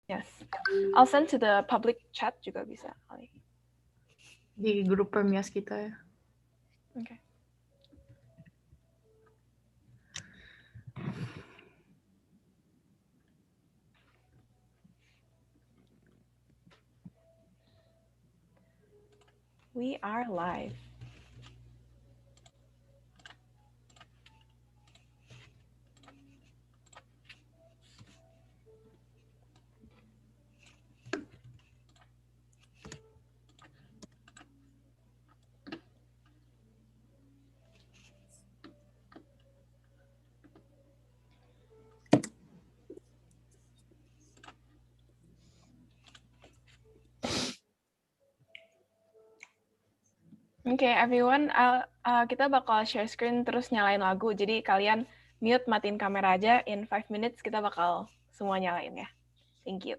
Yes. I'll send to the public chat juga bisa kali. Di grup PERMIAS kita ya. Okay. We are live. Oke, everyone, kita bakal share screen terus nyalain lagu. Jadi kalian mute, matiin kamera aja. In 5 minutes kita bakal semua nyalain ya. Thank you.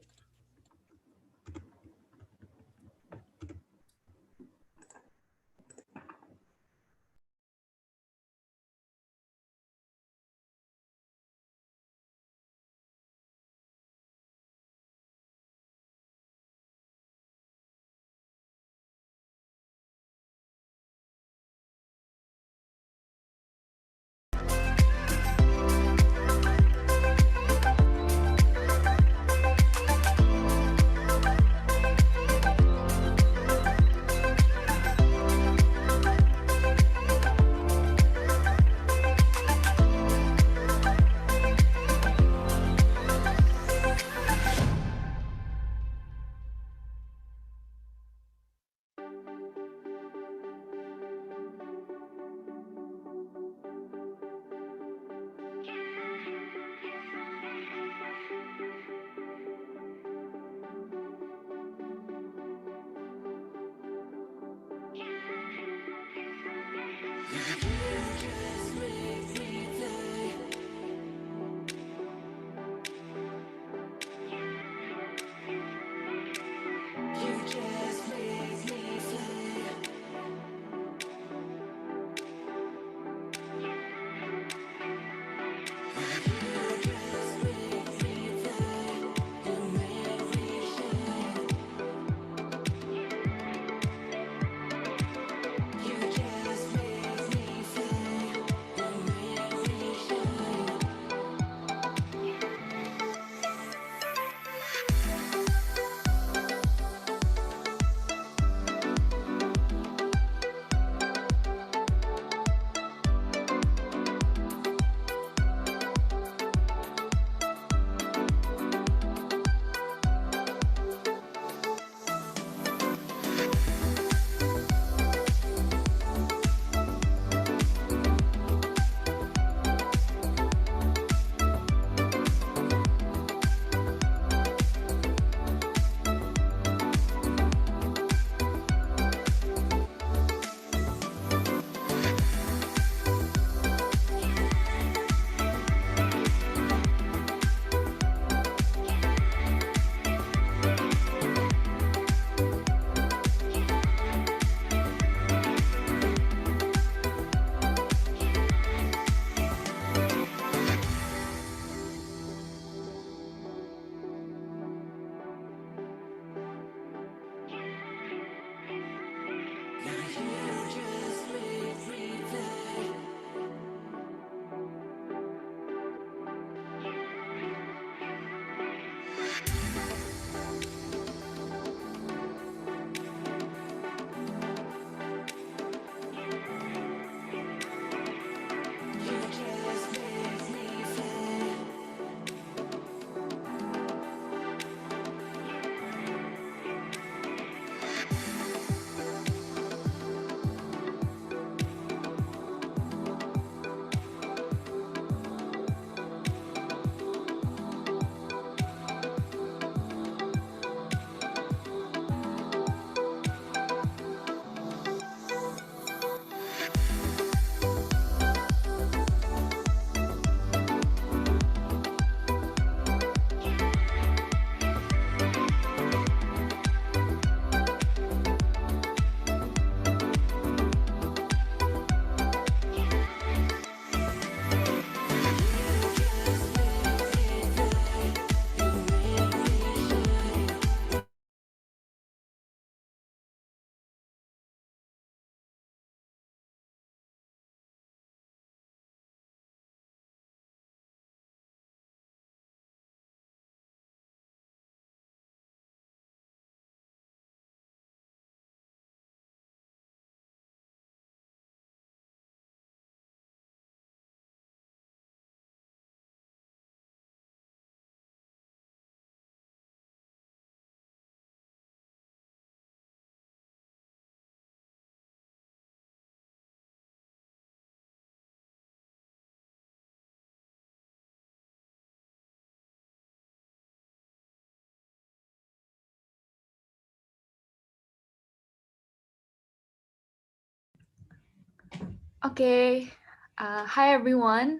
Okay. Hi everyone.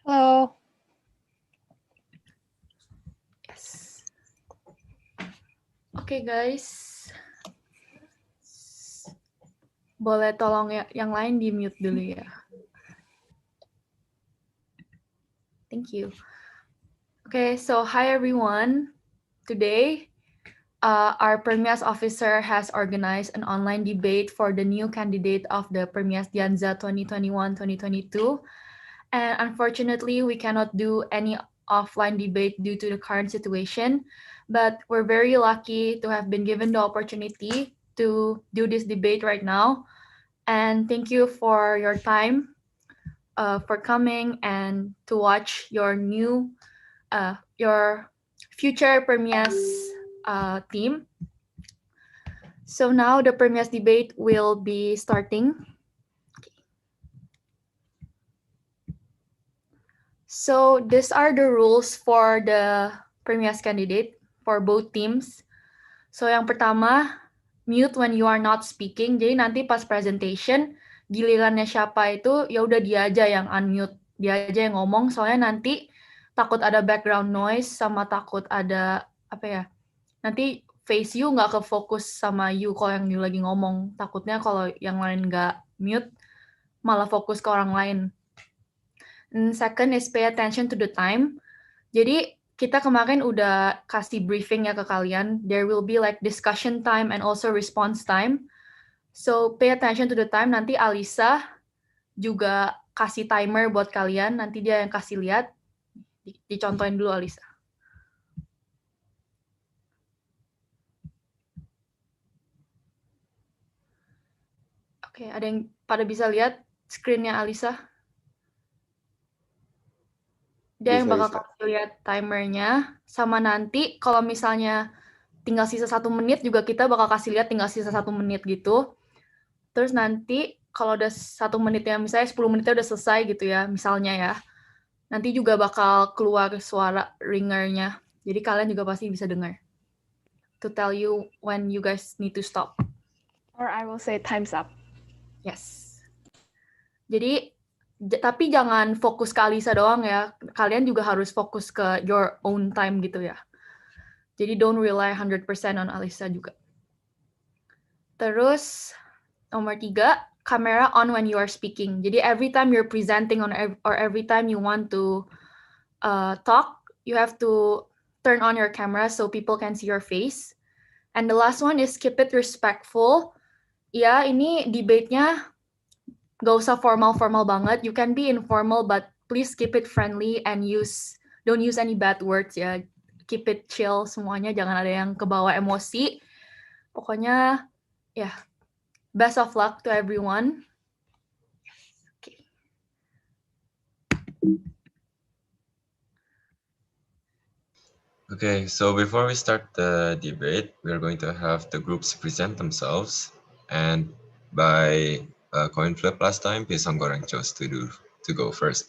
Halo. Yes. Okay guys. Boleh tolong yang lain di mute dulu ya. Thank you. Okay, so hi everyone. Today, our PERMIAS officer has organized an online debate for the new candidate of the PERMIAS Dianza 2021-2022. And unfortunately, we cannot do any offline debate due to the current situation. But we're very lucky to have been given the opportunity to do this debate right now. And thank you for your time, for coming and to watch your future PERMIAS team. So now the PERMIAS debate will be starting. So these are the rules for the PERMIAS candidate for both teams. So yang pertama, mute when you are not speaking. Jadi nanti pas presentation, gilirannya siapa itu ya udah dia aja yang unmute, dia aja yang ngomong. Soalnya nanti takut ada background noise sama takut ada apa ya? Nanti face you nggak ke fokus sama you kalau yang you lagi ngomong. Takutnya kalau yang lain nggak mute, malah fokus ke orang lain. And second is pay attention to the time. Jadi kita kemarin udah kasih briefing ya ke kalian. There will be like discussion time and also response time. So pay attention to the time. Nanti Alisa juga kasih timer buat kalian. Nanti dia yang kasih lihat. Dicontohin dulu Alisa. Oke, ada yang pada bisa lihat screen-nya Alisa? Dia yang bakal kasih lihat timernya. Sama nanti kalau misalnya tinggal sisa 1 menit juga kita bakal kasih lihat tinggal sisa 1 menit gitu. Terus nanti kalau udah 1 menitnya, misalnya 10 menitnya udah selesai gitu ya, misalnya ya. Nanti juga bakal keluar suara ringernya. Jadi kalian juga pasti bisa dengar. To tell you when you guys need to stop. Or I will say time's up. Yes. Jadi tapi jangan fokus ke Alisa doang ya. Kalian juga harus fokus ke your own time gitu ya. Jadi don't rely 100% on Alisa juga. Terus nomor 3, camera on when you are speaking. Jadi every time you're presenting or every time you want to talk, you have to turn on your camera so people can see your face. And the last one is keep it respectful. Ya, ini debate-nya gak usah formal-formal banget. You can be informal, but please keep it friendly and don't use any bad words ya. Keep it chill semuanya, jangan ada yang kebawa emosi. Pokoknya, ya, best of luck to everyone. Okay. Okay, so before we start the debate, we are going to have the groups present themselves. And by coin flip last time, Pisang Goreng chose to go first.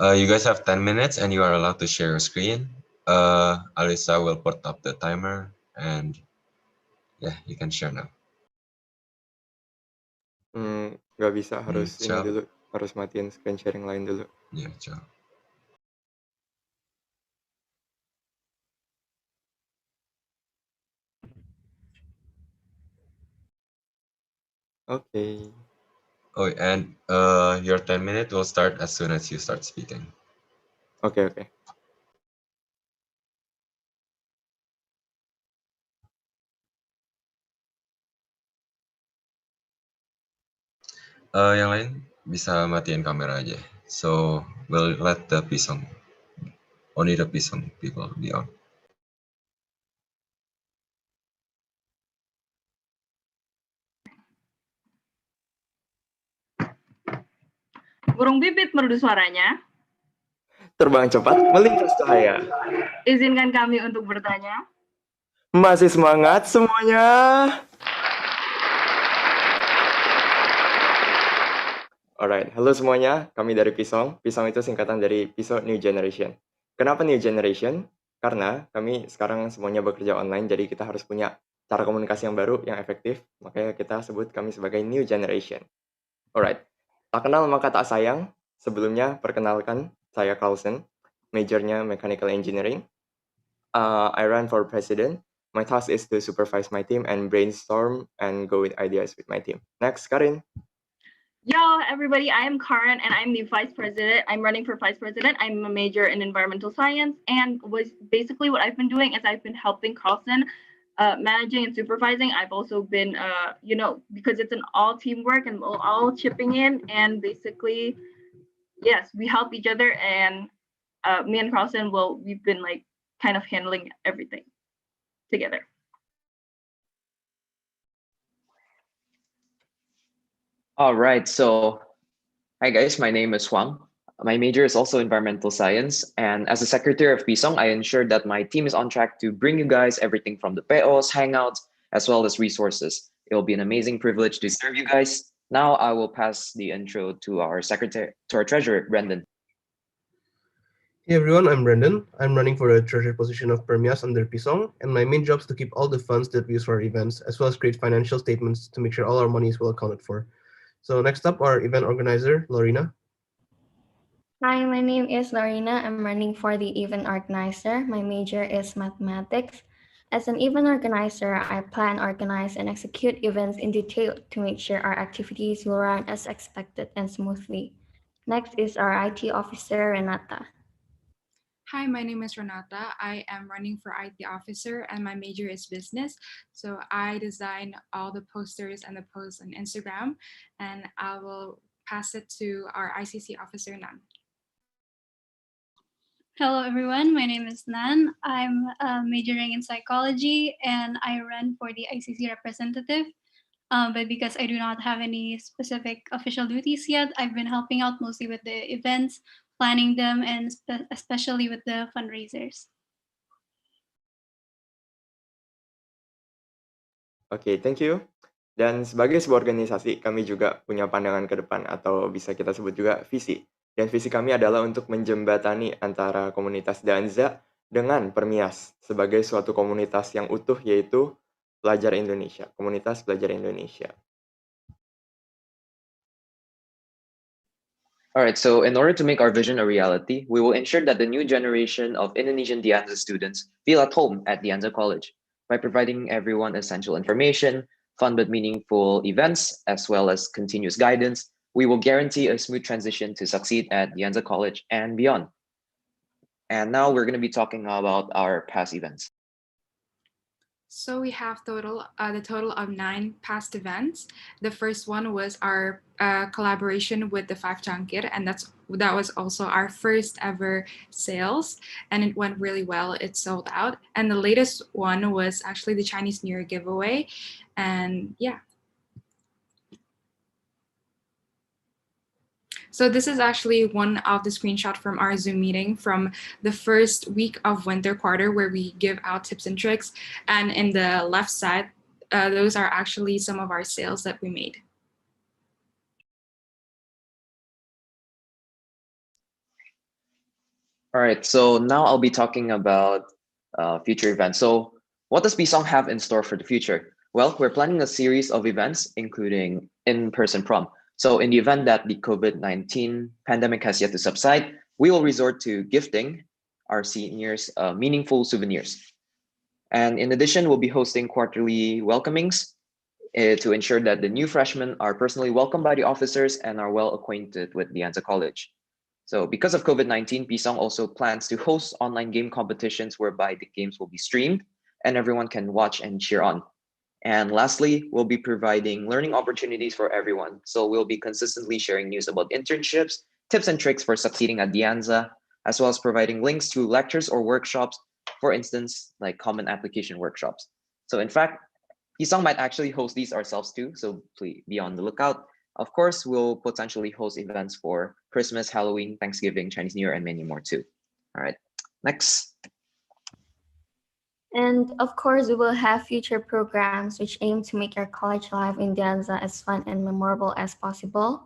You guys have 10 minutes and you are allowed to share your screen. Alisa will put up the timer and yeah, you can share now. Nggak bisa, harus ini dulu, harus matiin screen sharing lain dulu. Iya, ciao. Okay. Oh, and your 10 minutes will start as soon as you start speaking. Okay. Yang lain bisa matiin kamera aja. So we'll let only the Pisang people be on. Burung pipit merdu suaranya. Terbang cepat, melintas cahaya. Izinkan kami untuk bertanya. Masih semangat semuanya? Alright, halo semuanya. Kami dari Pisang. Pisang itu singkatan dari Pisau New Generation. Kenapa New Generation? Karena kami sekarang semuanya bekerja online, jadi kita harus punya cara komunikasi yang baru, yang efektif, makanya kita sebut kami sebagai new generation. Alright, tak kenal maka tak sayang. Sebelumnya, perkenalkan, saya Carlson, majornya Mechanical Engineering. I run for president. My task is to supervise my team and brainstorm and go with ideas with my team. Next, Karin. Yo, everybody, I am Karen and I'm the vice president. I'm running for vice president. I'm a major in environmental science, and basically what I've been doing is I've been helping Carlson managing and supervising. I've also been, because it's an all teamwork and we're all chipping in, and basically, yes, we help each other, and me and Carlson, we've been like kind of handling everything together. All right, so hi guys, my name is Huang. My major is also environmental science, and as a secretary of PSONG, I ensure that my team is on track to bring you guys everything from the POs, hangouts, as well as resources. It will be an amazing privilege to serve you guys. Now I will pass the intro to our treasurer, Brendan. Hey everyone, I'm Brendan. I'm running for the treasurer position of PERMIAS under PSONG, and my main job is to keep all the funds that we use for our events, as well as create financial statements to make sure all our money is well accounted for. So next up, our event organizer, Lorena. Hi, my name is Lorena. I'm running for the event organizer. My major is mathematics. As an event organizer, I plan, organize, and execute events in detail to make sure our activities will run as expected and smoothly. Next is our IT officer, Renata. Hi, my name is Renata. I am running for IT officer and my major is business. So I design all the posters and the posts on Instagram, and I will pass it to our ICC officer, Nan. Hello, everyone. My name is Nan. I'm majoring in psychology and I run for the ICC representative. But because I do not have any specific official duties yet, I've been helping out mostly with the events, planning them, and especially with the fundraisers. Oke, thank you. Dan sebagai sebuah organisasi, kami juga punya pandangan ke depan atau bisa kita sebut juga visi. Dan visi kami adalah untuk menjembatani antara komunitas Danza dengan Permias sebagai suatu komunitas yang utuh, yaitu pelajar Indonesia, komunitas pelajar Indonesia. All right, so in order to make our vision a reality, we will ensure that the new generation of Indonesian Dianza students feel at home at Dianza College by providing everyone essential information, fun but meaningful events, as well as continuous guidance. We will guarantee a smooth transition to succeed at Dianza College and beyond. And now we're going to be talking about our past events. So we have the total of 9 past events. The first one was our collaboration with the Five Cangkir, and that was also our first ever sales, and it went really well. It sold out. And the latest one was actually the Chinese New Year giveaway, and yeah. So this is actually one of the screenshots from our Zoom meeting from the first week of winter quarter, where we give out tips and tricks. And in the left side, those are actually some of our sales that we made. All right, so now I'll be talking about future events. So what does PSONG have in store for the future? Well, we're planning a series of events, including in-person prom. So in the event that the COVID-19 pandemic has yet to subside, we will resort to gifting our seniors meaningful souvenirs. And in addition, we'll be hosting quarterly welcomings to ensure that the new freshmen are personally welcomed by the officers and are well acquainted with Dianza College. So because of COVID-19, PSONG also plans to host online game competitions whereby the games will be streamed and everyone can watch and cheer on. And lastly, we'll be providing learning opportunities for everyone. So we'll be consistently sharing news about internships, tips and tricks for succeeding at Dianza, as well as providing links to lectures or workshops, for instance, like common application workshops. So in fact, PSONG might actually host these ourselves too, so please be on the lookout. Of course, we'll potentially host events for Christmas, Halloween, Thanksgiving, Chinese New Year, and many more too. All right, next. And of course, we will have future programs which aim to make your college life in Dianza as fun and memorable as possible.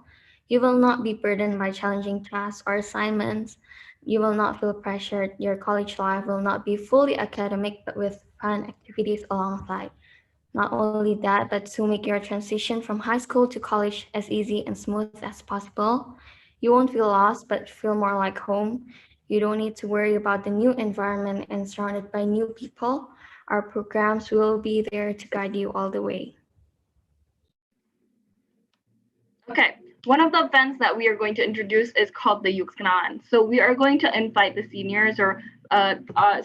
You will not be burdened by challenging tasks or assignments. You will not feel pressured. Your college life will not be fully academic, but with fun activities alongside. Not only that, but to make your transition from high school to college as easy and smooth as possible. You won't feel lost, but feel more like home. You don't need to worry about the new environment and surrounded by new people. Our programs will be there to guide you all the way. Okay, one of the events that we are going to introduce is called the Yukskenalan. So we are going to invite the seniors or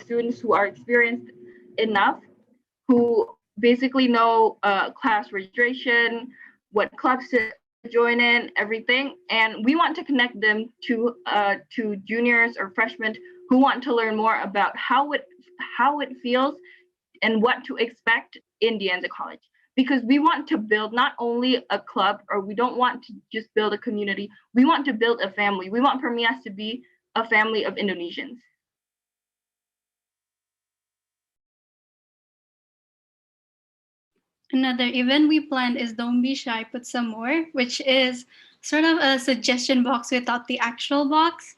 students who are experienced enough, who basically know class registration, what clubs to join in, everything. And we want to connect them to juniors or freshmen who want to learn more about how it feels and what to expect in De Anza College. Because we want to build not only a club, or we don't want to just build a community, we want to build a family. We want PERMIAS to be a family of Indonesians. Another event we planned is Don't Be Shy, Put Some More, which is sort of a suggestion box without the actual box.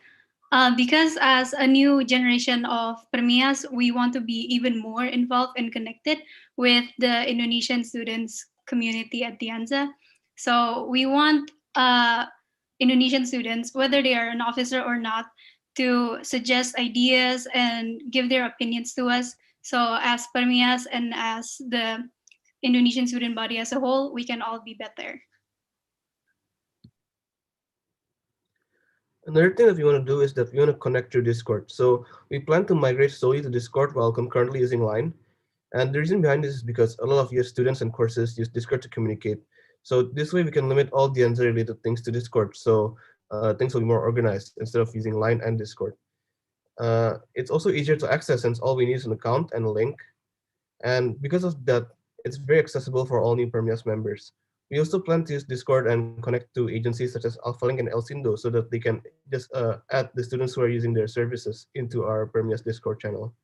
Because as a new generation of PERMIAS, we want to be even more involved and connected with the Indonesian students community at De Anza. So we want Indonesian students, whether they are an officer or not, to suggest ideas and give their opinions to us. So as PERMIAS and as the Indonesian student body as a whole, we can all be better. Another thing that we want to do is that we want to connect through Discord. So we plan to migrate solely to Discord while concurrently using Line. And the reason behind this is because a lot of US students and courses use Discord to communicate. So this way we can limit all the related things to Discord. So things will be more organized instead of using Line and Discord. It's also easier to access since all we need is an account and a link. And because of that, it's very accessible for all new PERMIAS members. We also plan to use Discord and connect to agencies such as AlphaLink and Elsindo so that they can just add the students who are using their services into our PERMIAS Discord channel.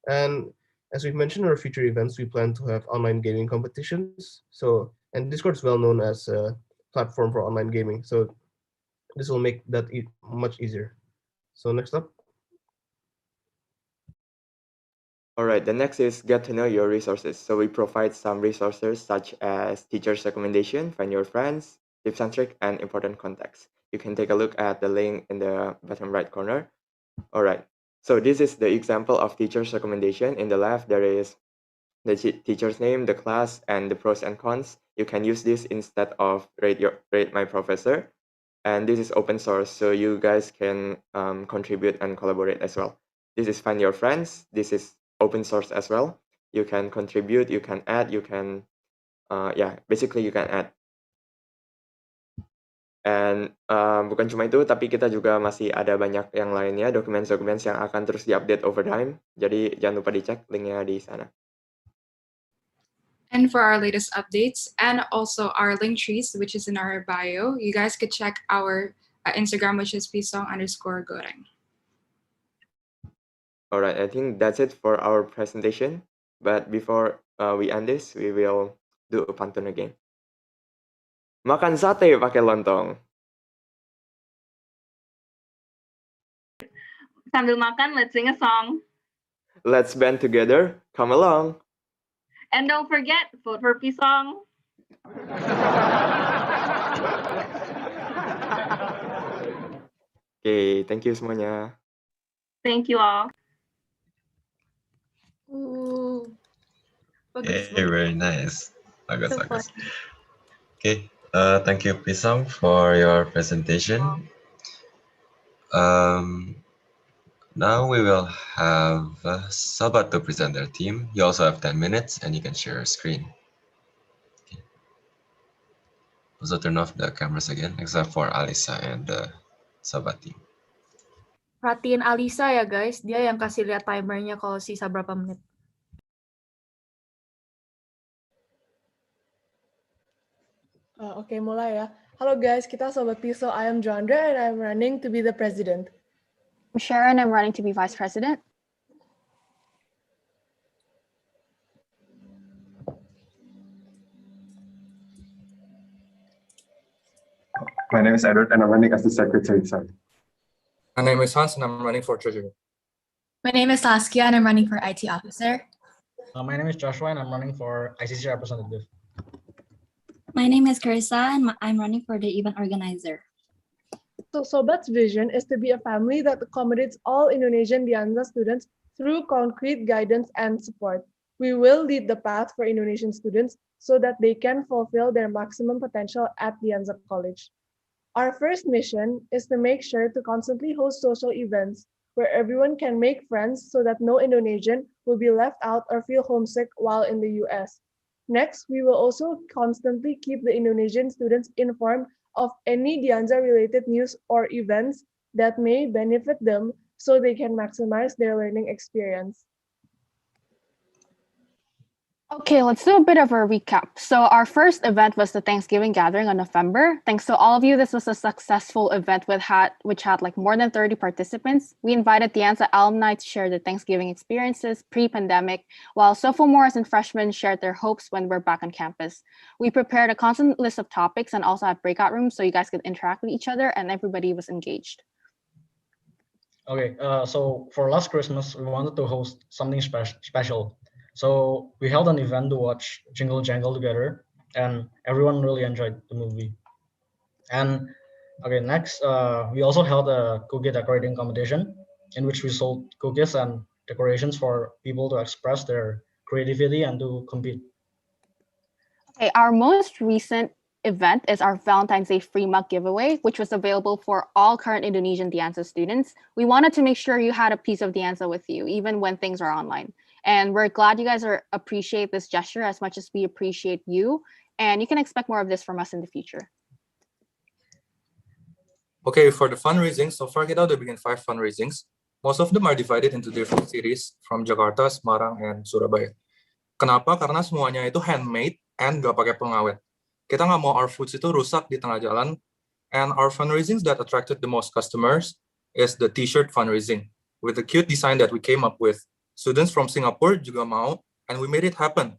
And as we've mentioned in our future events, we plan to have online gaming competitions. And Discord is well known as a platform for online gaming. So this will make that much easier. So next up. All right, the next is get to know your resources. So we provide some resources such as teacher's recommendation, find your friends, tips and tricks, and important contacts. You can take a look at the link in the bottom right corner. All right, so this is the example of teacher's recommendation. In the left, there is the teacher's name, the class, and the pros and cons. You can use this instead of rate my professor. And this is open source, so you guys can contribute and collaborate as well. This is find your friends. This is open source as well. You can contribute, you can add, you can, basically you can add. And bukan cuma itu, tapi kita juga masih ada banyak yang lainnya, dokumen-dokumen yang akan terus diupdate over time. Jadi jangan lupa dicek linknya di sana. And for our latest updates and also our link trees, which is in our bio, you guys could check our Instagram, which is pisong_goreng. All right, I think that's it for our presentation. But before we end this, we will do a pantun again. Makan sate pakai lontong. Sambil makan, let's sing a song. Let's band together. Come along. And don't forget, vote for Pisong. Okay, thank you semuanya. Thank you all. Ooh. Hey, very nice. Bagus, So bagus. Okay, thank you, Pisang, for your presentation. Now we will have Sabat to present their team. You also have 10 minutes and you can share your screen. Okay. Also turn off the cameras again, except for Alisa and the Sabat team. Perhatiin Alisa ya guys, dia yang kasih lihat timernya kalau sisa berapa menit. Oke, mulai ya. Halo guys, kita Sobat Piso. I am Joandra and I'm running to be the president. I'm Sharon, I'm running to be vice president. My name is Edward and I'm running as the secretary. My name is Hans and I'm running for treasurer. My name is Saskia and I'm running for IT officer. My name is Joshua and I'm running for ICC representative. My name is Carissa and I'm running for the event organizer. So Sobat's vision is to be a family that accommodates all Indonesian Dianza students through concrete guidance and support. We will lead the path for Indonesian students so that they can fulfill their maximum potential at Dianza College. Our first mission is to make sure to constantly host social events where everyone can make friends so that no Indonesian will be left out or feel homesick while in the US. Next, we will also constantly keep the Indonesian students informed of any Dianza-related news or events that may benefit them so they can maximize their learning experience. Okay, let's do a bit of a recap. So our first event was the Thanksgiving gathering on November. Thanks to all of you, this was a successful event which had like more than 30 participants. We invited the Dianza alumni to share their Thanksgiving experiences pre-pandemic, while sophomores and freshmen shared their hopes when we're back on campus. We prepared a constant list of topics and also had breakout rooms so you guys could interact with each other and everybody was engaged. Okay, so for last Christmas, we wanted to host something special. So we held an event to watch Jingle Jangle together, and everyone really enjoyed the movie. And okay, next, we also held a cookie decorating competition in which we sold cookies and decorations for people to express their creativity and to compete. Okay, our most recent event is our Valentine's Day free mug giveaway, which was available for all current Indonesian Dianza students. We wanted to make sure you had a piece of Dianza with you, even when things are online. And we're glad you guys appreciate this gesture as much as we appreciate you. And you can expect more of this from us in the future. Okay, for the fundraising, so far kita udah bikin 5 fundraisings. Most of them are divided into different series from Jakarta, Semarang, and Surabaya. Kenapa? Karena semuanya itu handmade and gak pakai pengawet. Kita nggak mau our foods itu rusak di tengah jalan. And our fundraisings that attracted the most customers is the t-shirt fundraising with the cute design that we came up with. Students from Singapore juga mau, and we made it happen.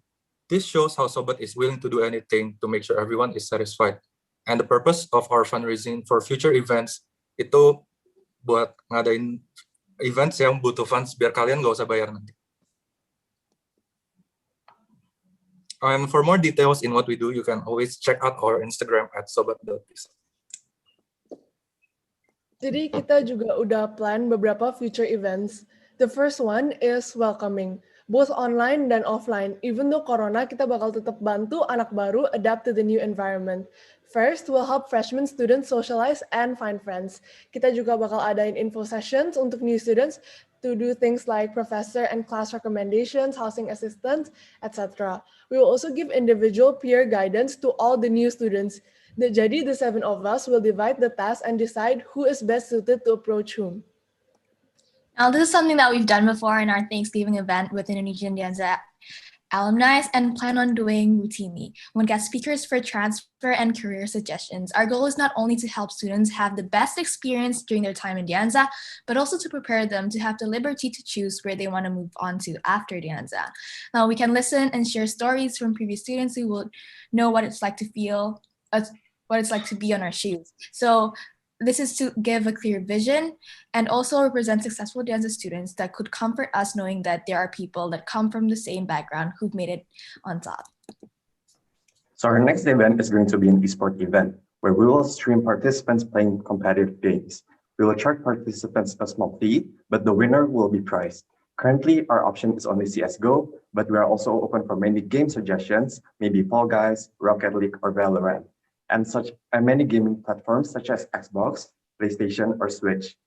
This shows how Sobat is willing to do anything to make sure everyone is satisfied. And the purpose of our fundraising for future events itu buat ngadain events yang butuh funds biar kalian nggak usah bayar nanti. And for more details in what we do, you can always check out our Instagram at sobat.pisang. Jadi kita juga udah plan beberapa future events. The first one is welcoming, both online dan offline. Even though Corona, kita bakal tetap bantu anak baru adapt to the new environment. First, we'll help freshman students socialize and find friends. Kita juga bakal adain info sessions untuk new students to do things like professor and class recommendations, housing assistance, etc. We will also give individual peer guidance to all the new students. Jadi the 7 of us will divide the task and decide who is best suited to approach whom. Now, this is something that we've done before in our Thanksgiving event with Indonesian Dianza alumni and plan on doing routinely when guest speakers for transfer and career suggestions. Our goal is not only to help students have the best experience during their time in Dianza, but also to prepare them to have the liberty to choose where they want to move on to after Dianza. Now, we can listen and share stories from previous students who will know what it's like to feel, what it's like to be on our shoes. So this is to give a clear vision and also represent successful Dianza students that could comfort us knowing that there are people that come from the same background who've made it on top. So our next event is going to be an esports event where we will stream participants playing competitive games. We will charge participants a small fee, but the winner will be prized. Currently, our option is only CSGO, but we are also open for many game suggestions, maybe Fall Guys, Rocket League, or Valorant, and many gaming platforms such as Xbox, PlayStation, or Switch.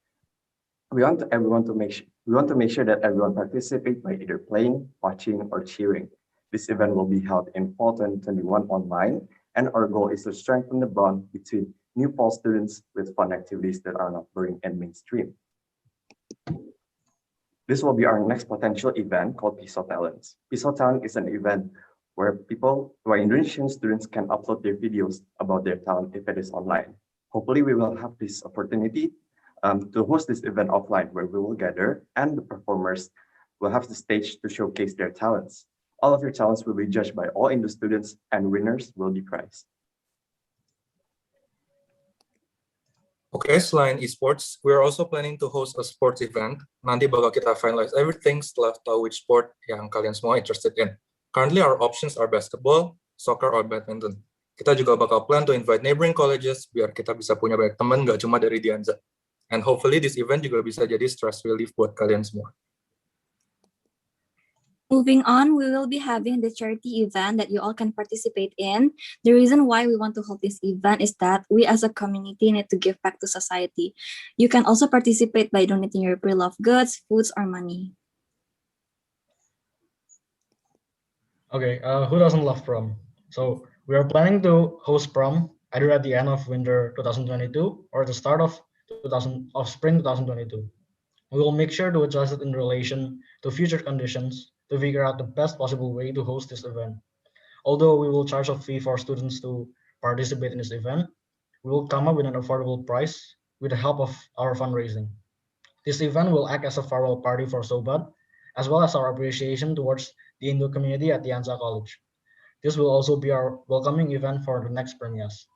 We want to make sure that everyone participates by either playing, watching, or cheering. This event will be held in fall 2021 online, and our goal is to strengthen the bond between new fall students with fun activities that are not boring and mainstream. This will be our next potential event called Piso Talents. Piso Talent is an event where Indonesian students can upload their videos about their talent if it is online. Hopefully, we will have this opportunity to host this event offline where we will gather and the performers will have the stage to showcase their talents. All of your talents will be judged by all Indo students and winners will be prized. Oke, selain esports, we're also planning to host a sports event. Nanti bakal kita finalize everything setelah tahu which sport yang kalian semua interested in. Currently, our options are basketball, soccer, or badminton. Kita juga bakal plan to invite neighboring colleges biar kita bisa punya banyak teman, nggak cuma dari Dianza. And hopefully this event juga bisa jadi stress relief buat kalian semua. Moving on, we will be having the charity event that you all can participate in. The reason why we want to hold this event is that we as a community need to give back to society. You can also participate by donating your pre-loved goods, foods, or money. Okay, who doesn't love prom? So we are planning to host prom either at the end of winter 2022 or the start of spring 2022. We will make sure to adjust it in relation to future conditions to figure out the best possible way to host this event. Although we will charge a fee for students to participate in this event, we will come up with an affordable price with the help of our fundraising. This event will act as a farewell party for Sobat, as well as our appreciation towards the Indo community at the Anza College. This will also be our welcoming event for the next PERMIAS.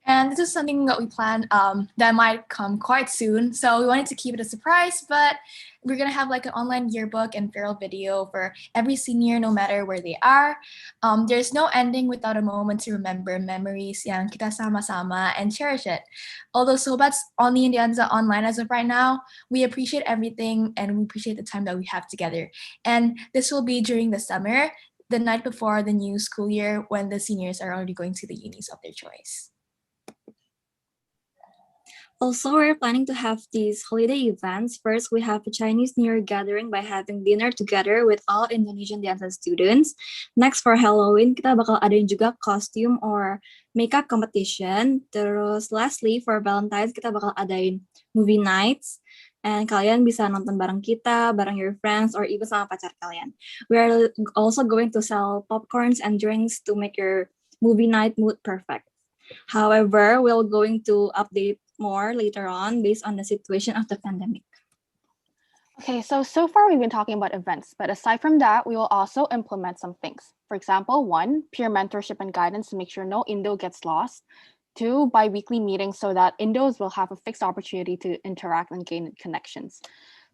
And this is something that we plan that might come quite soon. So we wanted to keep it a surprise, but we're going to have like an online yearbook and farewell video for every senior, no matter where they are. There's no ending without a moment to remember memories yang kita sama-sama and cherish it. Although Sobat's only in the Anza online as of right now, we appreciate everything and we appreciate the time that we have together. And this will be during the summer, the night before the new school year when the seniors are already going to the unis of their choice. Also, we're planning to have these holiday events. First, we have a Chinese New Year gathering by having dinner together with all Indonesian Dianza students. Next, for Halloween, kita bakal adain juga costume or makeup competition. Terus, lastly, for Valentine's, kita bakal adain movie nights. And kalian bisa nonton bareng kita, bareng your friends, or even sama pacar kalian. We are also going to sell popcorns and drinks to make your movie night mood perfect. However, we're going to update more later on based on the situation of the pandemic. Okay, so far we've been talking about events, but aside from that, we will also implement some things. For example, 1, peer mentorship and guidance to make sure no Indo gets lost. 2, bi-weekly meetings so that Indos will have a fixed opportunity to interact and gain connections.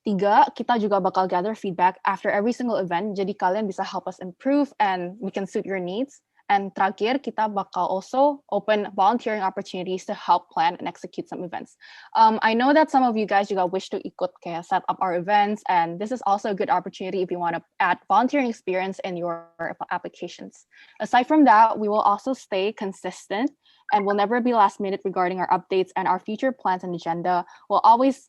3, kita juga bakal gather feedback after every single event, jadi kalian bisa help us improve and we can suit your needs. And terakhir, kita bakal also open volunteering opportunities to help plan and execute some events. I know that some of you guys juga wish to ikut kayak set up our events, and this is also a good opportunity if you want to add volunteering experience in your applications. Aside from that, we will also stay consistent and will never be last minute regarding our updates and our future plans and agenda. We'll always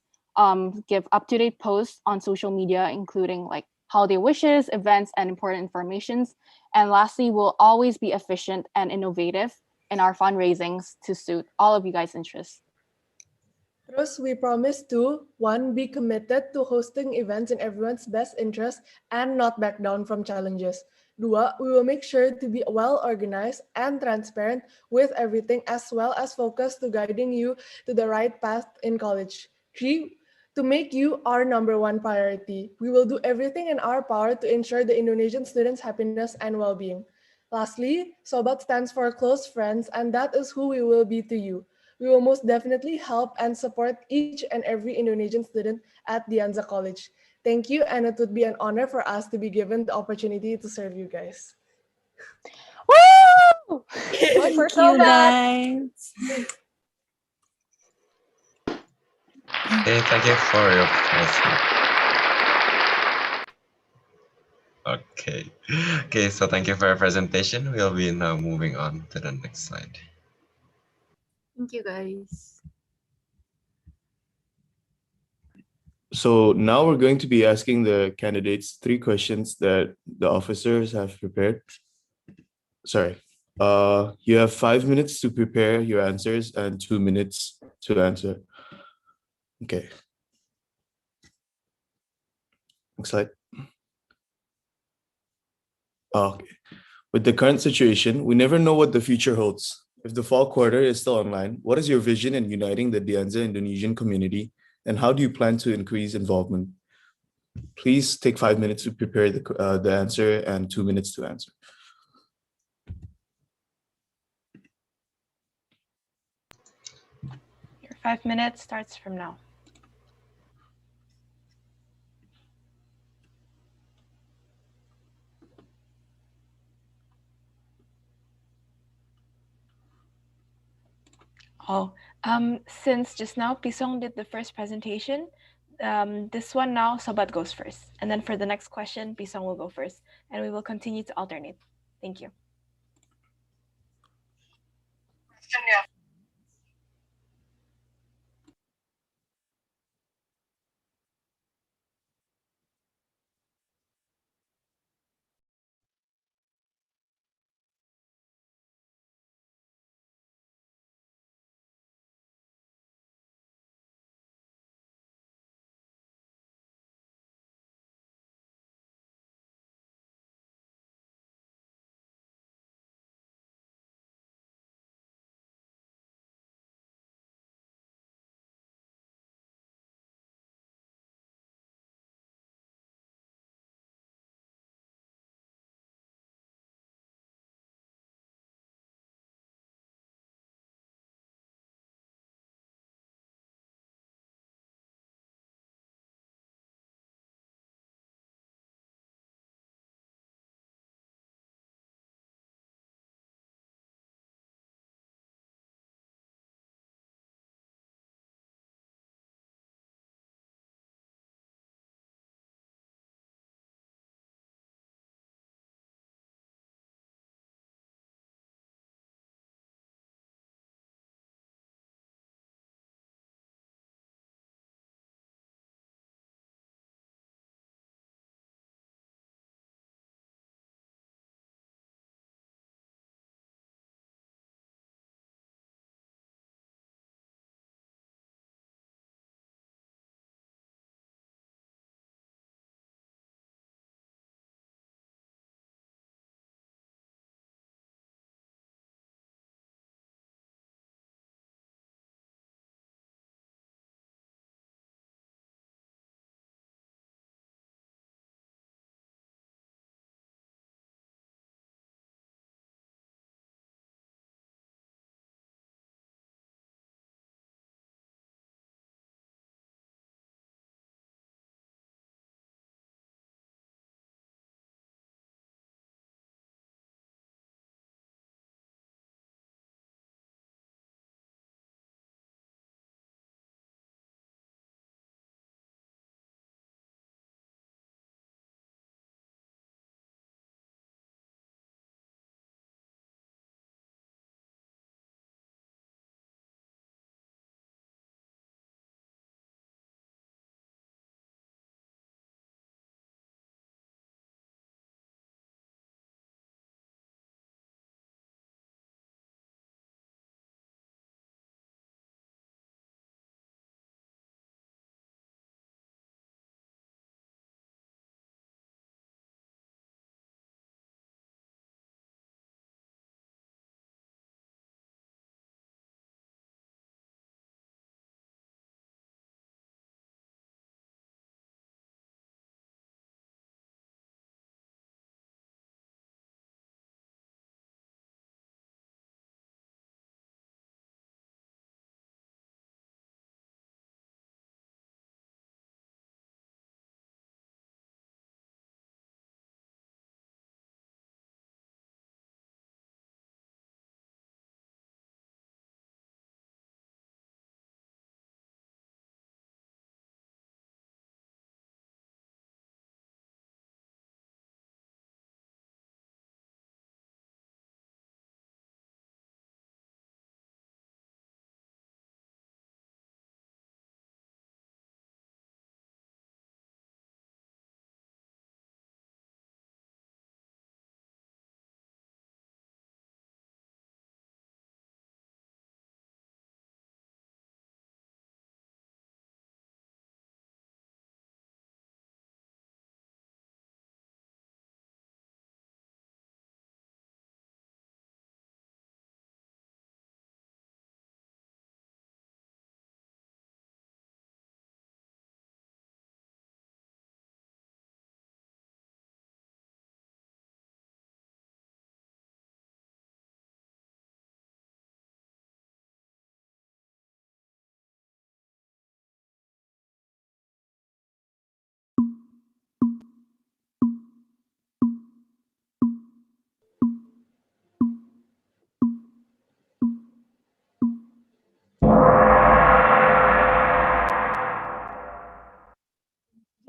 give up-to-date posts on social media, including like holiday wishes, events, and important informations. And lastly, we'll always be efficient and innovative in our fundraisings to suit all of you guys' interests. Terus, we promise to 1, be committed to hosting events in everyone's best interest and not back down from challenges. 2, we will make sure to be well organized and transparent with everything as well as focused to guiding you to the right path in college. 3, to make you our #1 priority, we will do everything in our power to ensure the Indonesian students' happiness and well-being. Lastly, Sobat stands for close friends, and that is who we will be to you. We will most definitely help and support each and every Indonesian student at the Anza College. Thank you, and it would be an honor for us to be given the opportunity to serve you guys. Woo! Thank you, guys. Okay, thank you for your presence. Okay, so thank you for your presentation. We'll be now moving on to the next slide. Thank you, guys. So now we're going to be asking the candidates 3 questions that the officers have prepared. Sorry. You have 5 minutes to prepare your answers and 2 minutes to answer. Okay. Next slide. Okay. With the current situation, we never know what the future holds. If the fall quarter is still online, what is your vision in uniting the Dianza Indonesian community, and how do you plan to increase involvement? Please take 5 minutes to prepare the answer and 2 minutes to answer. 5 minutes starts from now. Since just now Pisong did the first presentation, this one now Sobat goes first. And then for the next question, Pisong will go first. And we will continue to alternate. Thank you.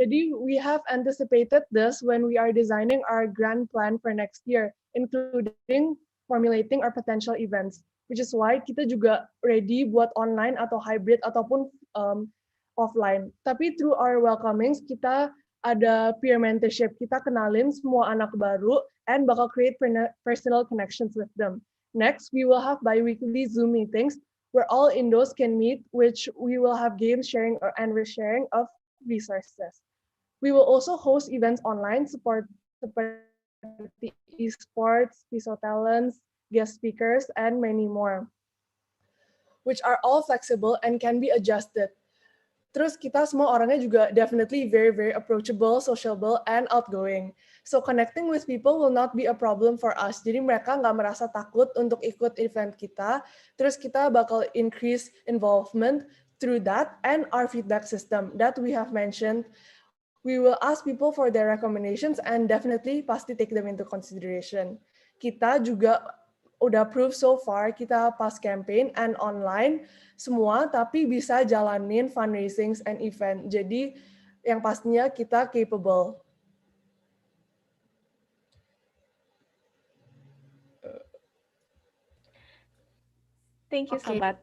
Jadi we have anticipated this when we are designing our grand plan for next year, including formulating our potential events. Which is why kita juga ready buat online atau hybrid ataupun offline. Tapi through our welcomings, kita ada peer mentorship. Kita kenalin semua anak baru and bakal create personal connections with them. Next, we will have bi-weekly Zoom meetings where all Indos can meet, which we will have games sharing and sharing of resources. We will also host events online seperti esports, Piso Talents, guest speakers, and many more, which are all flexible and can be adjusted. Terus kita semua orangnya juga definitely very, very approachable, sociable, and outgoing. So connecting with people will not be a problem for us. Jadi mereka nggak merasa takut untuk ikut event kita. Terus kita bakal increase involvement through that and our feedback system that we have mentioned. We will ask people for their recommendations and definitely pasti take them into consideration. Kita juga udah prove so far kita pas campaign and online semua, tapi bisa jalanin fundraisings and event. Jadi yang pastinya kita capable. Thank you, Okay. Sobat.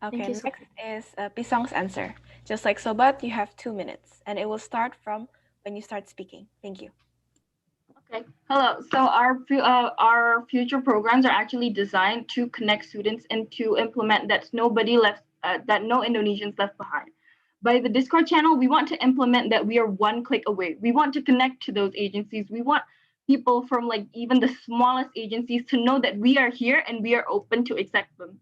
Okay, Thank you, next is Pisong's answer. Just like Sobat, you have 2 minutes, and it will start from when you start speaking. Thank you. Okay. Hello. So our future programs are actually designed to connect students and to implement that nobody left, that no Indonesians left behind. By the Discord channel, we want to implement that we are one click away. We want to connect to those agencies. We want people from like even the smallest agencies to know that we are here and we are open to accept them.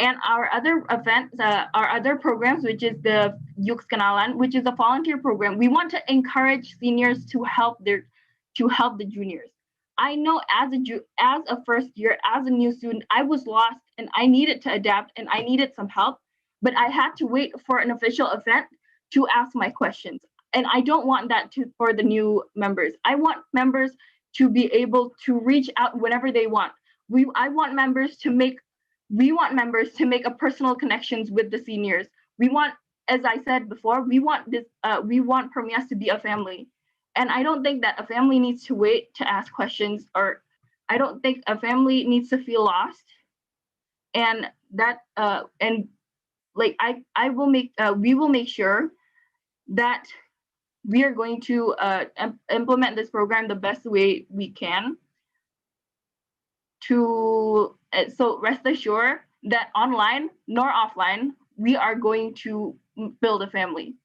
And our other events, our other programs, which is the Yux Kenalan, which is a volunteer program, we want to encourage seniors to help the juniors. I know as a first year, as a new student, I was lost and I needed to adapt and I needed some help, but I had to wait for an official event to ask my questions. And I don't want that for the new members. I want members to be able to reach out whenever they want. I want members to make a personal connections with the seniors. We want, as I said before, we want PERMIAS to be a family. And I don't think that a family needs to wait to ask questions, or I don't think a family needs to feel lost. And that we will make sure that we are going to implement this program the best way we can. So rest assured that online nor offline, we are going to build a family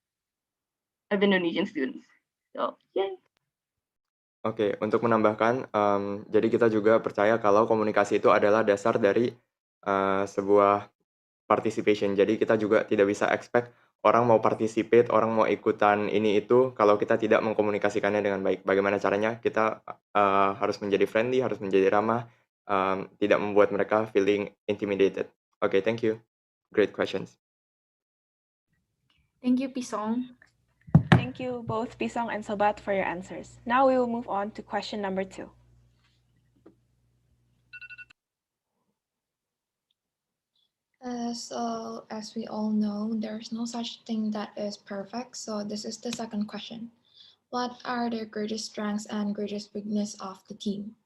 of Indonesian students. So, yay. Oke, untuk menambahkan, jadi kita juga percaya kalau komunikasi itu adalah dasar dari sebuah participation. Jadi kita juga tidak bisa expect orang mau participate, orang mau ikutan ini itu kalau kita tidak mengkomunikasikannya dengan baik. Bagaimana caranya? Kita harus menjadi friendly, harus menjadi ramah, tidak membuat mereka feeling intimidated. Oke, thank you. Great questions. Thank you, Pisong. Thank you both Pisong and Sobat for your answers. Now we will move on to question number 2. So, as we all know, there's no such thing that is perfect. So, this is the second question. What are the greatest strengths and greatest weakness of the team?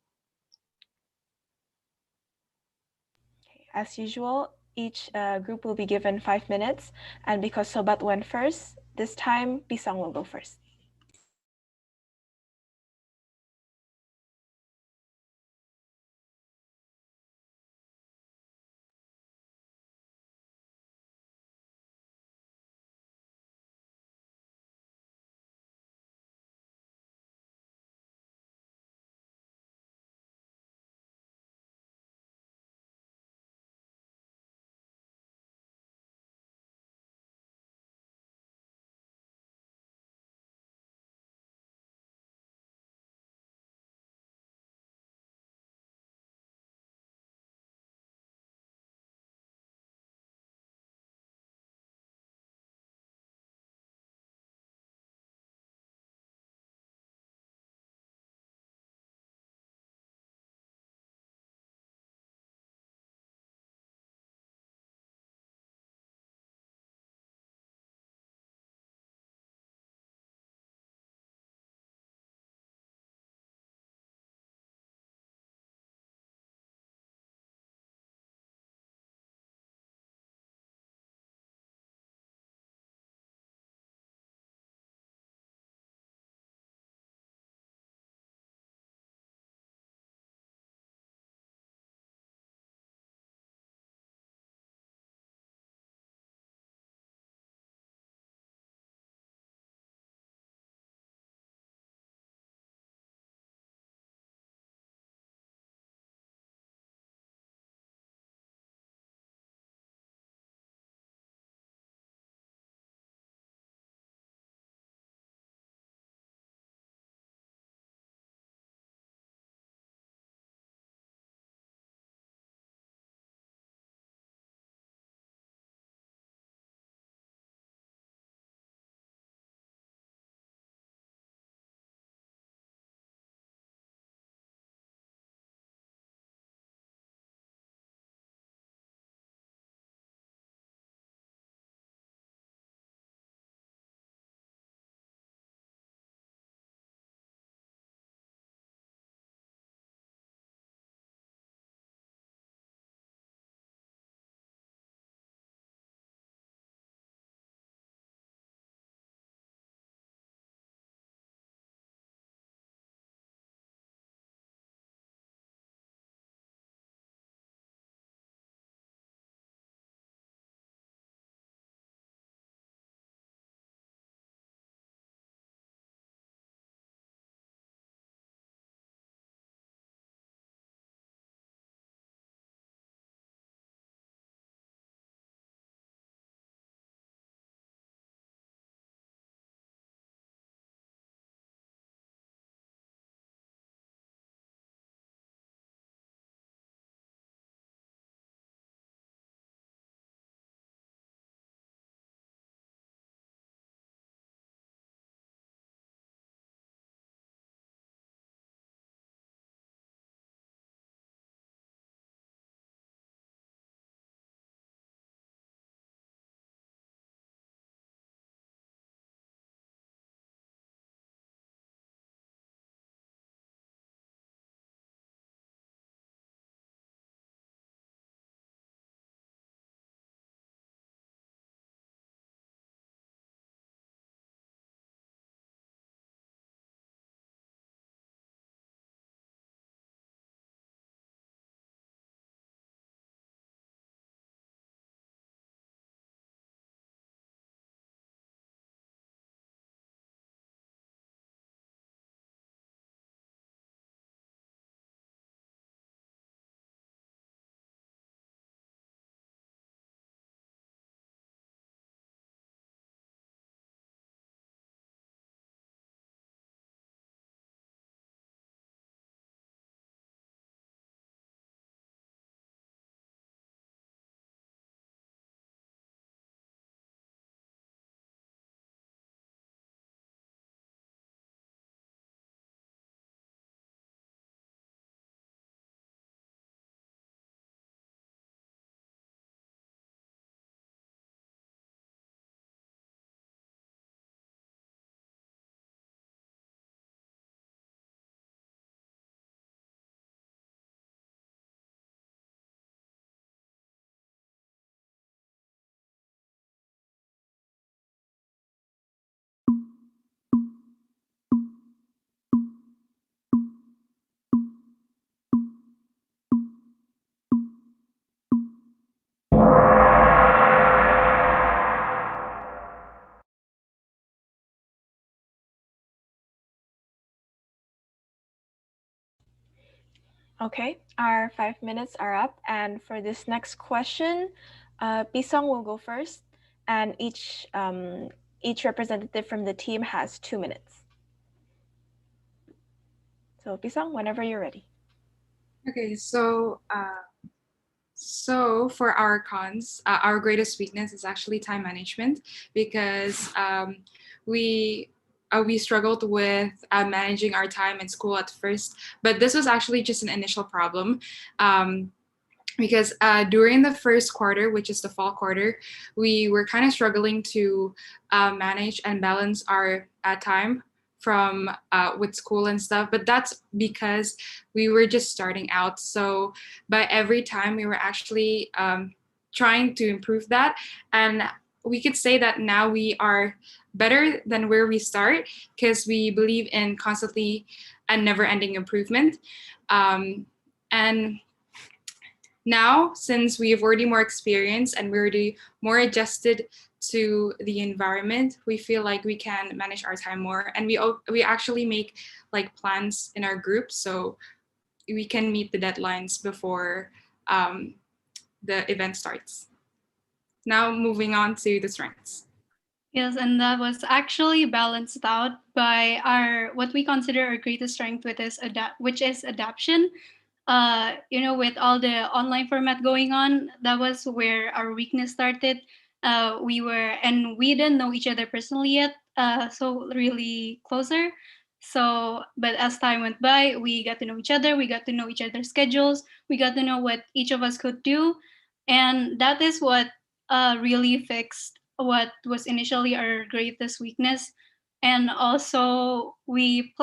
As usual, each group will be given 5 minutes, and because Sobat went first, this time Pisong will go first. Okay, our 5 minutes are up, and for this next question, Pisong will go first, and each representative from the team has 2 minutes. So Pisong, whenever you're ready. Okay, so for our cons, our greatest weakness is actually time management, because we struggled with managing our time in school at first, but this was actually just an initial problem. Because during the first quarter, which is the fall quarter, we were kind of struggling to manage and balance our time from with school and stuff, but that's because we were just starting out. So by every time we were actually trying to improve that, and we could say that now we are better than where we start, because we believe in constantly and never-ending improvement. And now, since we have already more experience and we're already more adjusted to the environment, we feel like we can manage our time more, and we actually make like plans in our group so we can meet the deadlines before the event starts. Now, moving on to the strengths. Yes, and that was actually balanced out by our what we consider our greatest strength, which is adaptation. With all the online format going on, that was where our weakness started. We didn't know each other personally yet, so really closer. So, but as time went by, we got to know each other. We got to know each other's schedules. We got to know what each of us could do, and that is what really fixed what was initially our greatest weakness. And also, we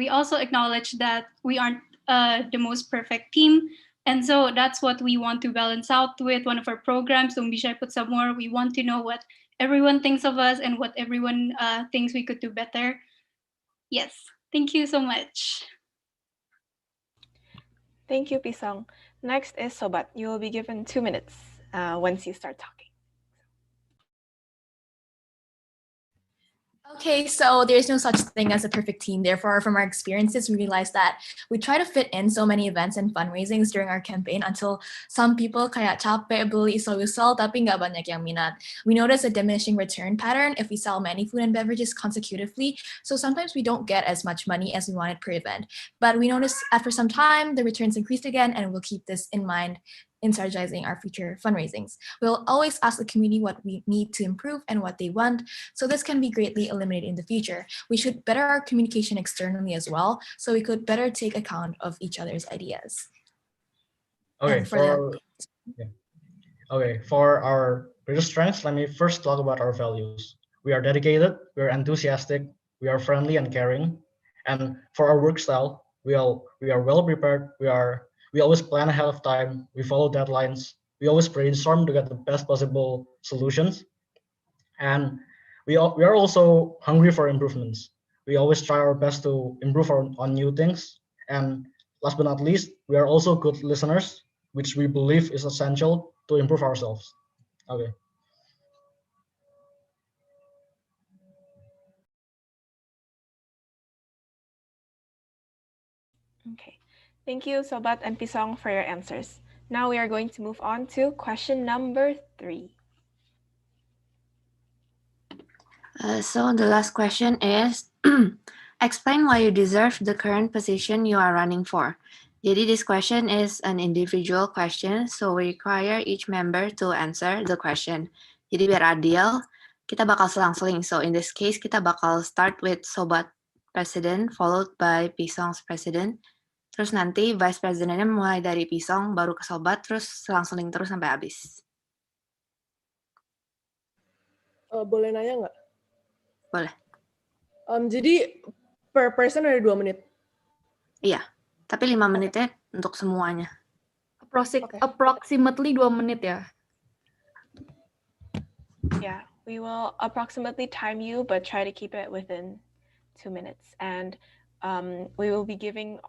also acknowledge that we aren't the most perfect team. And so that's what we want to balance out with one of our programs, Don't Be Shy, Put Some More. We want to know what everyone thinks of us and what everyone thinks we could do better. Yes, thank you so much. Thank you, Pisong. Next is Sobat. You will be given 2 minutes once you start talking. Okay, so there's no such thing as a perfect team. Therefore, from our experiences, we realized that we try to fit in so many events and fundraisings during our campaign until some people kayak capek beli so tapi nggak banyak yang minat. We notice a diminishing return pattern if we sell many food and beverages consecutively. So sometimes we don't get as much money as we wanted per event. But we notice after some time, the returns increased again, and we'll keep this in mind in strategizing our future fundraisings. We'll always ask the community what we need to improve and what they want, so this can be greatly eliminated in the future. We should better our communication externally as well, so we could better take account of each other's ideas. Okay, for our greatest strengths, let me first talk about our values. We are dedicated, we are enthusiastic, we are friendly and caring, and for our work style, we are well prepared. We always plan ahead of time. We follow deadlines. We always brainstorm to get the best possible solutions, and we are also hungry for improvements. We always try our best to improve on new things. And last but not least, we are also good listeners, which we believe is essential to improve ourselves. Okay. Okay. Thank you, Sobat and Pisong, for your answers. Now we are going to move on to question number 3. So the last question is, explain why you deserve the current position you are running for. Jadi this question is an individual question, so we require each member to answer the question. Jadi biar adil, kita bakal selang-seling. So in this case, kita bakal start with Sobat President, followed by Pisong's President. Terus nanti Vice Presidentnya mulai dari Pisong, baru ke Sobat, terus selang-seling terus sampai habis. Boleh nanya nggak? Boleh. Jadi per person ada 2 menit? Iya, tapi 5 menitnya untuk semuanya. Approximately 2 menit ya? Yeah, we will approximately time you, but try to keep it within 2 minutes. And we will be giving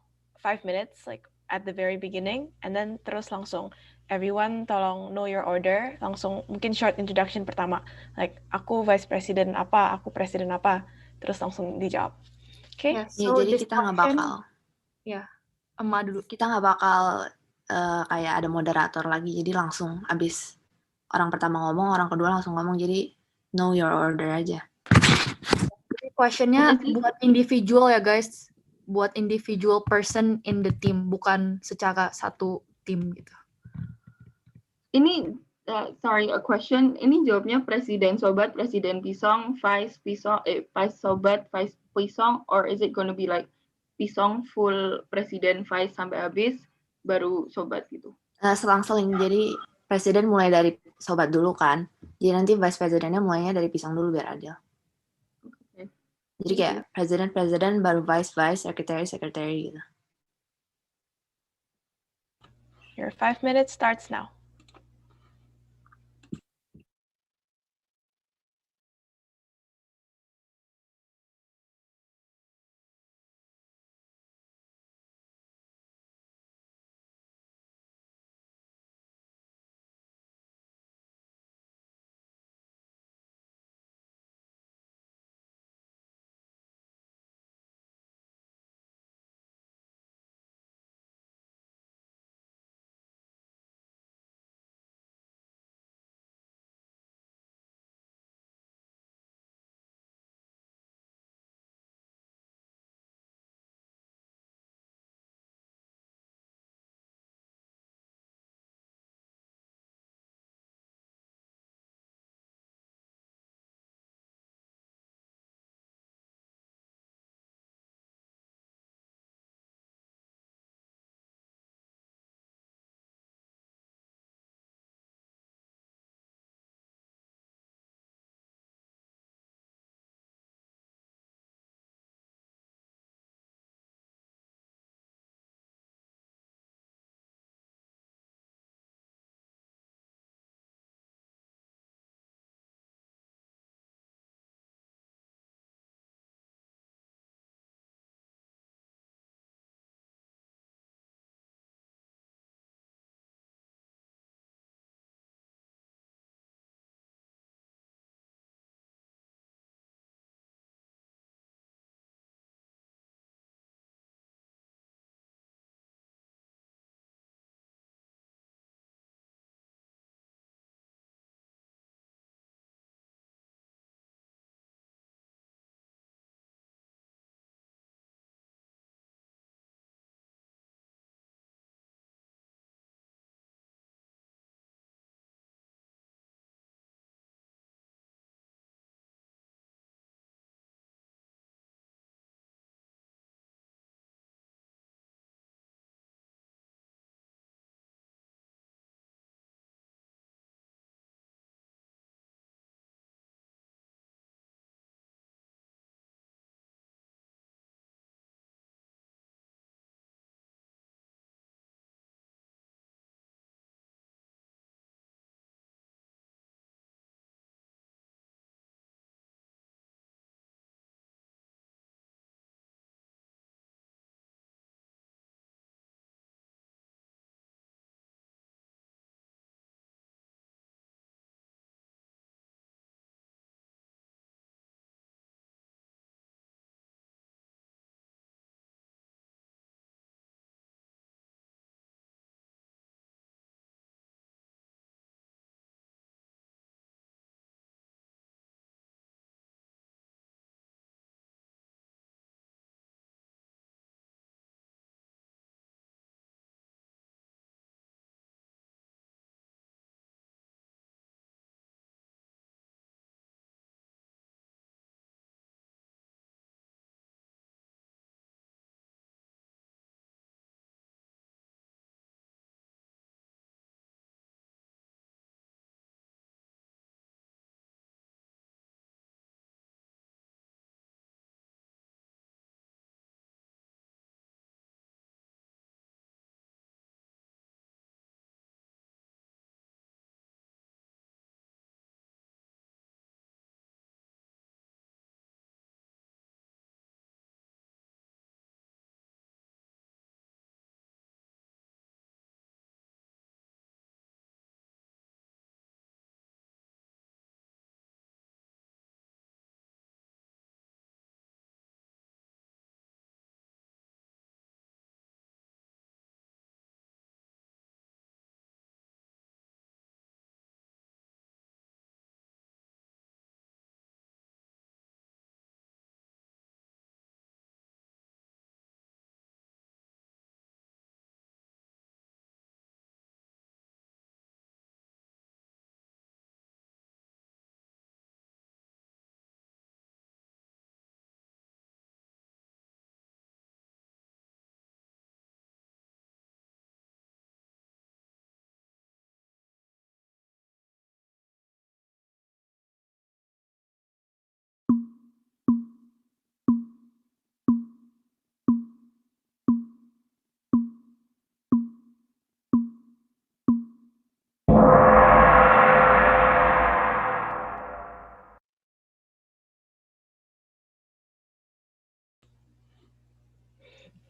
5 minutes, like at the very beginning, and then terus langsung. Everyone tolong know your order, langsung mungkin short introduction pertama. Like, aku Vice President apa, aku Presiden apa, terus langsung dijawab. Okay? Yeah, so jadi kita nggak bakal. Yeah. Emak dulu. Kita nggak bakal kayak ada moderator lagi, jadi langsung abis orang pertama ngomong, orang kedua langsung ngomong, jadi know your order aja. Jadi questionnya buat individual ya guys, buat individual person in the team, bukan secara satu tim gitu. Ini sorry, a question. Ini jawabnya presiden sobat, presiden pisong, vice pisong, vice sobat, vice pisong, or is it gonna be like pisong full presiden vice sampai habis baru sobat gitu? Selang-seling, jadi presiden mulai dari sobat dulu kan, jadi nanti vice presidennya mulainya dari pisang dulu biar adil. Okay. Jadi kayak presiden baru vice secretary gitu. Your 5 minutes starts now.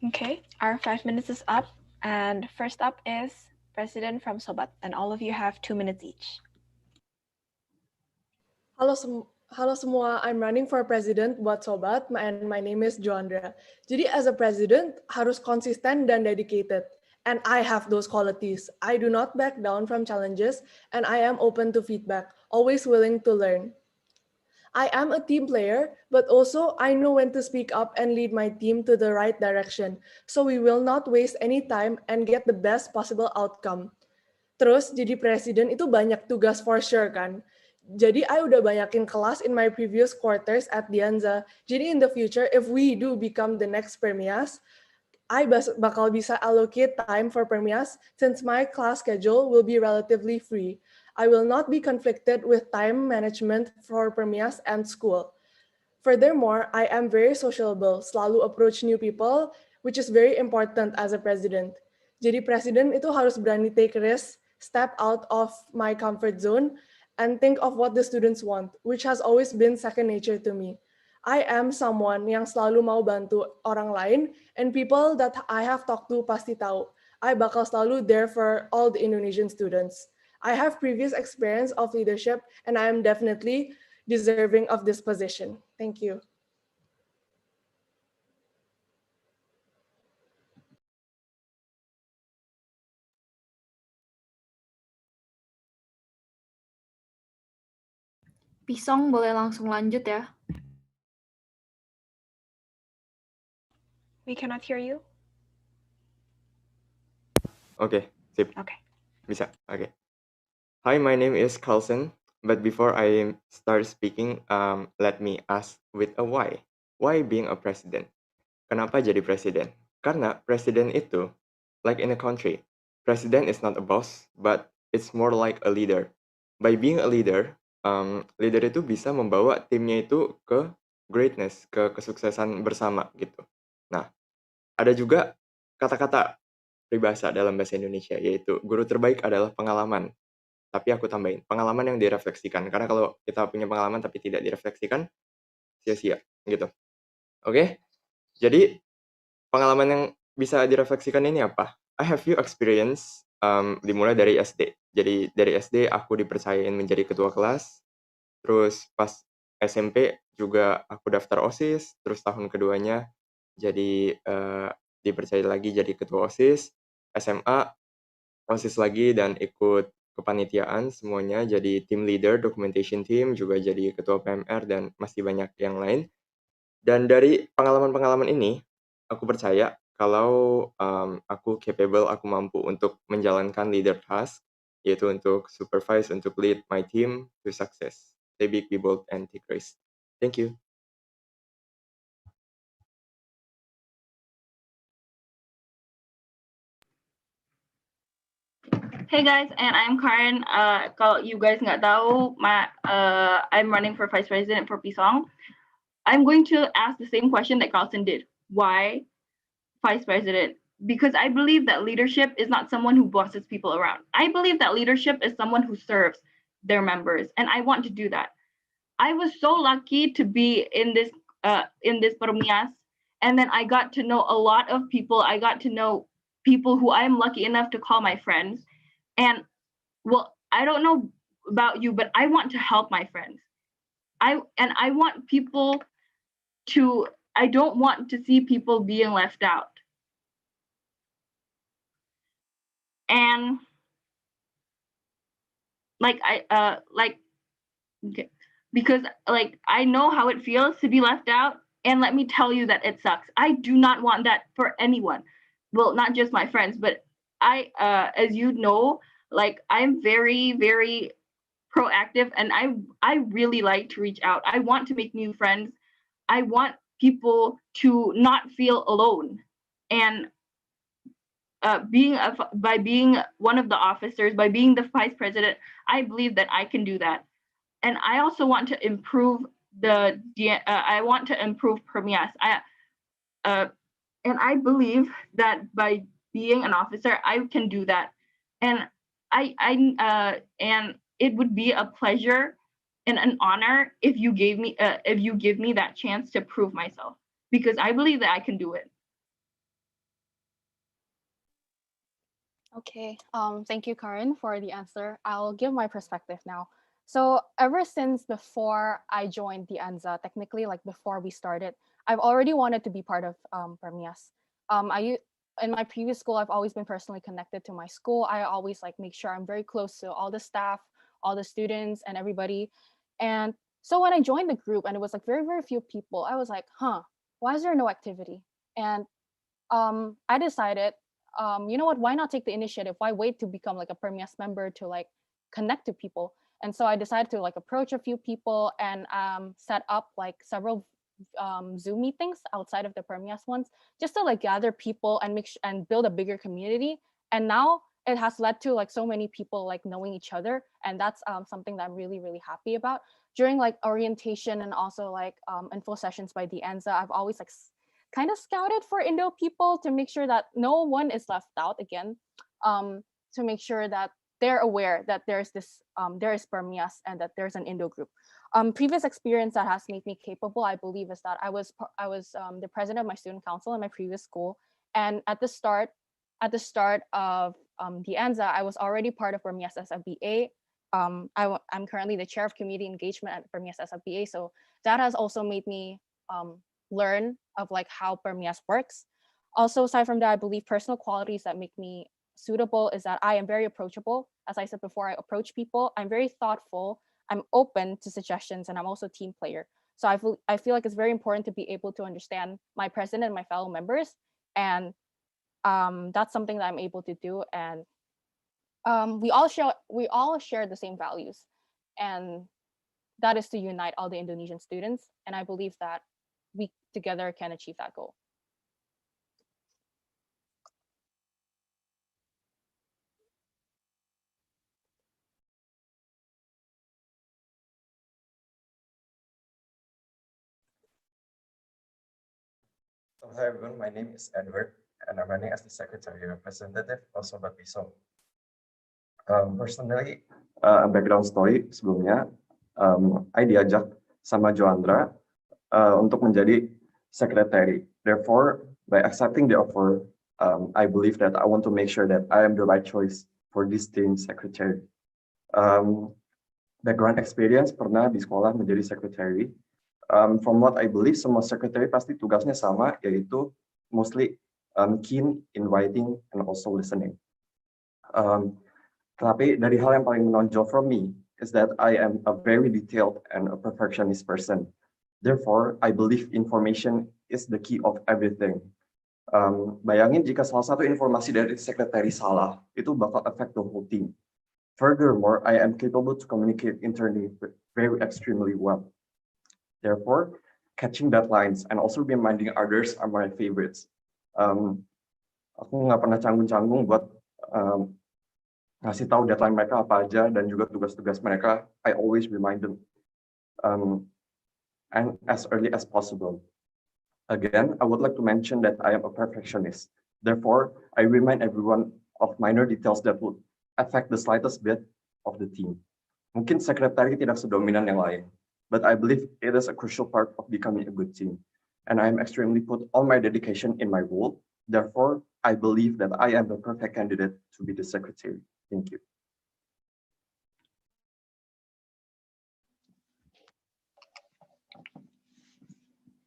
Okay, our 5 minutes is up, and first up is President from Sobat, and all of you have 2 minutes each. Halo semua, I'm running for president buat Sobat, and my name is Joandra. Jadi as a president, harus konsisten dan dedicated. And I have those qualities. I do not back down from challenges, and I am open to feedback, always willing to learn. I am a team player, but also I know when to speak up and lead my team to the right direction. So we will not waste any time and get the best possible outcome. Terus jadi presiden itu banyak tugas for sure kan. Jadi I udah banyakin kelas in my previous quarters at Dianza. Jadi in the future, if we do become the next PERMIAS, I bakal bisa allocate time for PERMIAS since my class schedule will be relatively free. I will not be conflicted with time management for PERMIAS and school. Furthermore, I am very sociable, selalu approach new people, which is very important as a president. Jadi presiden itu harus berani take risk, step out of my comfort zone, and think of what the students want, which has always been second nature to me. I am someone yang selalu mau bantu orang lain, and people that I have talked to pasti tahu. I bakal selalu there for all the Indonesian students. I have previous experience of leadership, and I am definitely deserving of this position. Thank you. Pisong boleh langsung lanjut ya. We cannot hear you. Okay, sip. Okay. Bisa. Okay. Hi, my name is Carlson. But before I start speaking, let me ask with a why. Why being a president? Kenapa jadi presiden? Karena presiden itu, like in a country, president is not a boss, but it's more like a leader. By being a leader, leader itu bisa membawa timnya itu ke greatness, ke kesuksesan bersama gitu. Nah, ada juga kata-kata peribahasa dalam bahasa Indonesia, yaitu guru terbaik adalah pengalaman. Tapi aku tambahin, pengalaman yang direfleksikan. Karena kalau kita punya pengalaman tapi tidak direfleksikan, sia-sia gitu. Oke? Jadi, pengalaman yang bisa direfleksikan ini apa? I have few experience, dimulai dari SD. Jadi, dari SD aku dipercayain menjadi ketua kelas. Terus pas SMP juga aku daftar OSIS. Terus tahun keduanya jadi dipercaya lagi jadi ketua OSIS. SMA OSIS lagi dan ikut kepanitiaan semuanya, jadi team leader, documentation team, juga jadi ketua PMR, dan masih banyak yang lain. Dan dari pengalaman-pengalaman ini, aku percaya kalau aku capable, aku mampu untuk menjalankan leader task, yaitu untuk supervise, untuk lead my team to success. Stay big, be bold, and take risks. Thank you. Hey guys, and I'm Karen. Kalau you guys nggak tahu, I'm running for vice president for Pisong. I'm going to ask the same question that Carlson did. Why vice president? Because I believe that leadership is not someone who bosses people around. I believe that leadership is someone who serves their members, and I want to do that. I was so lucky to be in this PERMIAS, and then I got to know a lot of people. I got to know people who I'm lucky enough to call my friends. And well, I don't know about you, but I want to help my friends. I want people to, I don't want to see people being left out. And okay, because like I know how it feels to be left out, and let me tell you that it sucks. I do not want that for anyone. Well, not just my friends, but I as you know, like I'm very, very proactive, and I really like to reach out. I want to make new friends. I want people to not feel alone. And by being one of the officers, by being the vice president, I believe that I can do that. And I also want to improve I want to improve PERMIAS. And I believe that by being an officer, I can do that. And and it would be a pleasure and an honor if you give me that chance to prove myself, because I believe that I can do it. Okay, thank you, Karin, for the answer. I'll give my perspective now. So ever since before I joined the ANZA, technically like before we started, I've already wanted to be part of PERMIAS. In my previous school, I've always been personally connected to my school. I always like make sure I'm very close to all the staff, all the students, and everybody. And so when I joined the group and it was like very, very few people, I was like, huh, why is there no activity? And I decided, you know what, why not take the initiative? Why wait to become like a Permias member to like connect to people? And so I decided to like approach a few people and set up like several Zoom meetings outside of the Permias ones, just to like gather people and and build a bigger community. And now it has led to like so many people like knowing each other, and that's something that I'm really really happy about. During like orientation and also like info sessions by the ANZA, I've always like kind of scouted for Indo people to make sure that no one is left out again, to make sure that they're aware that there's this there is Permias and that there's an Indo group. Previous experience that has made me capable, I believe, is that I was the president of my student council in my previous school, and at the start of the ANZA, I was already part of Permias SFBA. I'm currently the chair of community engagement at Permias SFBA, so that has also made me learn of like how Permias works. Also, aside from that, I believe personal qualities that make me suitable is that I am very approachable. As I said before, I approach people. I'm very thoughtful. I'm open to suggestions, and I'm also a team player. So I feel like it's very important to be able to understand my president and my fellow members, and that's something that I'm able to do. And we all share the same values, and that is to unite all the Indonesian students. And I believe that we together can achieve that goal. So hi everyone, my name is Edward and I'm running as the secretary representative of Sobat Pisau. Personally, background story sebelumnya, I diajak sama Joandra untuk menjadi secretary. Therefore, by accepting the offer, I believe that I want to make sure that I am the right choice for this team secretary. Background experience, pernah di sekolah menjadi secretary. From what I believe, semua secretary pasti tugasnya sama, yaitu mostly keen in writing and also listening. Tapi dari hal yang paling menonjol from me is that I am a very detailed and a perfectionist person. Therefore, I believe information is the key of everything. Bayangin jika salah satu informasi dari sekretari salah, itu bakal affect the whole team. Furthermore, I am capable to communicate internally very extremely well. Therefore, catching deadlines and also reminding others are my favorites. Aku nggak pernah canggung-canggung buat ngasih tahu deadline mereka apa aja dan juga tugas-tugas mereka. I always remind them and as early as possible. Again, I would like to mention that I am a perfectionist. Therefore, I remind everyone of minor details that would affect the slightest bit of the team. Mungkin sekretari tidak sedominan yang lain, but I believe it is a crucial part of becoming a good team. And I am extremely put all my dedication in my role. Therefore, I believe that I am the perfect candidate to be the secretary. Thank you.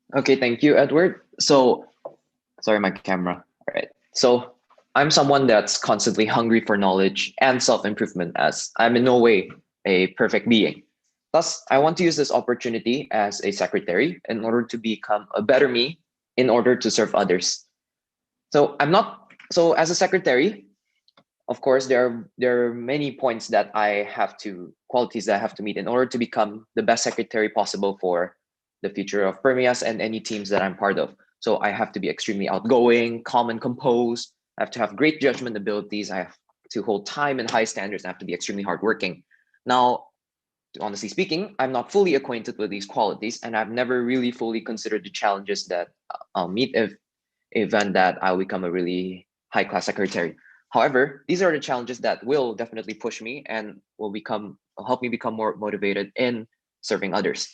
Okay, thank you, Edward. So, sorry, my camera. All right. So, I'm someone that's constantly hungry for knowledge and self-improvement, as I'm in no way a perfect being. Thus, I want to use this opportunity as a secretary in order to become a better me in order to serve others. So as a secretary, of course, there are many points that qualities that I have to meet in order to become the best secretary possible for the future of Permias and any teams that I'm part of. So I have to be extremely outgoing, calm and composed. I have to have great judgment abilities. I have to hold time and high standards. I have to be extremely hardworking. Now, honestly speaking, I'm not fully acquainted with these qualities, and I've never really fully considered the challenges that I'll meet if event that I'll become a really high-class secretary. However, these are the challenges that will definitely push me and will help me become more motivated in serving others.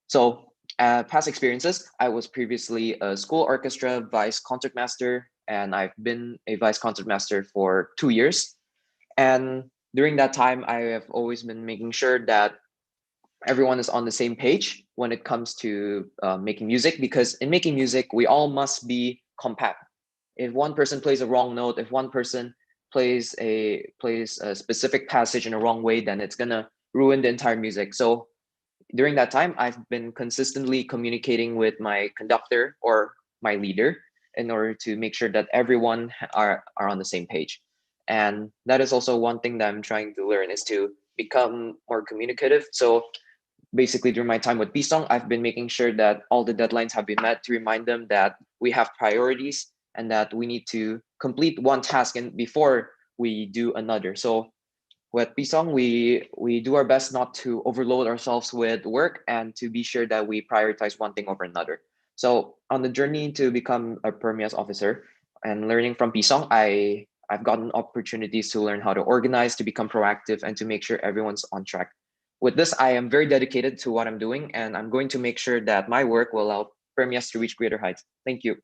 So, past experiences, I was previously a school orchestra vice concertmaster. and I've been a vice concertmaster for 2 years. And during that time, I have always been making sure that everyone is on the same page when it comes to making music, because in making music, we all must be compact. If one person plays a wrong note, if one person plays a specific passage in a wrong way, then it's gonna ruin the entire music. So during that time, I've been consistently communicating with my conductor or my leader in order to make sure that everyone are on the same page. And that is also one thing that I'm trying to learn, is to become more communicative. So basically during my time with Pisong, I've been making sure that all the deadlines have been met, to remind them that we have priorities and that we need to complete one task and before we do another. So with Pisong, we do our best not to overload ourselves with work and to be sure that we prioritize one thing over another. So on the journey to become a PERMIAS officer and learning from Pisong, I've gotten opportunities to learn how to organize, to become proactive, and to make sure everyone's on track. With this, I am very dedicated to what I'm doing, and I'm going to make sure that my work will allow PERMIAS to reach greater heights. Thank you.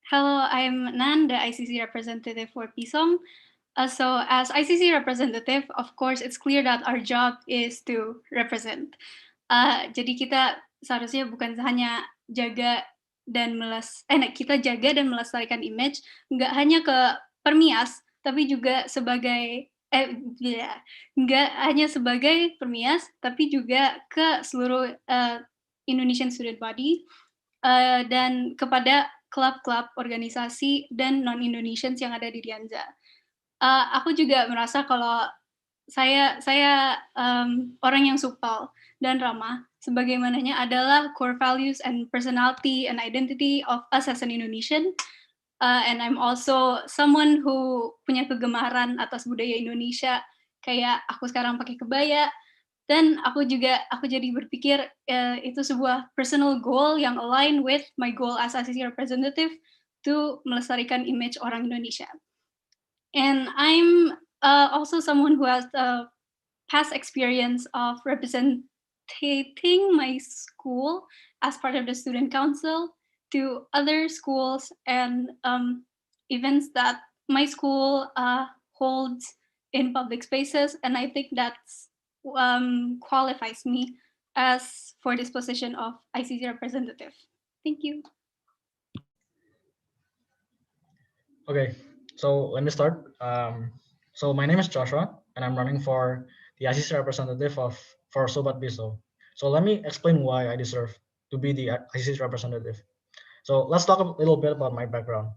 Hello, I'm Nan, the ICC representative for Pisong. So as ICC representative, of course, it's clear that our job is to represent. Jadi kita seharusnya bukan hanya jaga dan kita jaga dan melestarikan image, nggak hanya ke Permias, tapi juga sebagai nggak hanya sebagai Permias, tapi juga ke seluruh Indonesian student body dan kepada klub-klub, organisasi, dan non-Indonesians yang ada di Dianza. Aku juga merasa kalau saya orang yang supel dan ramah, sebagaimananya adalah core values and personality and identity of us as an Indonesian. And I'm also someone who punya kegemaran atas budaya Indonesia, kayak aku sekarang pakai kebaya, dan aku jadi berpikir itu sebuah personal goal yang align with my goal as ICC representative to melestarikan image orang Indonesia. And I'm also someone who has past experience of representing my school as part of the student council to other schools and events that my school holds in public spaces, and I think that's qualifies me as for this position of ICC representative. Thank you. Okay, so let me start. So my name is Joshua, and I'm running for the ICC representative for Sobat Biso. So let me explain why I deserve to be the ICC representative. So let's talk a little bit about my background.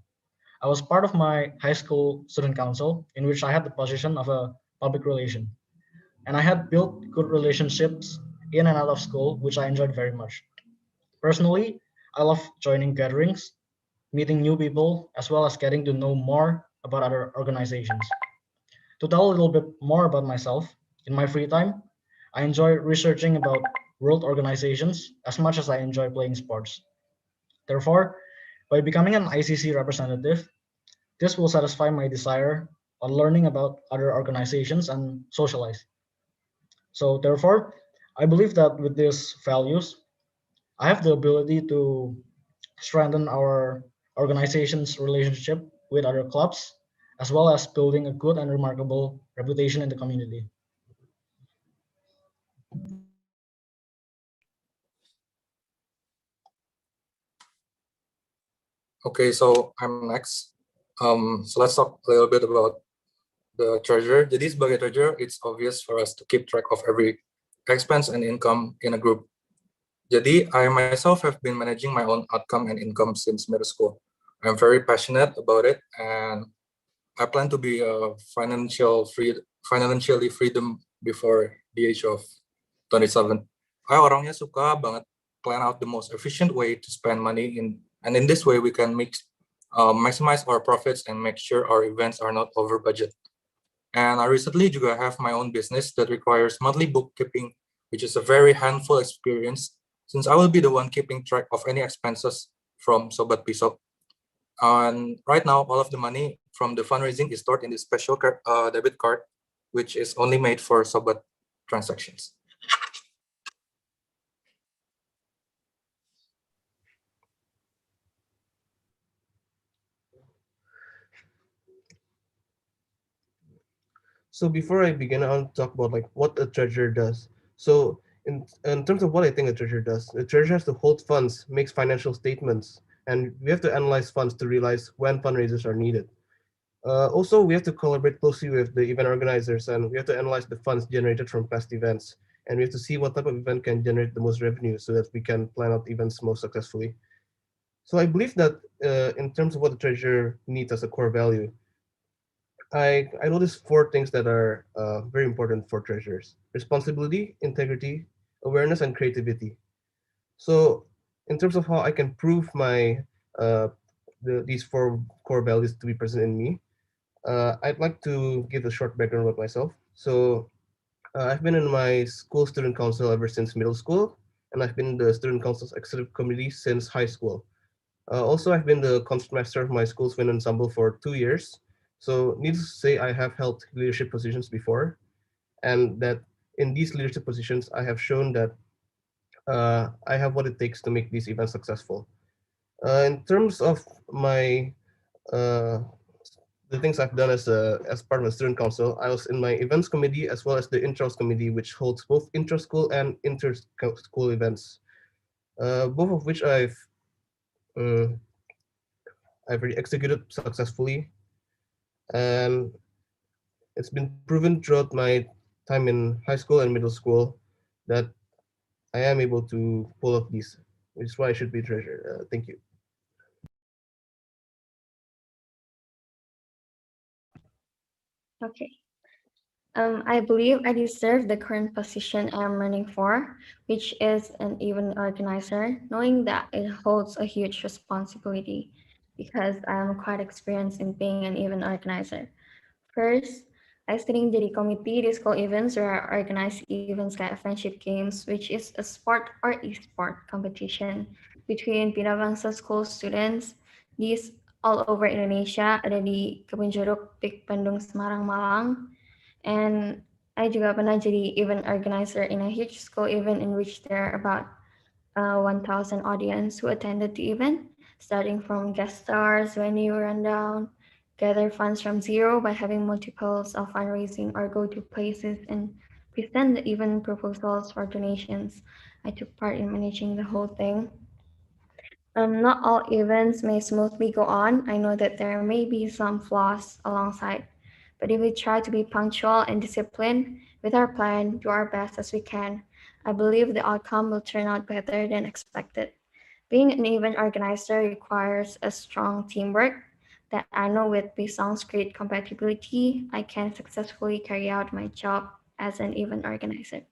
I was part of my high school student council, in which I had the position of a public relation. And I had built good relationships in and out of school, which I enjoyed very much. Personally, I love joining gatherings, meeting new people, as well as getting to know more about other organizations. To tell a little bit more about myself, in my free time, I enjoy researching about world organizations as much as I enjoy playing sports. Therefore, by becoming an ICC representative, this will satisfy my desire on learning about other organizations and socialize. So therefore, I believe that with these values, I have the ability to strengthen our organization's relationship with other clubs, as well as building a good and remarkable reputation in the community. Okay, so I'm next. So let's talk a little bit about the treasurer. Jadi sebagai treasurer, it's obvious for us to keep track of every expense and income in a group. Jadi I myself have been managing my own outcome and income since middle school. I'm very passionate about it, and I plan to be financially freedom before the age of 27. I orangnya suka banget plan out the most efficient way to spend money and in this way we can maximize our profits and make sure our events are not over budget. And I recently juga have my own business that requires monthly bookkeeping, which is a very handful experience since I will be the one keeping track of any expenses from Sobat Piso. And right now, all of the money from the fundraising is stored in this special debit card, which is only made for Sobat transactions. So before I begin, I want to talk about like what a treasurer does. So in terms of what I think a treasurer does, the treasurer has to hold funds, makes financial statements, and we have to analyze funds to realize when fundraisers are needed. Also, we have to collaborate closely with the event organizers, and we have to analyze the funds generated from past events, and we have to see what type of event can generate the most revenue so that we can plan out events most successfully. So I believe that in terms of what the treasurer needs as a core value, I noticed four things that are very important for treasurers: responsibility, integrity, awareness, and creativity. So, in terms of how I can prove my these four core values to be present in me, I'd like to give a short background about myself. So, I've been in my school student council ever since middle school, and I've been in the student council's executive committee since high school. Also, I've been the concertmaster of my school's wind ensemble for 2 years. So, needless to say, I have held leadership positions before, and that in these leadership positions, I have shown that I have what it takes to make these events successful. In terms of my uh, the things I've done as part of the student council, I was in my events committee as well as the intros committee, which holds both intra-school and inter-school events, both of which uh, I've already executed successfully, and it's been proven throughout my time in high school and middle school that I am able to pull off these, which is why I should be treasured. Thank you. Okay. I believe I deserve the current position I'm running for, which is an event organizer, knowing that it holds a huge responsibility because I'm quite experienced in being an event organizer. First, I sering jadi committee di school events where I organize events kayak friendship games, which is a sport or e-sport competition between Pinabangsa school students. These all over Indonesia, ada di Kebun Jeruk, Pik, Bandung, Semarang, Malang. And I juga pernah jadi event organizer in a huge school event in which there are about 1,000 audience who attended the event, starting from guest stars, venue rundown, gather funds from zero by having multiples of fundraising or go to places and present the event proposals for donations. I took part in managing the whole thing. Not all events may smoothly go on. I know that there may be some flaws alongside, but if we try to be punctual and disciplined with our plan, do our best as we can, I believe the outcome will turn out better than expected. Being an event organizer requires a strong teamwork that I know with Bisong's great compatibility, I can successfully carry out my job as an event organizer.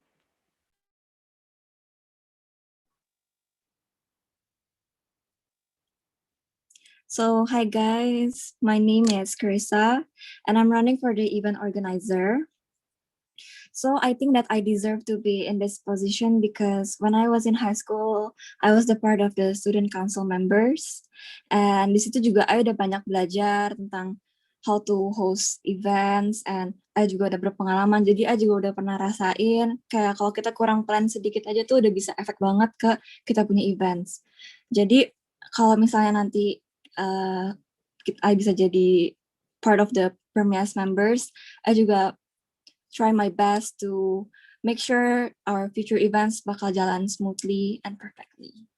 So, hi guys, my name is Carissa, and I'm running for the event organizer. So, I think that I deserve to be in this position because when I was in high school, I was the part of the student council members. And di situ juga I udah banyak belajar tentang how to host events, and I juga udah berpengalaman. Jadi I juga udah pernah rasain kayak kalau kita kurang plan sedikit aja tuh udah bisa efek banget ke kita punya events. Jadi kalau misalnya nanti I bisa jadi part of the PERMIAS members, I juga try my best to make sure our future events bakal jalan smoothly and perfectly.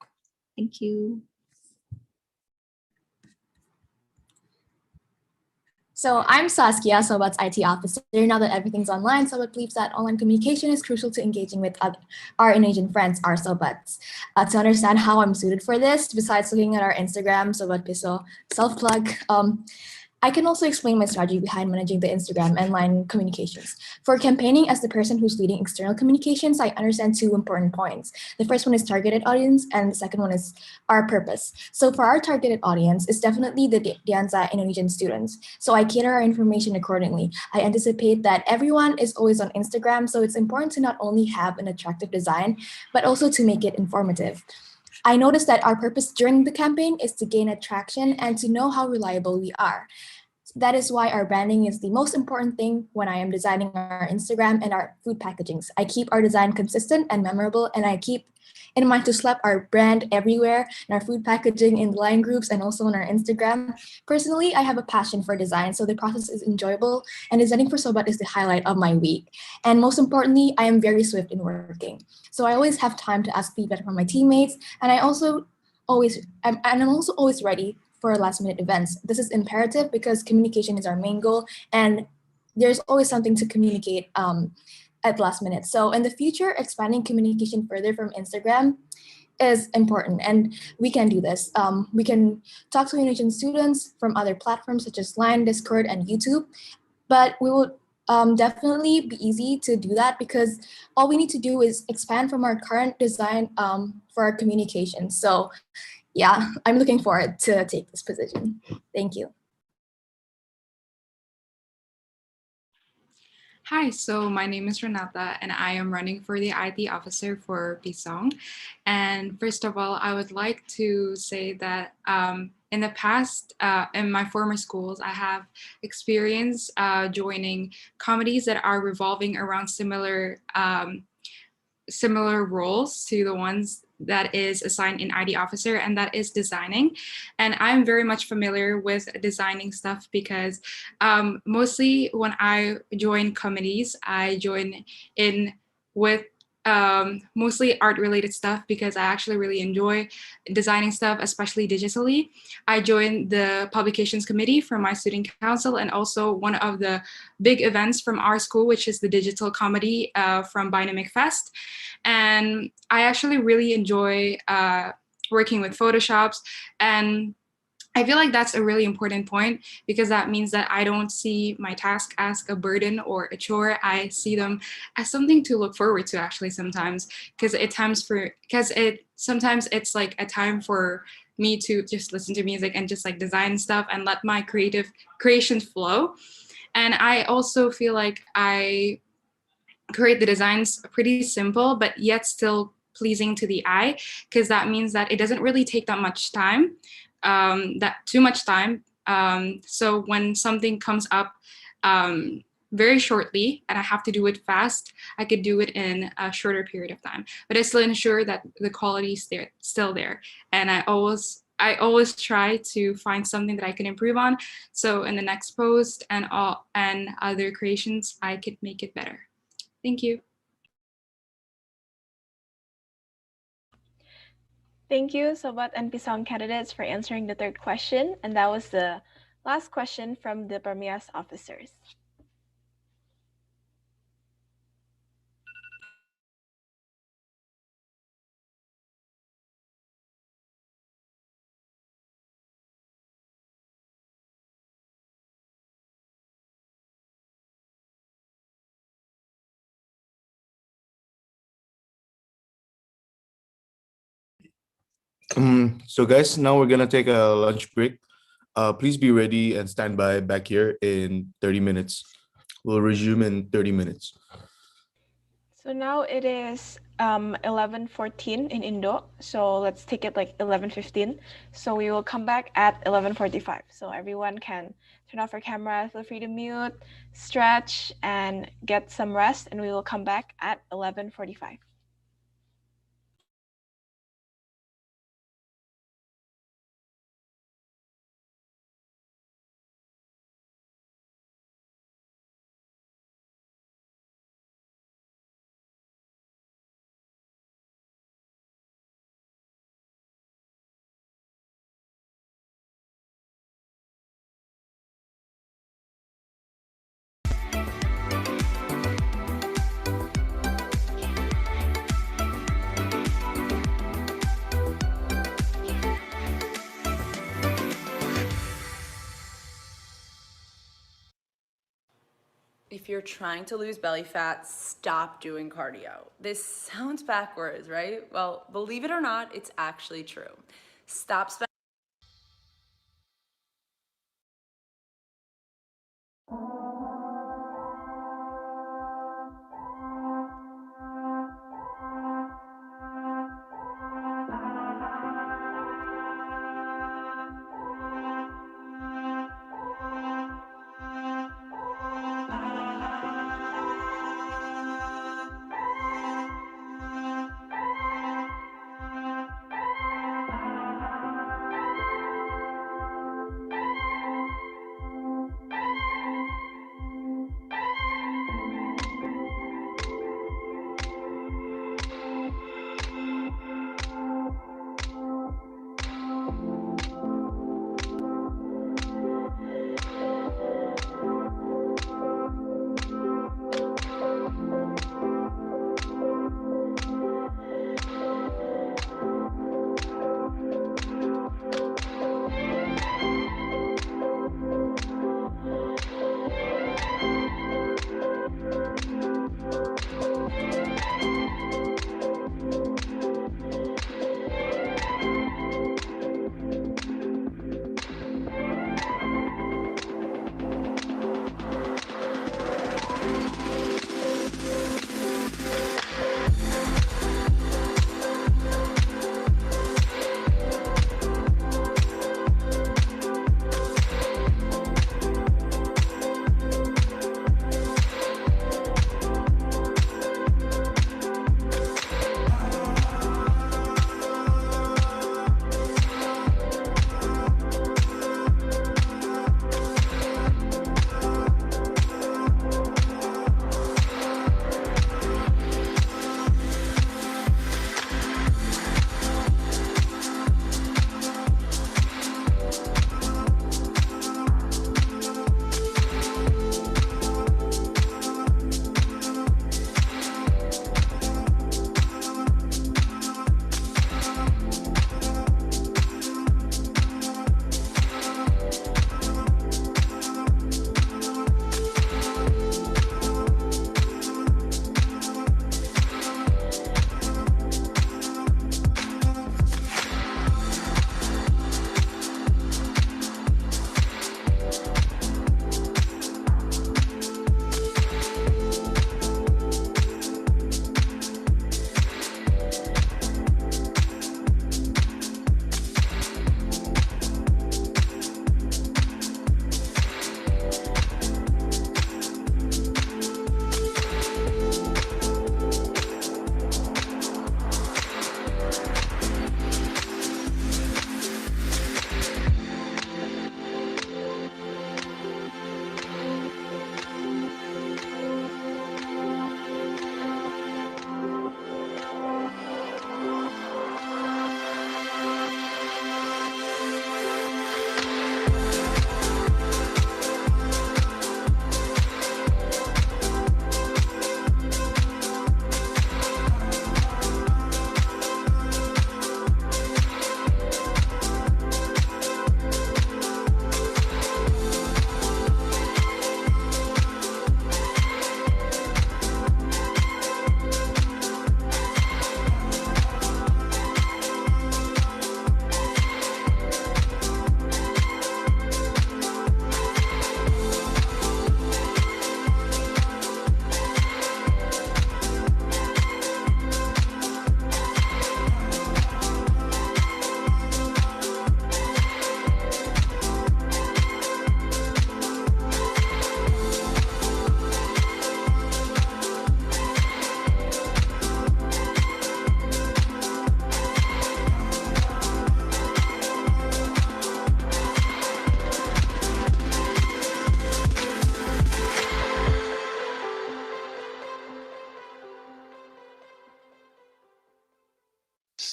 Thank you. So I'm Saskia, Sobat's IT officer. Now that everything's online, Sobat believes that online communication is crucial to engaging with our Indonesian friends, our Sobats. To understand how I'm suited for this, besides looking at our Instagram, Sobat Piso self-plug, I can also explain my strategy behind managing the Instagram and line communications. For campaigning as the person who's leading external communications, I understand two important points. The first one is targeted audience, and the second one is our purpose. So for our targeted audience, it's definitely the Dianza Indonesian students. So I cater our information accordingly. I anticipate that everyone is always on Instagram, so it's important to not only have an attractive design, but also to make it informative. I noticed that our purpose during the campaign is to gain attraction and to know how reliable we are. That is why our branding is the most important thing when I am designing our Instagram and our food packagings. I keep our design consistent and memorable, and I keep in mind to slap our brand everywhere in our food packaging, in the line groups, and also on our Instagram. Personally, I have a passion for design, so the process is enjoyable, and designing for Sobat is the highlight of my week. And most importantly, I am very swift in working. So I always have time to ask feedback from my teammates, and I'm also always ready for last minute events. This is imperative because communication is our main goal, and there's always something to communicate at last minute. So in the future, expanding communication further from Instagram is important, and we can do this. We can talk to Indonesian students from other platforms such as Line, Discord, and YouTube, but we will definitely be easy to do that because all we need to do is expand from our current design for our communication. So yeah, I'm looking forward to take this position. Thank you. Hi, so my name is Renata, and I am running for the IT officer for Pisong. And first of all, I would like to say that in the past, in my former schools, I have experienced joining committees that are revolving around similar roles to the ones that is assigned in ID officer, and that is designing. And I'm very much familiar with designing stuff because mostly when I join committees, I join in with mostly art related stuff because I actually really enjoy designing stuff, especially digitally. I joined the publications committee from my student council, and also one of the big events from our school, which is the digital comedy from Dynamic Fest. And I actually really enjoy working with Photoshops, and I feel like that's a really important point because that means that I don't see my task as a burden or a chore. I see them as something to look forward to actually sometimes, because sometimes it's like a time for me to just listen to music and just like design stuff and let my creative creations flow. And I also feel like I create the designs pretty simple, but yet still pleasing to the eye, because that means that it doesn't really take that much time, that too much time. So when something comes up very shortly and I have to do it fast, I could do it in a shorter period of time. But I still ensure that the quality is still there. And I always try to find something that I can improve on. So in the next post and other creations, I could make it better. Thank you. Thank you, Sobat and Pisang candidates, for answering the third question. And that was the last question from the PERMIAS officers. So guys, now we're gonna take a lunch break. Please be ready and stand by back here in 30 minutes. We'll resume in 30 minutes. So now it is 11:14 in Indo. So let's take it like 11:15. So we will come back at 11:45. So everyone can turn off your camera, feel free to mute, stretch, and get some rest. And we will come back at 11:45. If you're trying to lose belly fat, stop doing cardio. This sounds backwards, right? Well, believe it or not, it's actually true. Stop spending.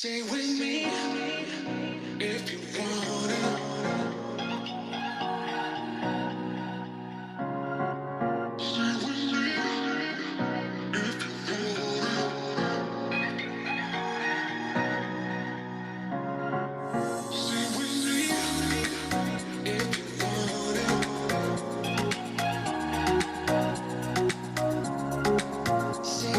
Stay with me if you wanna. Stay with me if you wanna. Stay with me if you wanna. Stay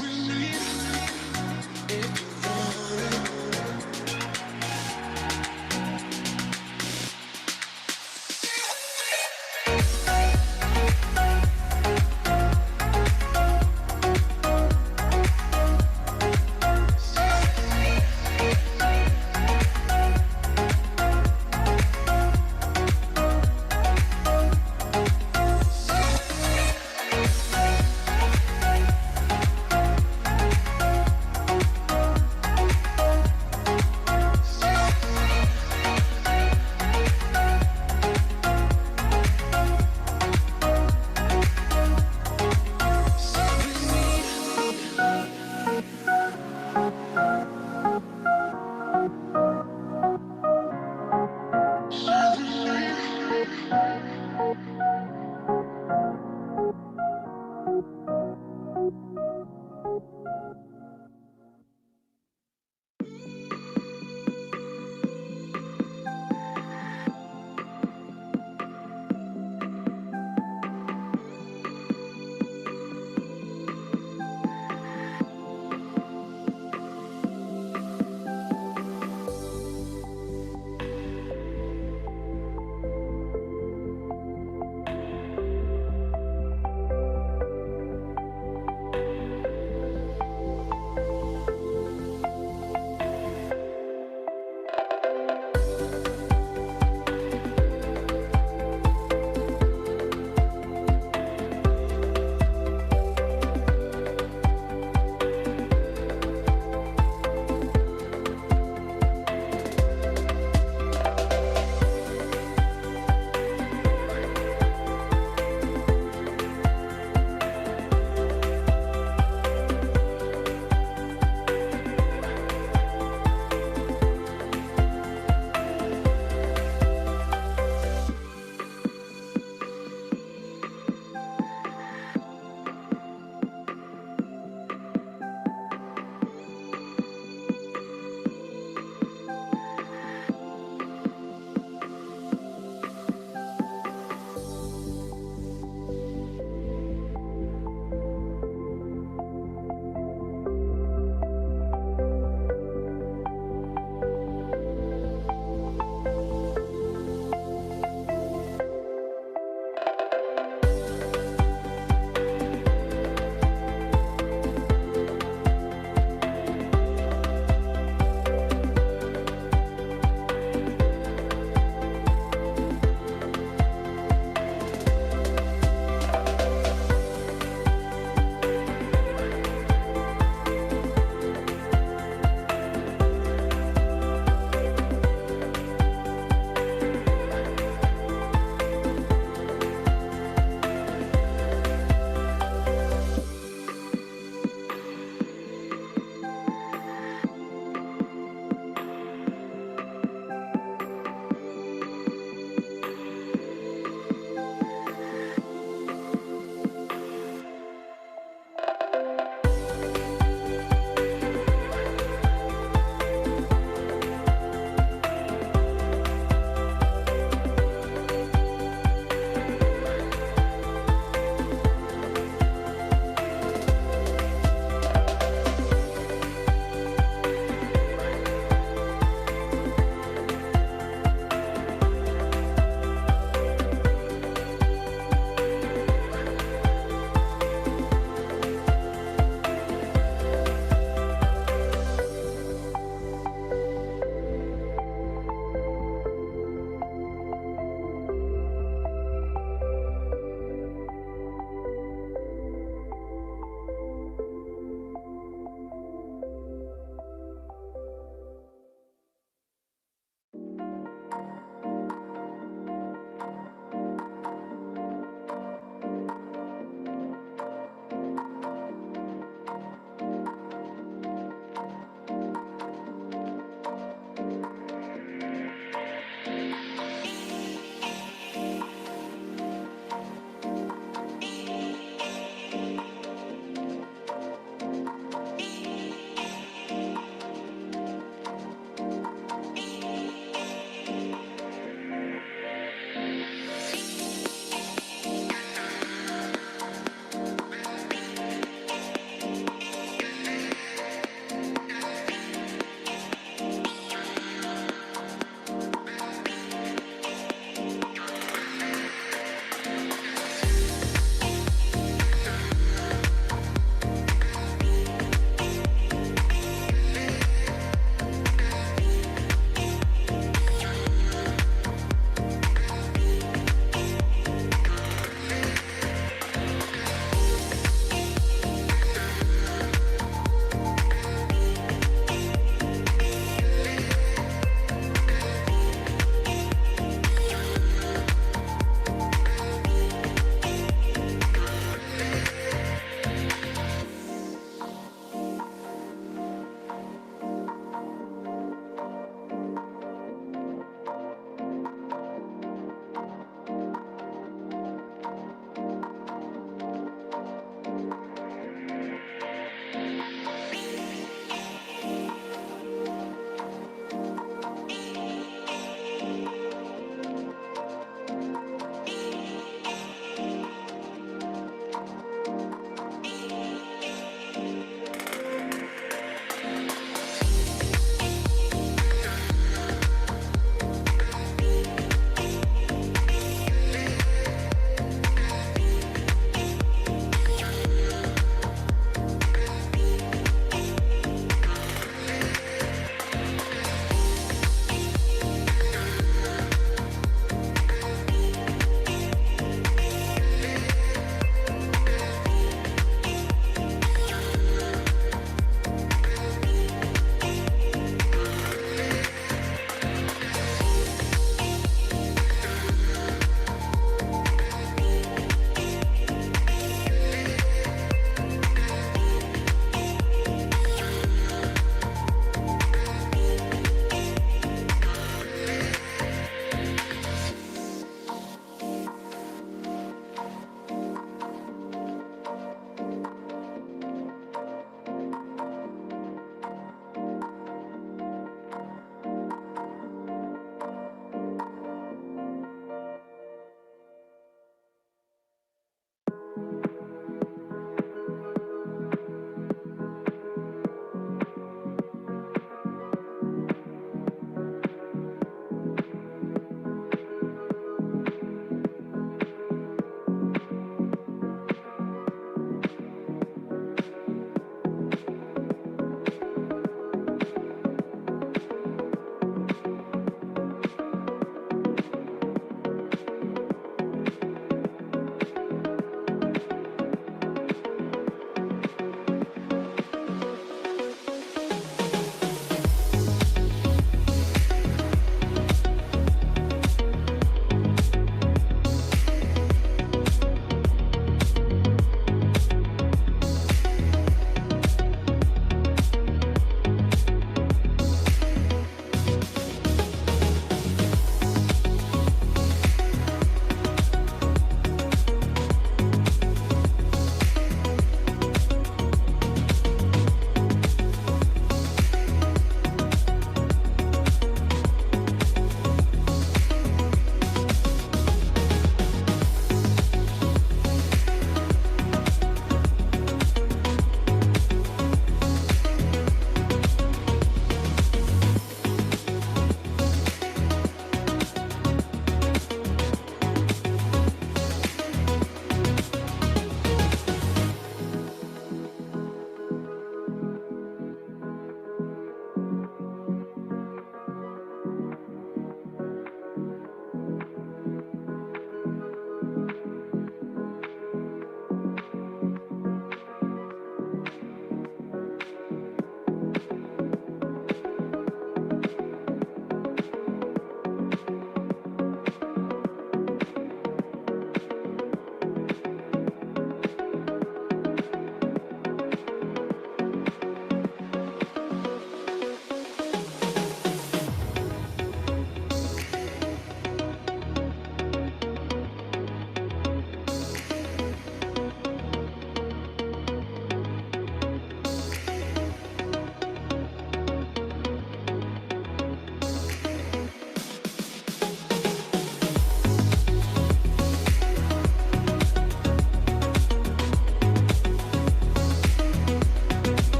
with me if you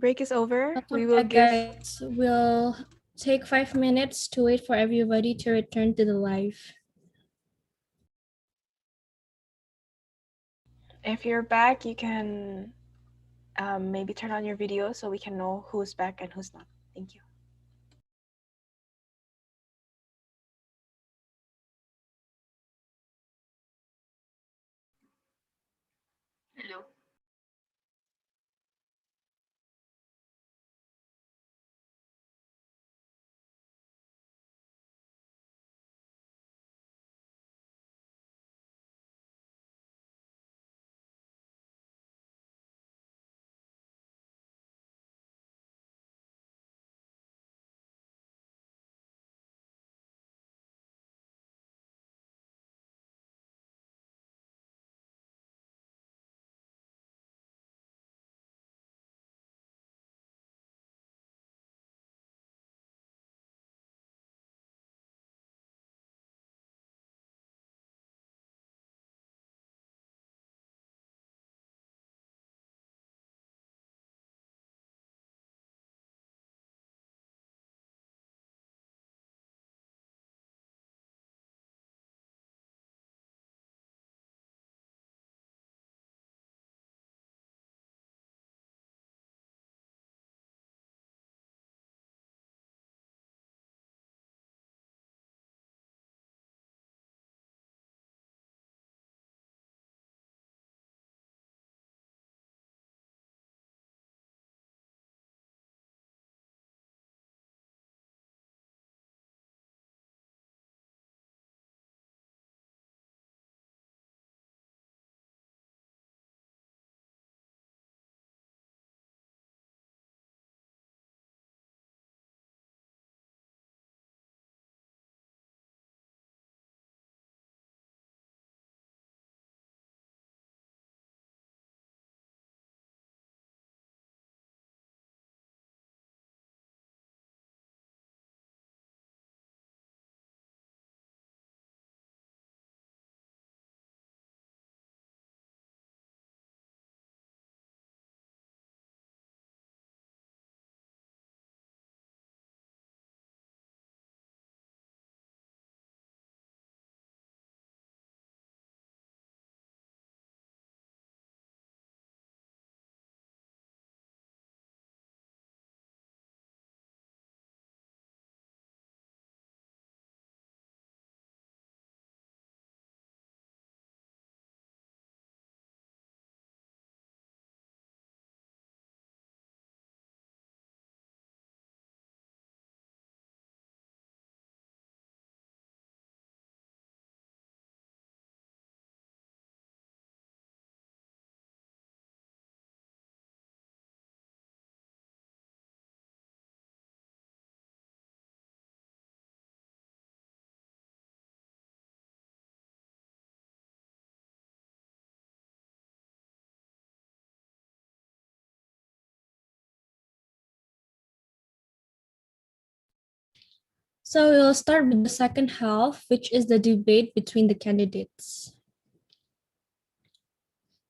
Break is over. Welcome We will back, give. guys. We'll take 5 minutes to wait for everybody to return to the live. If you're back, you can maybe turn on your video so we can know who's back and who's not. Thank you. Hello. So we'll start with the second half, which is the debate between the candidates.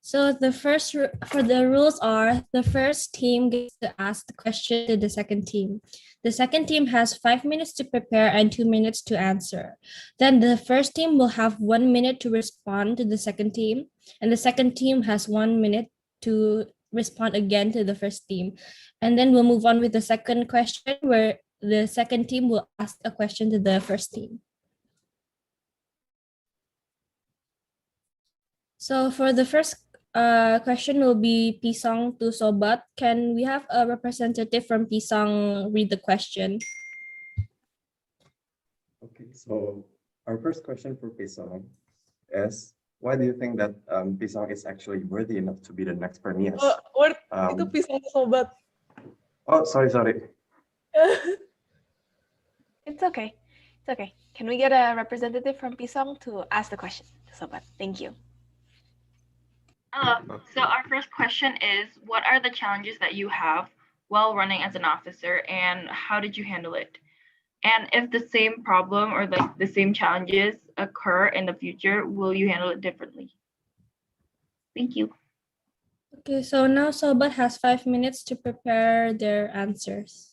So for the rules are, the first team gets to ask the question to the second team. The second team has 5 minutes to prepare and 2 minutes to answer. Then the first team will have 1 minute to respond to the second team, and the second team has 1 minute to respond again to the first team. And then we'll move on with the second question, where the second team will ask a question to the first team. So for the first question will be Pisang to Sobat. Can we have a representative from Pisang read the question? Okay, so our first question for Pisang is, why do you think that Pisang is actually worthy enough to be the next PERMIAS? Itu pisang sobat. Oh, sorry. It's okay. It's okay. Can we get a representative from Pisang to ask the question to Sobat? Thank you. So our first question is, what are the challenges that you have while running as an officer, and how did you handle it? And if the same problem or like the same challenges occur in the future, will you handle it differently? Thank you. Okay, so now Sobat has 5 minutes to prepare their answers.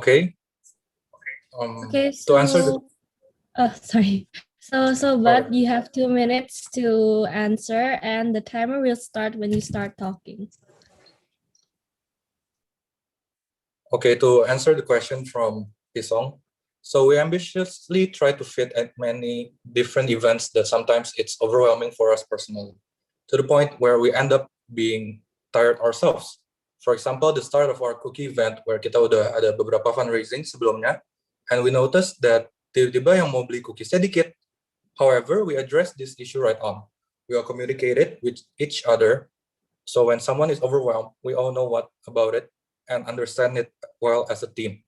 Okay. Okay, To answer the sorry. So, but you have 2 minutes to answer, and the timer will start when you start talking. Okay, to answer the question from Pisong, so we ambitiously try to fit at many different events that sometimes it's overwhelming for us personally, to the point where we end up being tired ourselves. For example, the start of our cookie event where kita udah ada beberapa fundraising sebelumnya, and we noticed that tiba-tiba yang mau beli cookiesnya dikit. However, we addressed this issue right on. We all communicated with each other. So when someone is overwhelmed, we all know what about it and understand it well as a team.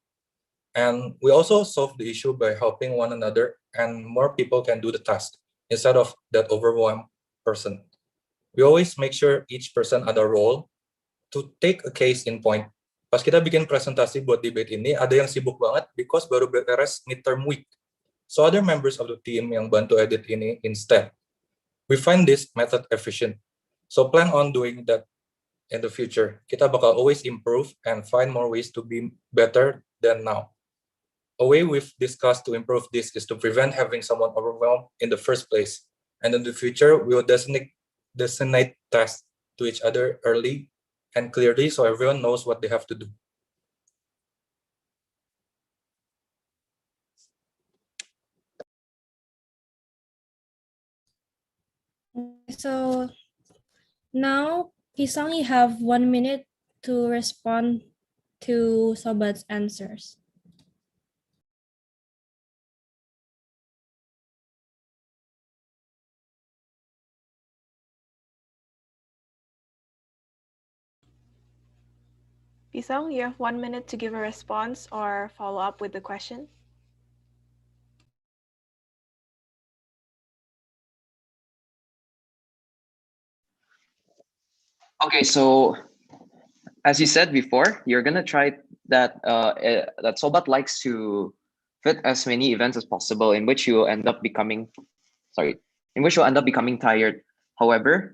And we also solve the issue by helping one another, and more people can do the task instead of that overwhelmed person. We always make sure each person ada role. To take a case in point, pas kita bikin presentasi buat debate ini, ada yang sibuk banget because baru beres midterm week. So other members of the team yang bantu edit ini instead. We find this method efficient. So plan on doing that in the future. Kita bakal always improve and find more ways to be better than now. A way we've discussed to improve this is to prevent having someone overwhelmed in the first place. And in the future, we will designate tasks to each other early and clearly so everyone knows what they have to do. So now, Pisang, you have 1 minute to respond to Sobat's answers. Pisong, you have 1 minute to give a response or follow up with the question. Okay, so as you said before, you're gonna try that that Sobat likes to fit as many events as possible in which you end up becoming tired. However,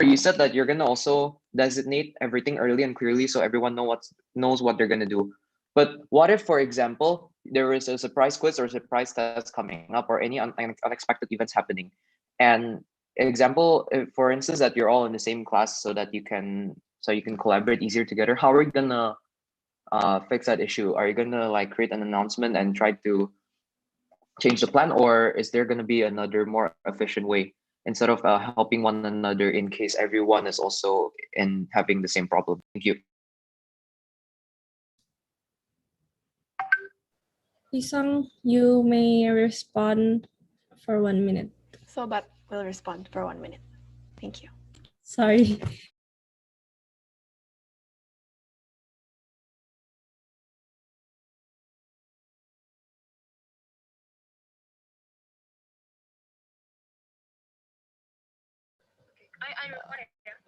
you said that you're gonna also designate everything early and clearly so everyone knows what they're gonna do. But what if, for example, there is a surprise quiz or a surprise test coming up or any unexpected events happening? And example, for instance, that you're all in the same class so that you can collaborate easier together. How are you gonna fix that issue? Are you gonna like create an announcement and try to change the plan, or is there gonna be another more efficient way instead of helping one another in case everyone is also in having the same problem? Thank you. Pisang, you may respond for 1 minute. Sobat will respond for 1 minute. Thank you. Sorry.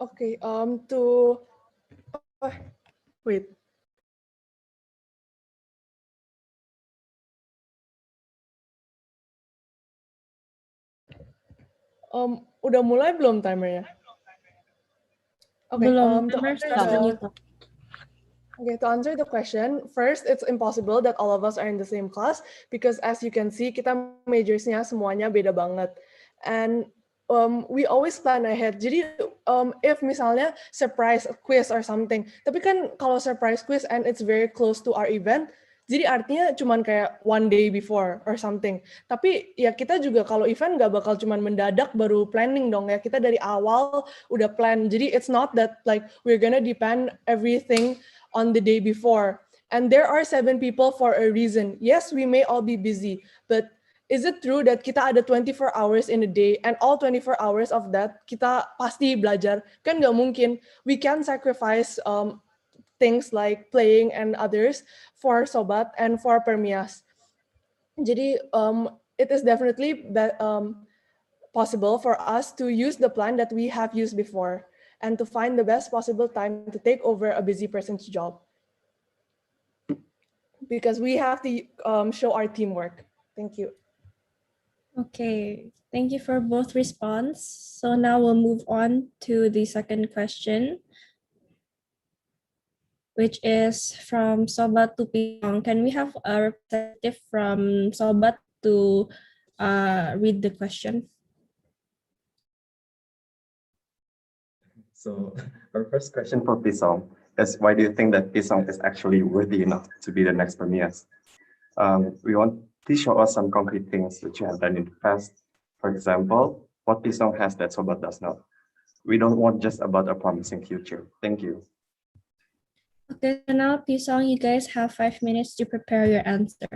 Okay, wait. Udah mulai belum timernya? Okay, Belum, to timer answer starts when you talk. Okay, to answer the question, first, it's impossible that all of us are in the same class because as you can see, kita majorsnya semuanya beda banget. And we always plan ahead. Jadi, if misalnya surprise quiz or something, tapi kan kalau surprise quiz and it's very close to our event, jadi artinya cuman kayak 1 day before or something. Tapi ya kita juga kalau event nggak bakal cuman mendadak baru planning dong ya. Kita dari awal udah plan. Jadi it's not that like we're gonna depend everything on the day before. And there are 7 people for a reason. Yes, we may all be busy, but is it true that kita ada 24 hours in a day and all 24 hours of that kita pasti belajar? Kan nggak mungkin. We can sacrifice things like playing and others for Sobat and for PERMIAS. Jadi it is definitely possible for us to use the plan that we have used before and to find the best possible time to take over a busy person's job. Because we have to show our teamwork. Thank you. Okay, thank you for both response. So now we'll move on to the second question, which is from Sobat to Pisong. Can we have a representative from Sobat to read the question? So our first question for Pisong is, why do you think that Pisong is actually worthy enough to be the next PERMIAS? We want to show us some concrete things that you have done in the past. For example, what Pisong has that Sobat does not. We don't want just about a promising future. Thank you. Okay, so now Pisong, you guys have 5 minutes to prepare your answer.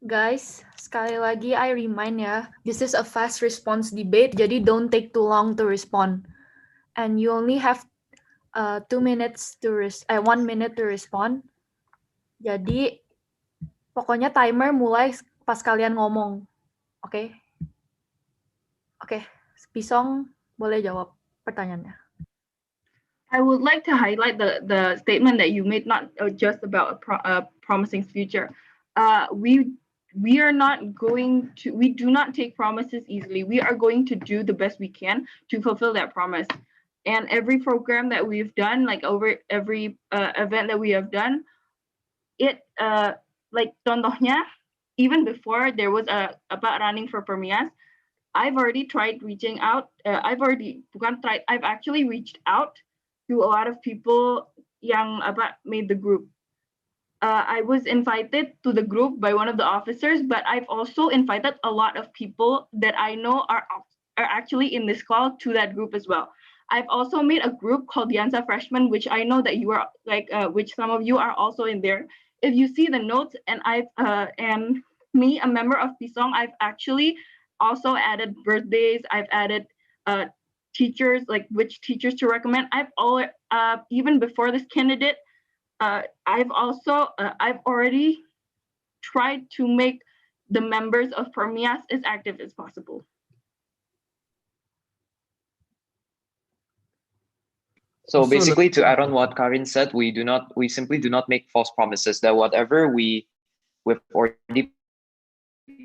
Guys, sekali lagi I remind ya, this is a fast response debate, jadi don't take too long to respond. And you only have 1 minute to respond. Jadi pokoknya timer mulai pas kalian ngomong. Oke? Oke, Pisong boleh jawab pertanyaannya. I would like to highlight the statement that you made, not just about a promising future. We are not going to. We do not take promises easily. We are going to do the best we can to fulfill that promise. And every program that we've done, like over every event that we have done, it like contohnya, even before there was about running for PERMIAS, I've already tried reaching out. I've actually reached out to a lot of people yang made the group. I was invited to the group by one of the officers, but I've also invited a lot of people that I know are actually in this call to that group as well. I've also made a group called Dianza Freshmen, which I know that you are which some of you are also in there. If you see the notes, and and me, a member of Pisong, I've actually also added birthdays. I've added teachers, like which teachers to recommend. Even before this candidate, I've already tried to make the members of PERMIAS as active as possible. So basically, to add on what Karin said, we simply do not make false promises. That whatever we've already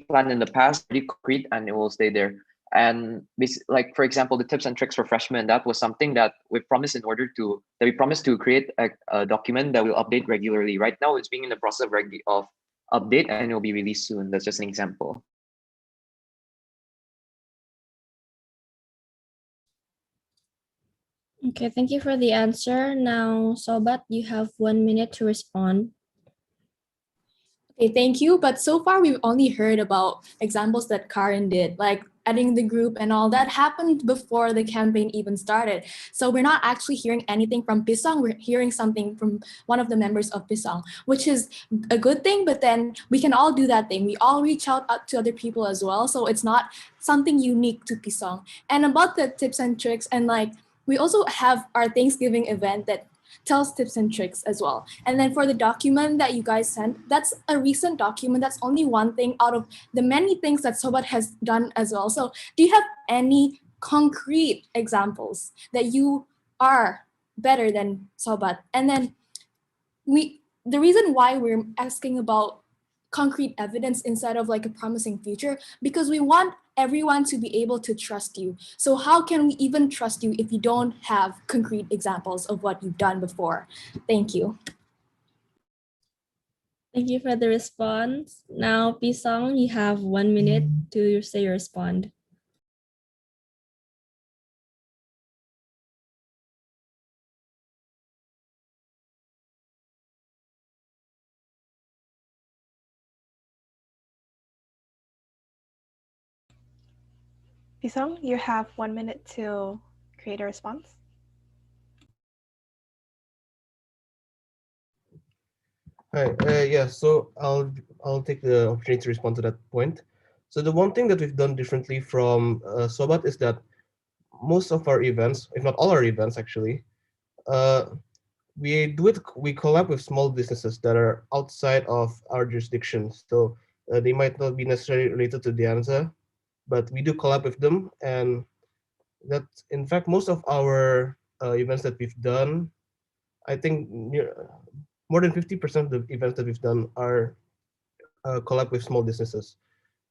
planned in the past, already concrete, and it will stay there. And like for example, the tips and tricks for freshmen, that was something that we promised to create a document that will update regularly. Right now, it's being in the process of update, and it will be released soon. That's just an example. Okay, thank you for the answer. Now, Sobat, you have 1 minute to respond. Okay, thank you. But so far, we've only heard about examples that Karin did, like adding the group and all that happened before the campaign even started. So we're not actually hearing anything from Pisang. We're hearing something from one of the members of Pisang, which is a good thing. But then we can all do that thing. We all reach out to other people as well. So it's not something unique to Pisang. And about the tips and tricks, and like we also have our Thanksgiving event that tells tips and tricks as well. And then for the document that you guys sent, that's a recent document. That's only one thing out of the many things that Sobat has done as well. So do you have any concrete examples that you are better than Sobat? And then the reason why we're asking about concrete evidence instead of like a promising future, because we want everyone to be able to trust you. So how can we even trust you if you don't have concrete examples of what you've done before? Thank you. Thank you for the response. Now, Pisong, you have 1 minute to say your respond. Pisong, you have 1 minute to create a response. Hi. Yeah. So I'll take the opportunity to respond to that point. So the one thing that we've done differently from Sobat is that most of our events, if not all our events, actually, we collab with small businesses that are outside of our jurisdiction. So they might not be necessarily related to Dianza, but we do collab with them, and that in fact most of our events that we've done, I think more than 50% of the events that we've done are collab with small businesses.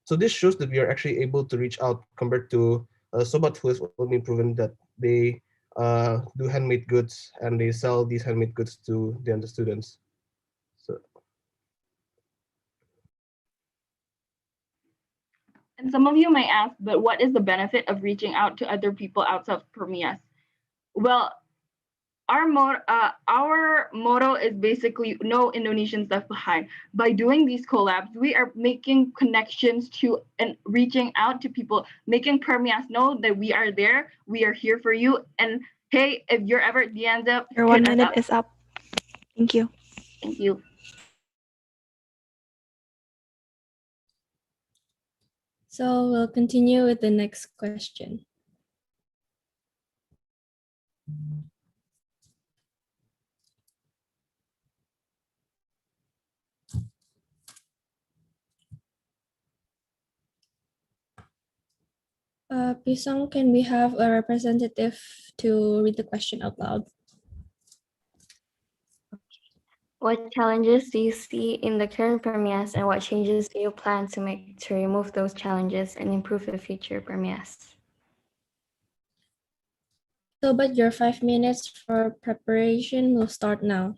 So this shows that we are actually able to reach out compared to Sobat, who has only proven that they do handmade goods and they sell these handmade goods to the other students. So. And some of you may ask, but what is the benefit of reaching out to other people outside of PERMIAS? Well, our motto is basically no Indonesians left behind. By doing these collabs, we are making connections to and reaching out to people, making PERMIAS know that we are there, we are here for you. And hey, if you're ever at Dianza, your 1 minute is up. Thank you. Thank you. So we'll continue with the next question. Pisong, can we have a representative to read the question out loud? What challenges do you see in the current PERMIAS and what changes do you plan to make to remove those challenges and improve the future PERMIAS? So, but your 5 minutes for preparation will start now.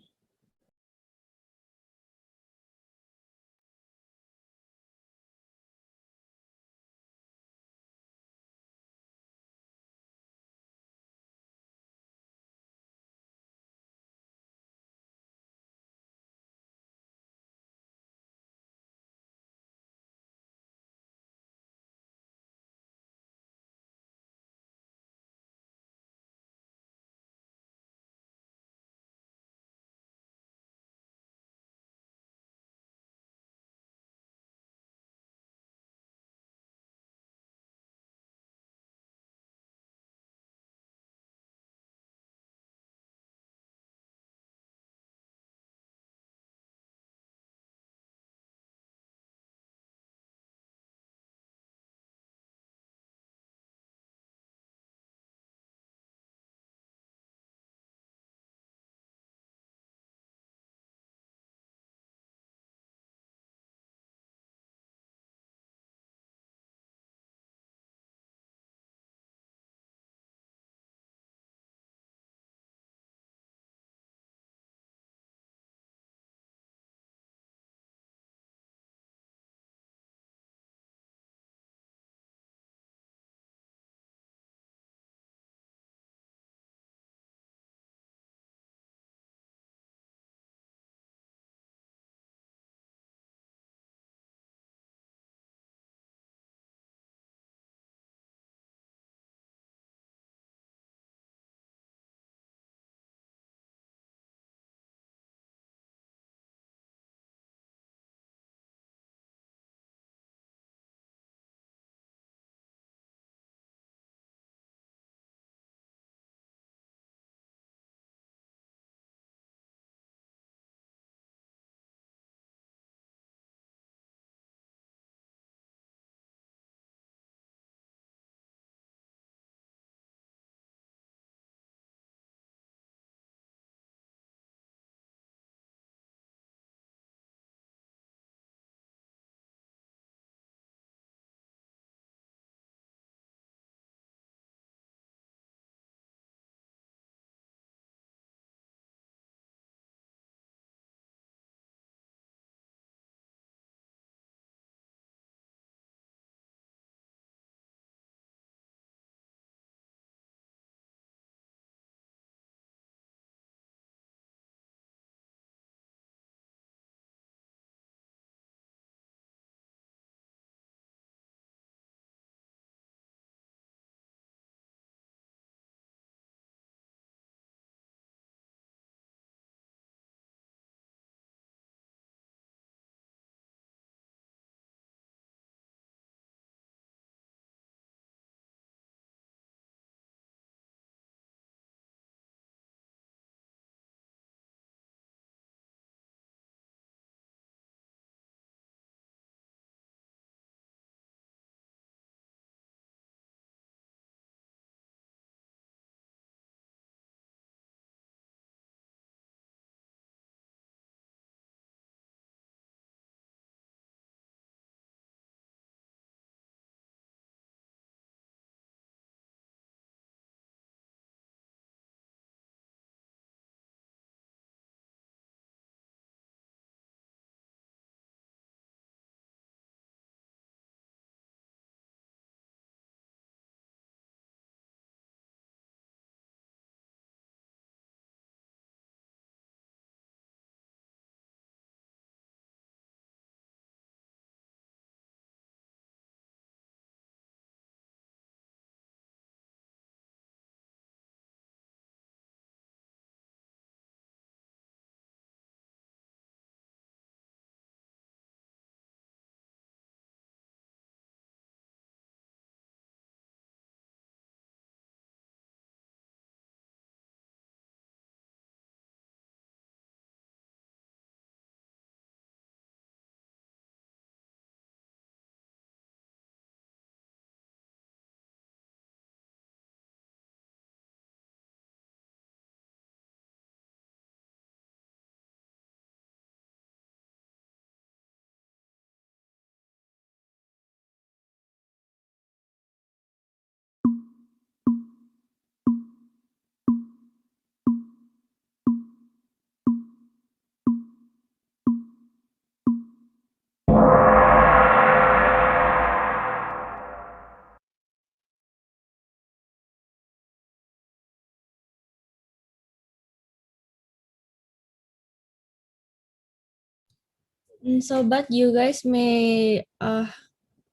But you guys may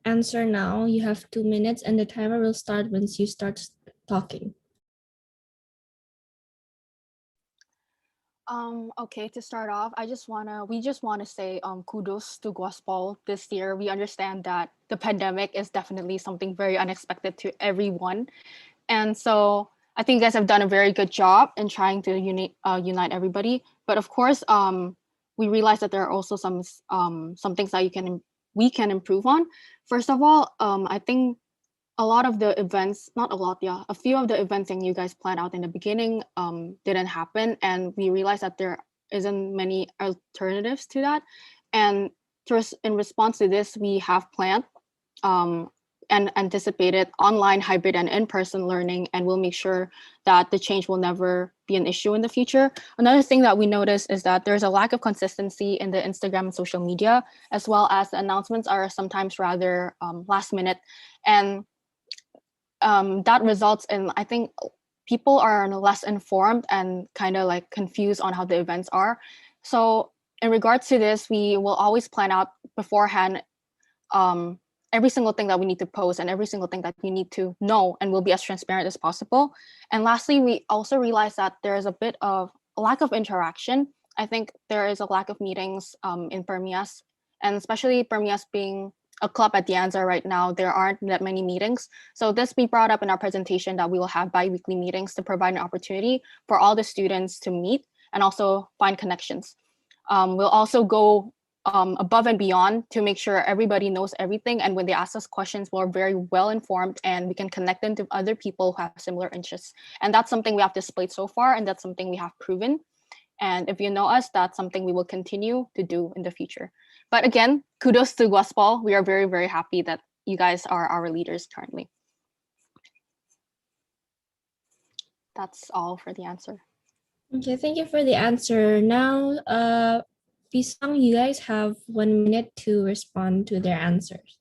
answer now. You have 2 minutes, and the timer will start once you start talking. Okay, to start off, we just wanna say kudos to Gospel this year. We understand that the pandemic is definitely something very unexpected to everyone. And so I think you guys have done a very good job in trying to unite everybody. But of course, we realize that there are also some things that we can improve on. First of all, I think a lot of the events, not a lot, yeah, a few of the events that you guys planned out in the beginning didn't happen, and we realized that there isn't many alternatives to that. And in response to this, we have planned and anticipated online, hybrid, and in-person learning, and we'll make sure that the change will never be an issue in the future. Another thing that we noticed is that there's a lack of consistency in the Instagram and social media, as well as the announcements are sometimes rather last minute. And that results in, I think, people are less informed and kind of like confused on how the events are. So in regards to this, we will always plan out beforehand every single thing that we need to post and every single thing that you need to know, and we'll be as transparent as possible. And lastly, we also realize that there is a bit of a lack of interaction. I think there is a lack of meetings in Permias, and especially Permias being a club at the Anza right now, there aren't that many meetings. So this we brought up in our presentation that we will have bi-weekly meetings to provide an opportunity for all the students to meet and also find connections. We'll also go above and beyond to make sure everybody knows everything. And when they ask us questions, we're very well informed and we can connect them to other people who have similar interests. And that's something we have displayed so far, and that's something we have proven. And if you know us, that's something we will continue to do in the future. But again, kudos to Gospel. We are very, very happy that you guys are our leaders currently. That's all for the answer. Okay, thank you for the answer. Now, Pisang, you guys have 1 minute to respond to their answers.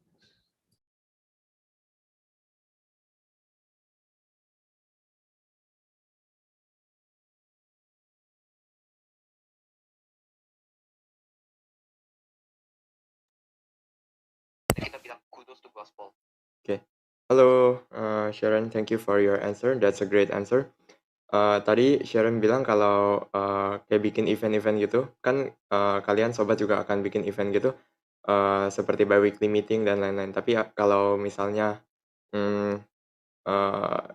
Okay. Halo, Sharon. Thank you for your answer. That's a great answer. Tadi Sharon bilang kalau kayak bikin event-event gitu, kan kalian sobat juga akan bikin event gitu, seperti bi-weekly meeting dan lain-lain. Tapi kalau misalnya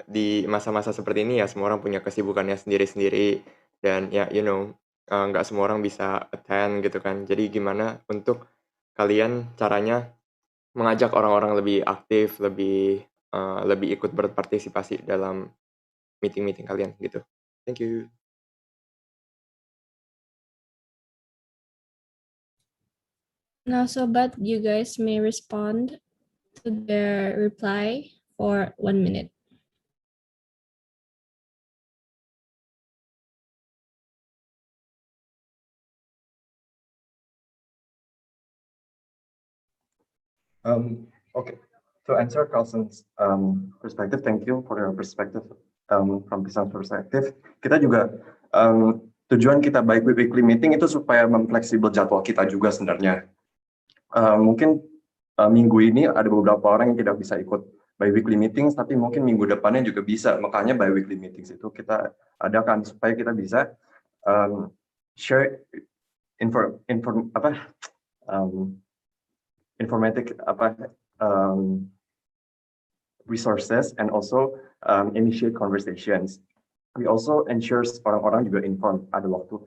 di masa-masa seperti ini ya semua orang punya kesibukannya sendiri-sendiri dan ya nggak semua orang bisa attend gitu kan. Jadi gimana untuk kalian caranya mengajak orang-orang lebih aktif, lebih ikut berpartisipasi dalam meeting-meeting kalian gitu. Thank you. Now, Sobat, you guys may respond to their reply for 1 minute. Okay, to answer Carlson's perspective, thank you for your perspective from Pisang's perspective. Kita juga tujuan kita baik weekly meeting itu supaya memfleksibel jadwal kita juga sebenarnya. Mungkin minggu ini ada beberapa orang yang tidak bisa ikut bi-weekly meetings, tapi mungkin minggu depannya juga bisa. Makanya bi-weekly meetings itu kita adakan supaya kita bisa share resources and also initiate conversations. We also ensure orang-orang juga informed, ada waktu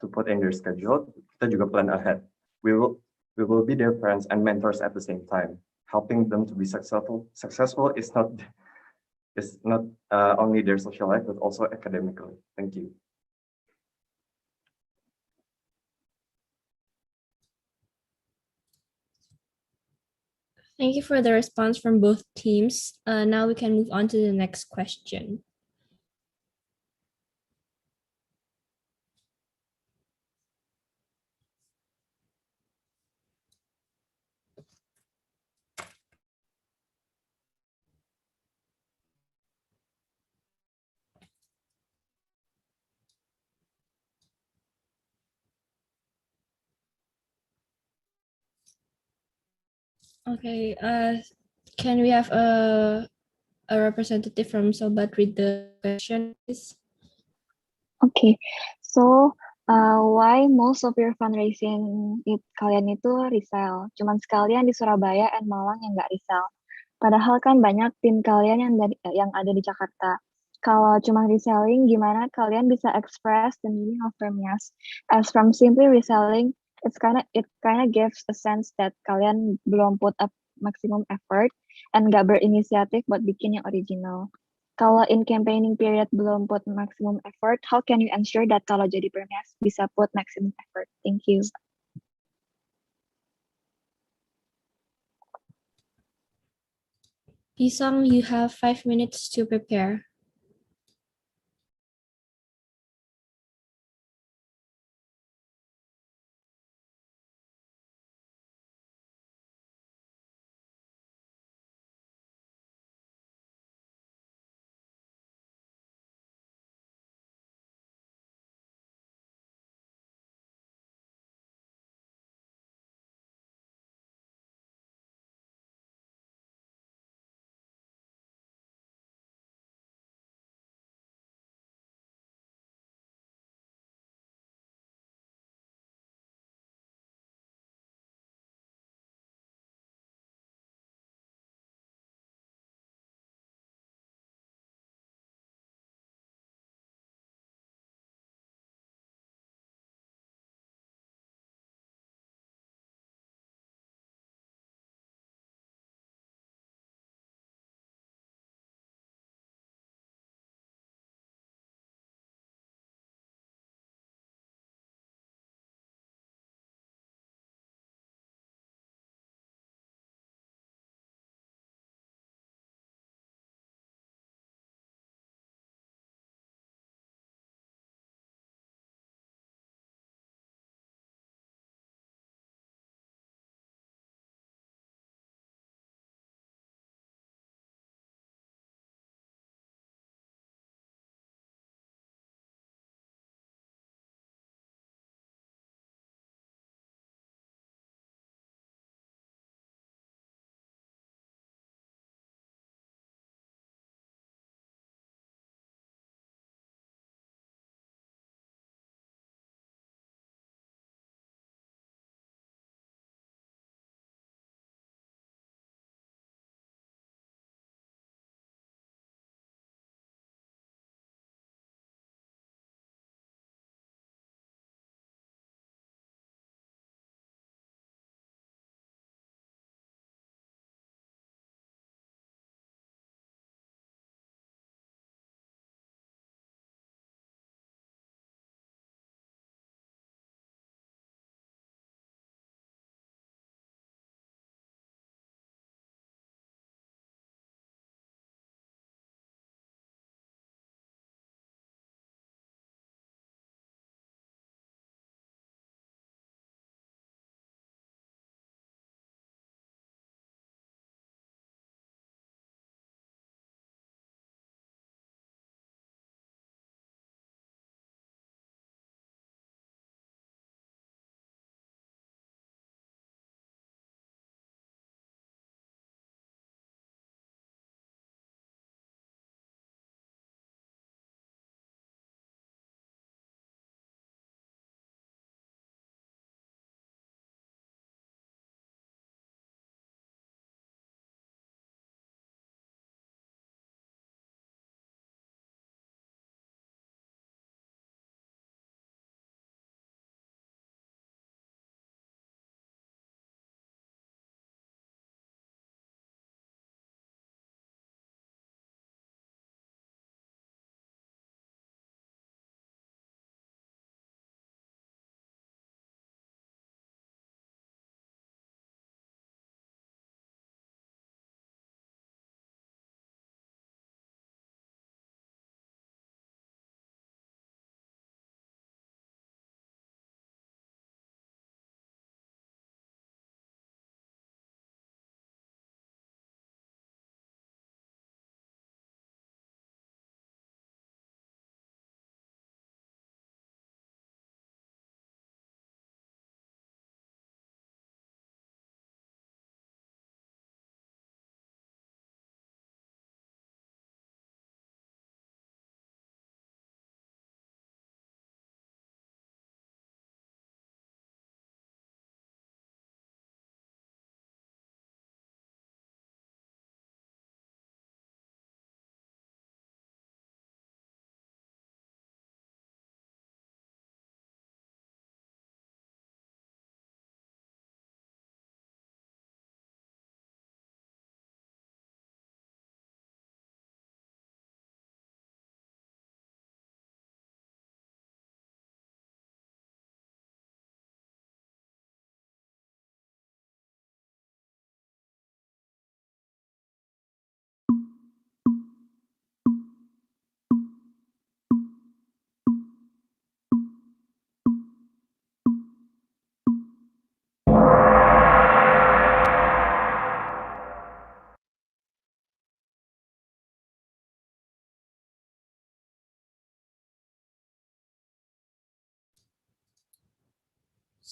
to put in their schedule. Kita juga plan ahead. We will be their friends and mentors at the same time. Helping them to be successful is not only their social life but also academically. Thank you. Thank you for the response from both teams. Now we can move on to the next question. Okay. Can we have a representative from Sobat read the question, please? Okay, so why most of your fundraising kalian itu resell? Cuman sekalian di Surabaya and Malang yang nggak resell. Padahal kan banyak tim kalian yang ada di Jakarta. Kalau cuma reselling, gimana kalian bisa express the meaning of PERMIAS? As from simply reselling, it kinda gives a sense that kalian belum put up maximum effort and nggak berinisiatif buat bikin yang original. Kalau in campaigning period belum put maximum effort, how can you ensure that kalau jadi PERMIAS bisa put maximum effort? Thank you. Pisang, you have 5 minutes to prepare.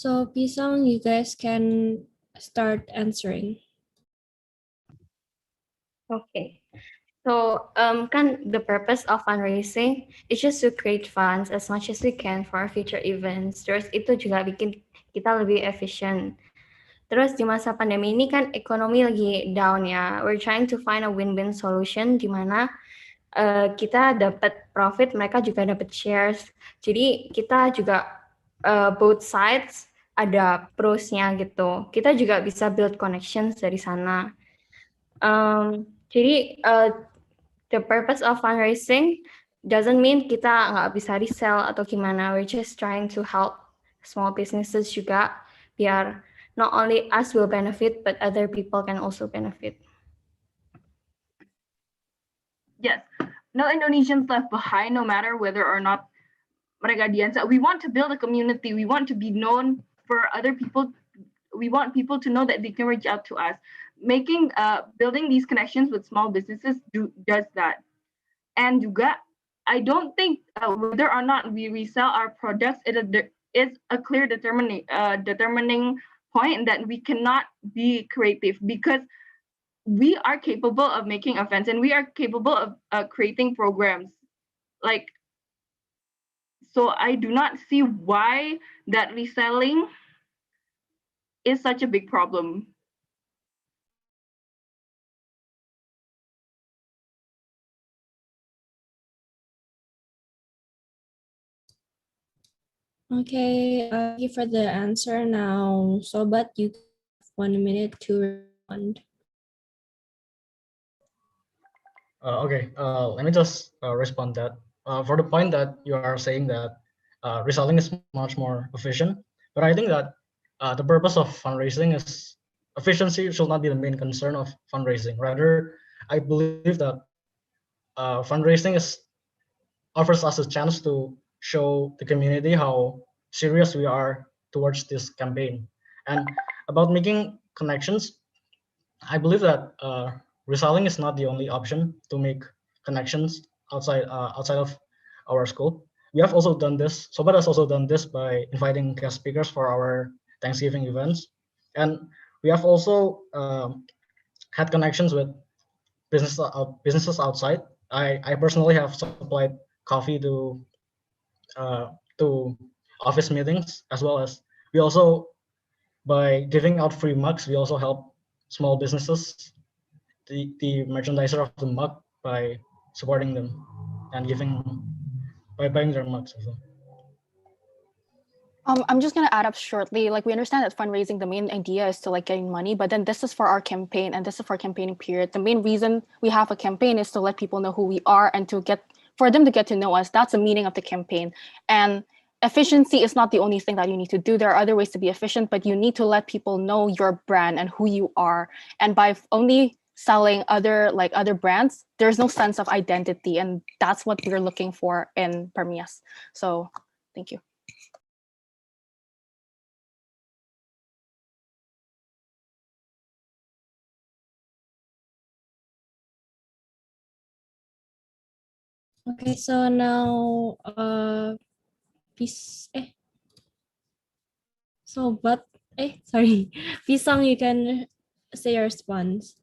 So Pisang, you guys can start answering. Okay. So, kan the purpose of fundraising is just to create funds as much as we can for our future events. Terus itu juga bikin kita lebih efisien. Terus di masa pandemi ini kan ekonomi lagi down ya. We're trying to find a win-win solution di mana kita dapat profit, mereka juga dapat shares. Jadi kita juga both sides ada pros-nya gitu. Kita juga bisa build connections dari sana. Jadi the purpose of fundraising doesn't mean kita nggak bisa resell atau gimana. We're just trying to help small businesses juga biar not only us will benefit, but other people can also benefit. Yes, no Indonesians left behind, no matter whether or not mereka diansa. We want to build a community. We want to be known for other people. We want people to know that they can reach out to us. Building these connections with small businesses does that. And juga, I don't think whether or not we resell our products is a clear determining point that we cannot be creative, because we are capable of making events and we are capable of creating programs. So I do not see why that reselling is such a big problem. Okay, thank you for the answer. Now, Sobat, you have 1 minute to respond. Okay, let me just respond that. For the point that you are saying that reselling is much more efficient, but I think that the purpose of fundraising is efficiency should not be the main concern of fundraising. Rather, I believe that fundraising offers us a chance to show the community how serious we are towards this campaign. And about making connections, I believe that reselling is not the only option to make connections outside of our school. We have also done this. Sobat has also done this by inviting guest speakers for our Thanksgiving events, and we have also had connections with businesses outside. I personally have supplied coffee to office meetings, as well as we also, by giving out free mugs, we also help small businesses, the merchandiser of the mug, by supporting them and by buying their mugs as well. I'm just gonna add up shortly. Like, we understand that fundraising, the main idea is to like getting money, but then this is for our campaign and this is for campaigning period. The main reason we have a campaign is to let people know who we are and for them to get to know us. That's the meaning of the campaign. And efficiency is not the only thing that you need to do. There are other ways to be efficient, but you need to let people know your brand and who you are. And by only selling other brands, there's no sense of identity, and that's what we're looking for in PERMIAS. So thank you. Okay, so now sorry, Pisang, you can say your response.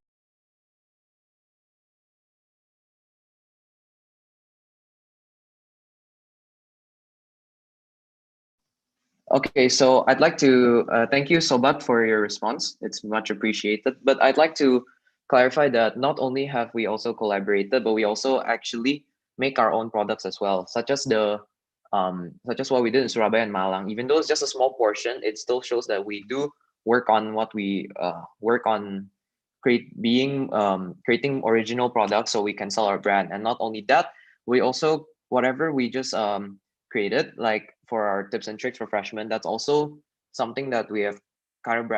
Okay, so I'd like to thank you, Sobat, for your response. It's much appreciated. But I'd like to clarify that not only have we also collaborated, but we also actually make our own products as well, such as what we did in Surabaya and Malang. Even though it's just a small portion, it still shows that we do work on what we work on creating original products so we can sell our brand. And not only that, we also, whatever we just created, like for our tips and tricks for freshmen, that's also something that we have kind of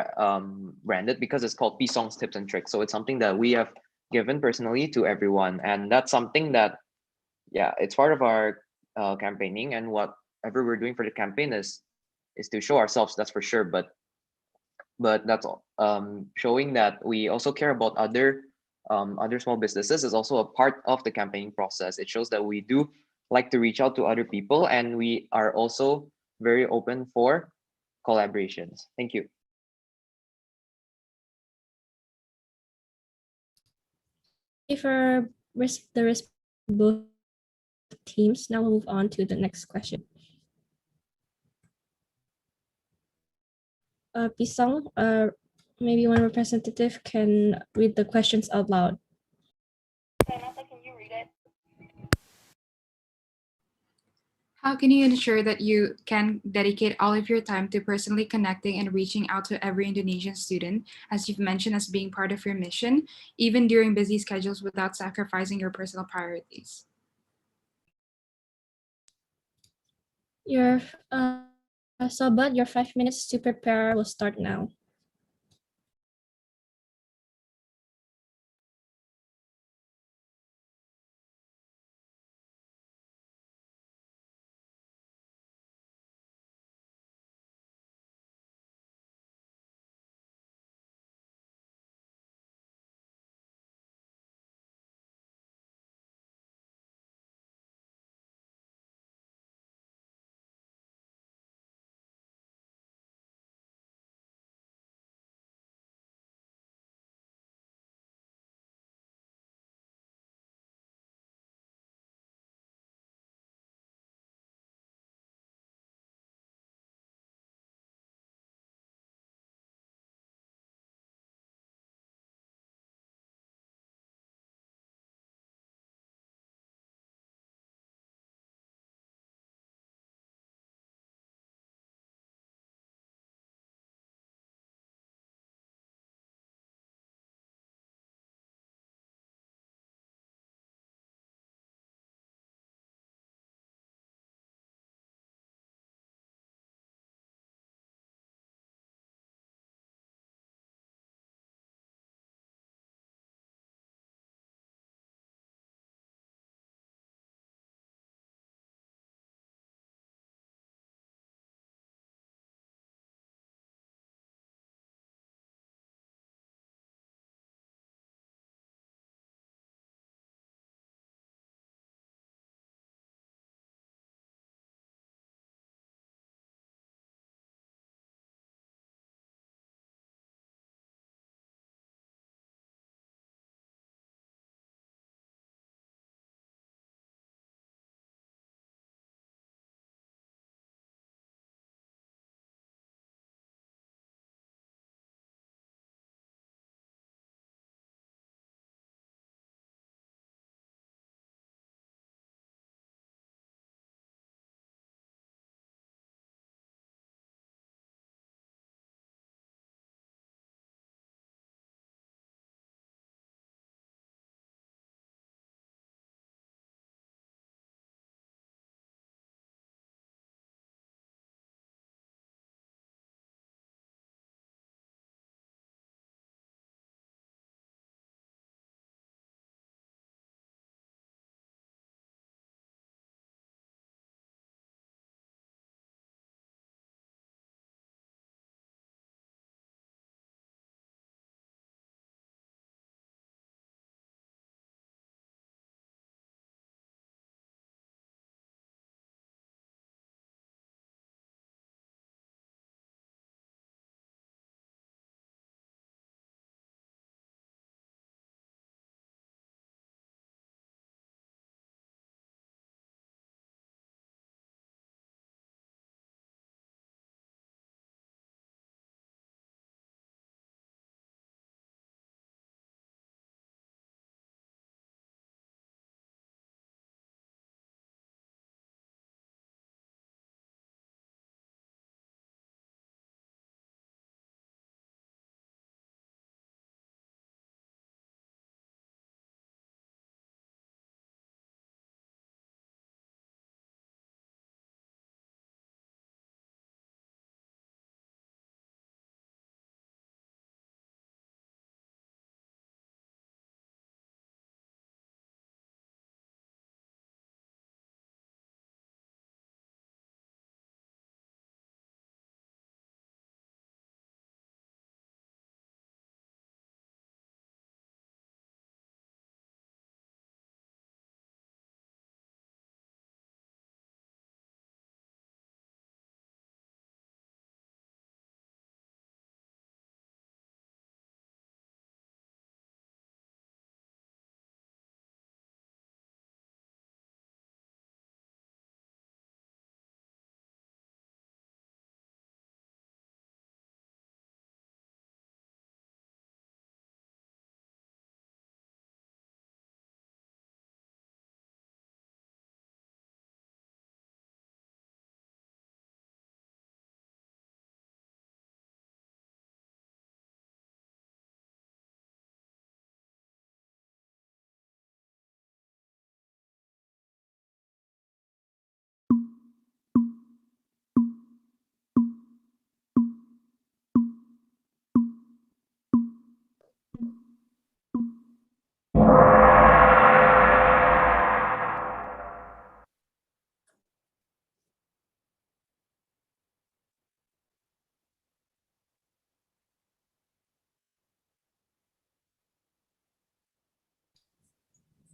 branded, because it's called Pisong's Tips and Tricks. So it's something that we have given personally to everyone, and that's something that, yeah, it's part of our campaigning, and whatever we're doing for the campaign is to show ourselves, that's for sure. But that's all. Showing that we also care about other small businesses is also a part of the campaigning process. It shows that we do like to reach out to other people, and we are also very open for collaborations. Thank you. For the response of both teams, now we'll move on to the next question. Pisong, maybe one representative can read the questions out loud. How can you ensure that you can dedicate all of your time to personally connecting and reaching out to every Indonesian student, as you've mentioned as being part of your mission, even during busy schedules without sacrificing your personal priorities? Your Sobat, your 5 minutes to prepare will start now.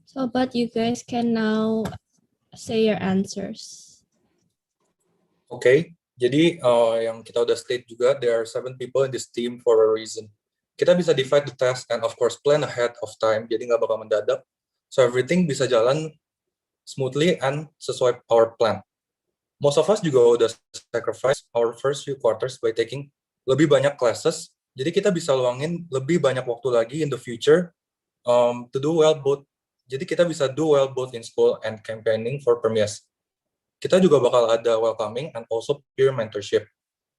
So, but you guys can now say your answers. Oke, jadi yang kita udah state juga, there are 7 people in this team for a reason. Kita bisa divide the task and of course plan ahead of time, jadi nggak bakal mendadak. So everything bisa jalan smoothly and sesuai our plan. Most of us juga udah sacrifice our first few quarters by taking lebih banyak classes. Jadi kita bisa luangin lebih banyak waktu lagi in the future to do well both. Jadi kita bisa do well both in school and campaigning for PERMIAS. Kita juga bakal ada welcoming and also peer mentorship.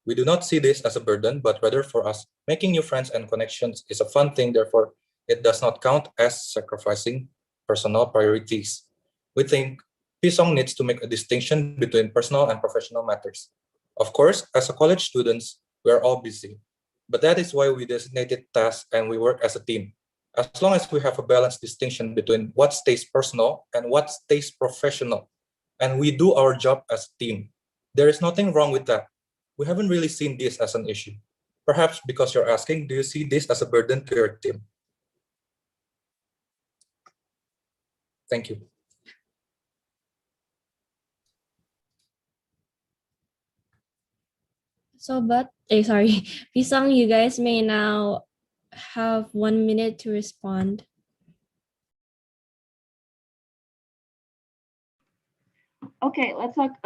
We do not see this as a burden, but rather for us, making new friends and connections is a fun thing, therefore it does not count as sacrificing personal priorities. We think Pisong needs to make a distinction between personal and professional matters. Of course, as a college students, we are all busy, but that is why we designated tasks and we work as a team. As long as we have a balanced distinction between what stays personal and what stays professional, and we do our job as a team, there is nothing wrong with that. We haven't really seen this as an issue. Perhaps because you're asking, do you see this as a burden to your team? Thank you. So, but, sorry, Pisang, you guys may now have 1 minute to respond. Okay, let's talk.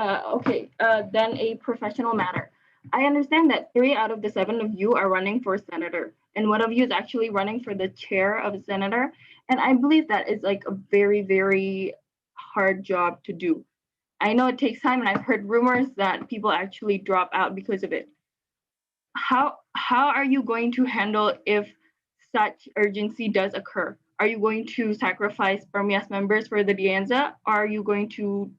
Then a professional matter. I understand that 3 out of the 7 of you are running for senator, and one of you is actually running for the chair of a senator. And I believe that is like a very, very hard job to do. I know it takes time, and I've heard rumors that people actually drop out because of it. How are you going to handle if such urgency does occur? Are you going to sacrifice PERMIAS members for the Dianza, or are you going to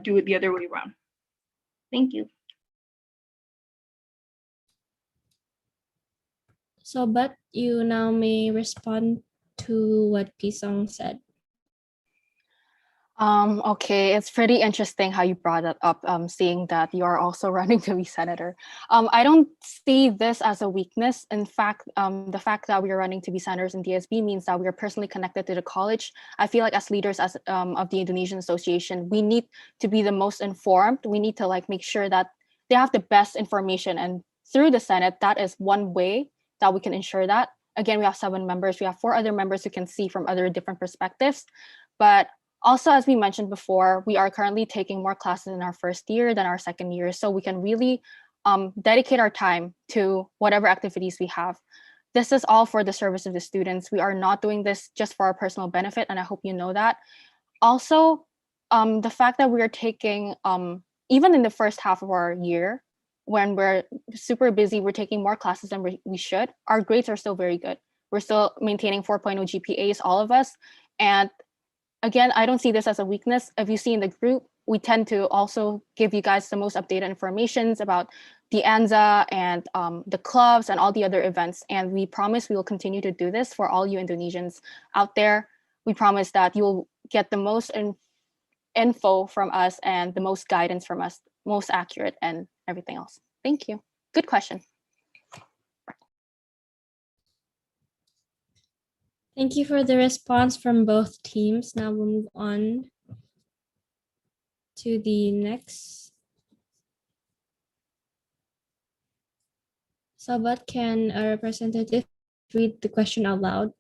do it the other way around? Thank you. So, but you now may respond to what Pisang said. Okay, it's pretty interesting how you brought that up, seeing that you are also running to be senator. I don't see this as a weakness. In fact, the fact that we are running to be senators in DSB means that we are personally connected to the college. I feel like as leaders of the Indonesian Association, we need to be the most informed. We need to make sure that they have the best information. And through the Senate, that is one way that we can ensure that. Again, we have 7 members. We have 4 other members who can see from other different perspectives. But also, as we mentioned before, we are currently taking more classes in our first year than our second year, so we can really dedicate our time to whatever activities we have. This is all for the service of the students. We are not doing this just for our personal benefit, and I hope you know that. Also, the fact that we are taking, even in the first half of our year, when we're super busy, we're taking more classes than we should. Our grades are still very good. We're still maintaining 4.0 GPAs, all of us, and again, I don't see this as a weakness. If you see in the group, we tend to also give you guys the most updated informations about the ANZA and the clubs and all the other events. And we promise we will continue to do this for all you Indonesians out there. We promise that you'll get the most info from us and the most guidance from us, most accurate and everything else. Thank you. Good question. Thank you for the response from both teams. Now we'll move on to the next. Sabat, can a representative read the question out loud?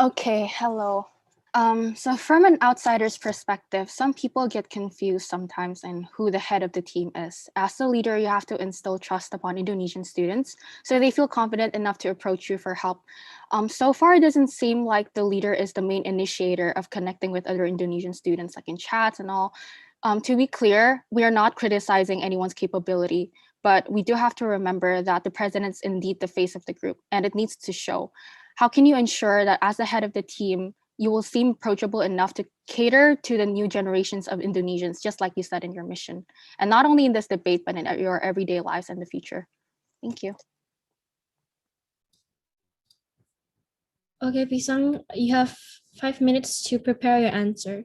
Okay, hello. So from an outsider's perspective, some people get confused sometimes in who the head of the team is. As the leader, you have to instill trust upon Indonesian students so they feel confident enough to approach you for help. So far, it doesn't seem like the leader is the main initiator of connecting with other Indonesian students, like in chats and all. To be clear, we are not criticizing anyone's capability, but we do have to remember that the president's indeed the face of the group, and it needs to show. How can you ensure that as the head of the team, you will seem approachable enough to cater to the new generations of Indonesians, just like you said in your mission, and not only in this debate, but in your everyday lives in the future? Thank you. Okay, Pisang, you have 5 minutes to prepare your answer.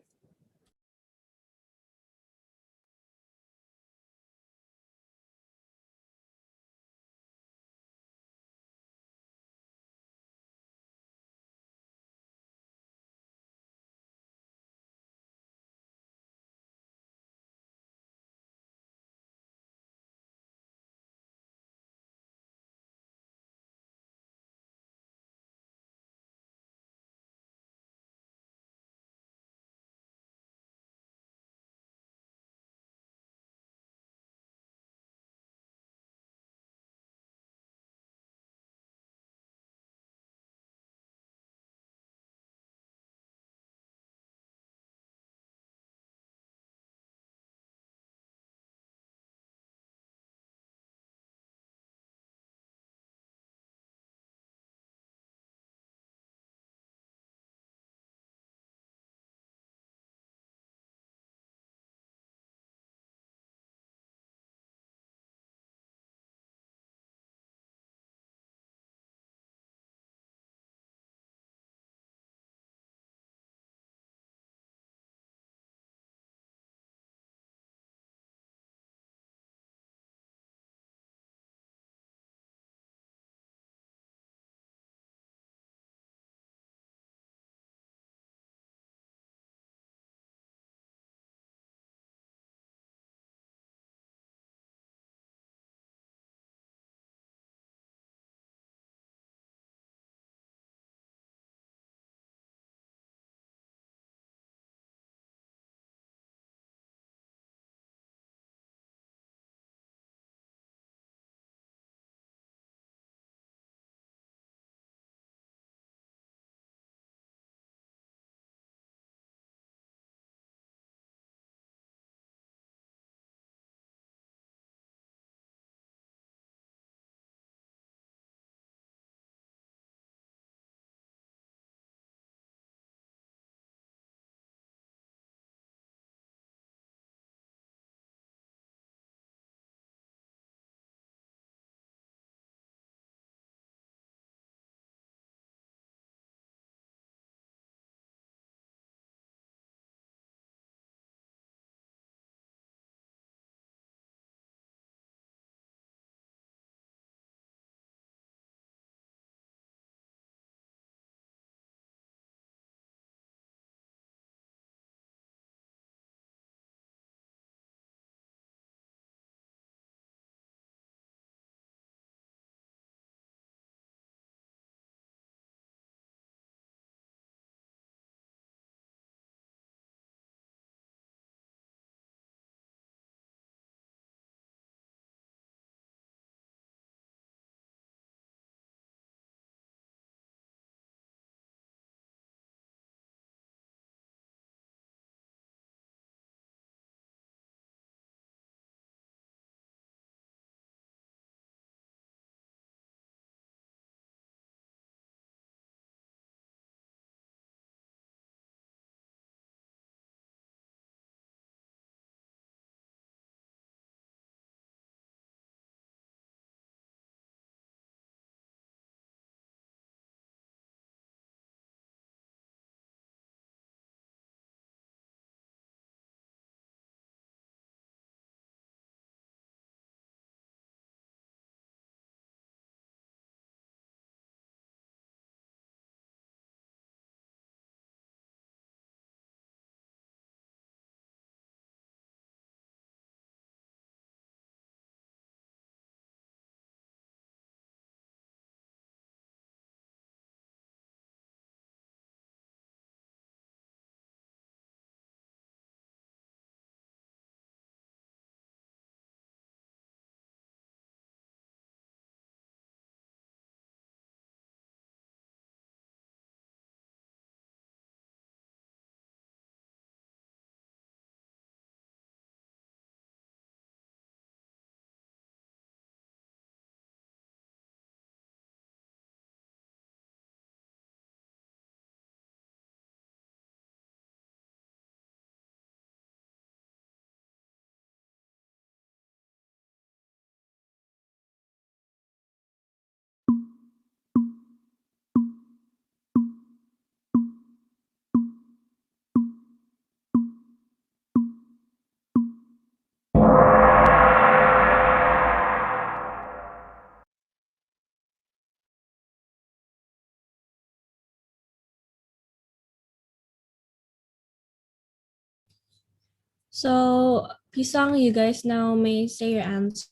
So, Pisang, you guys now may say your answer.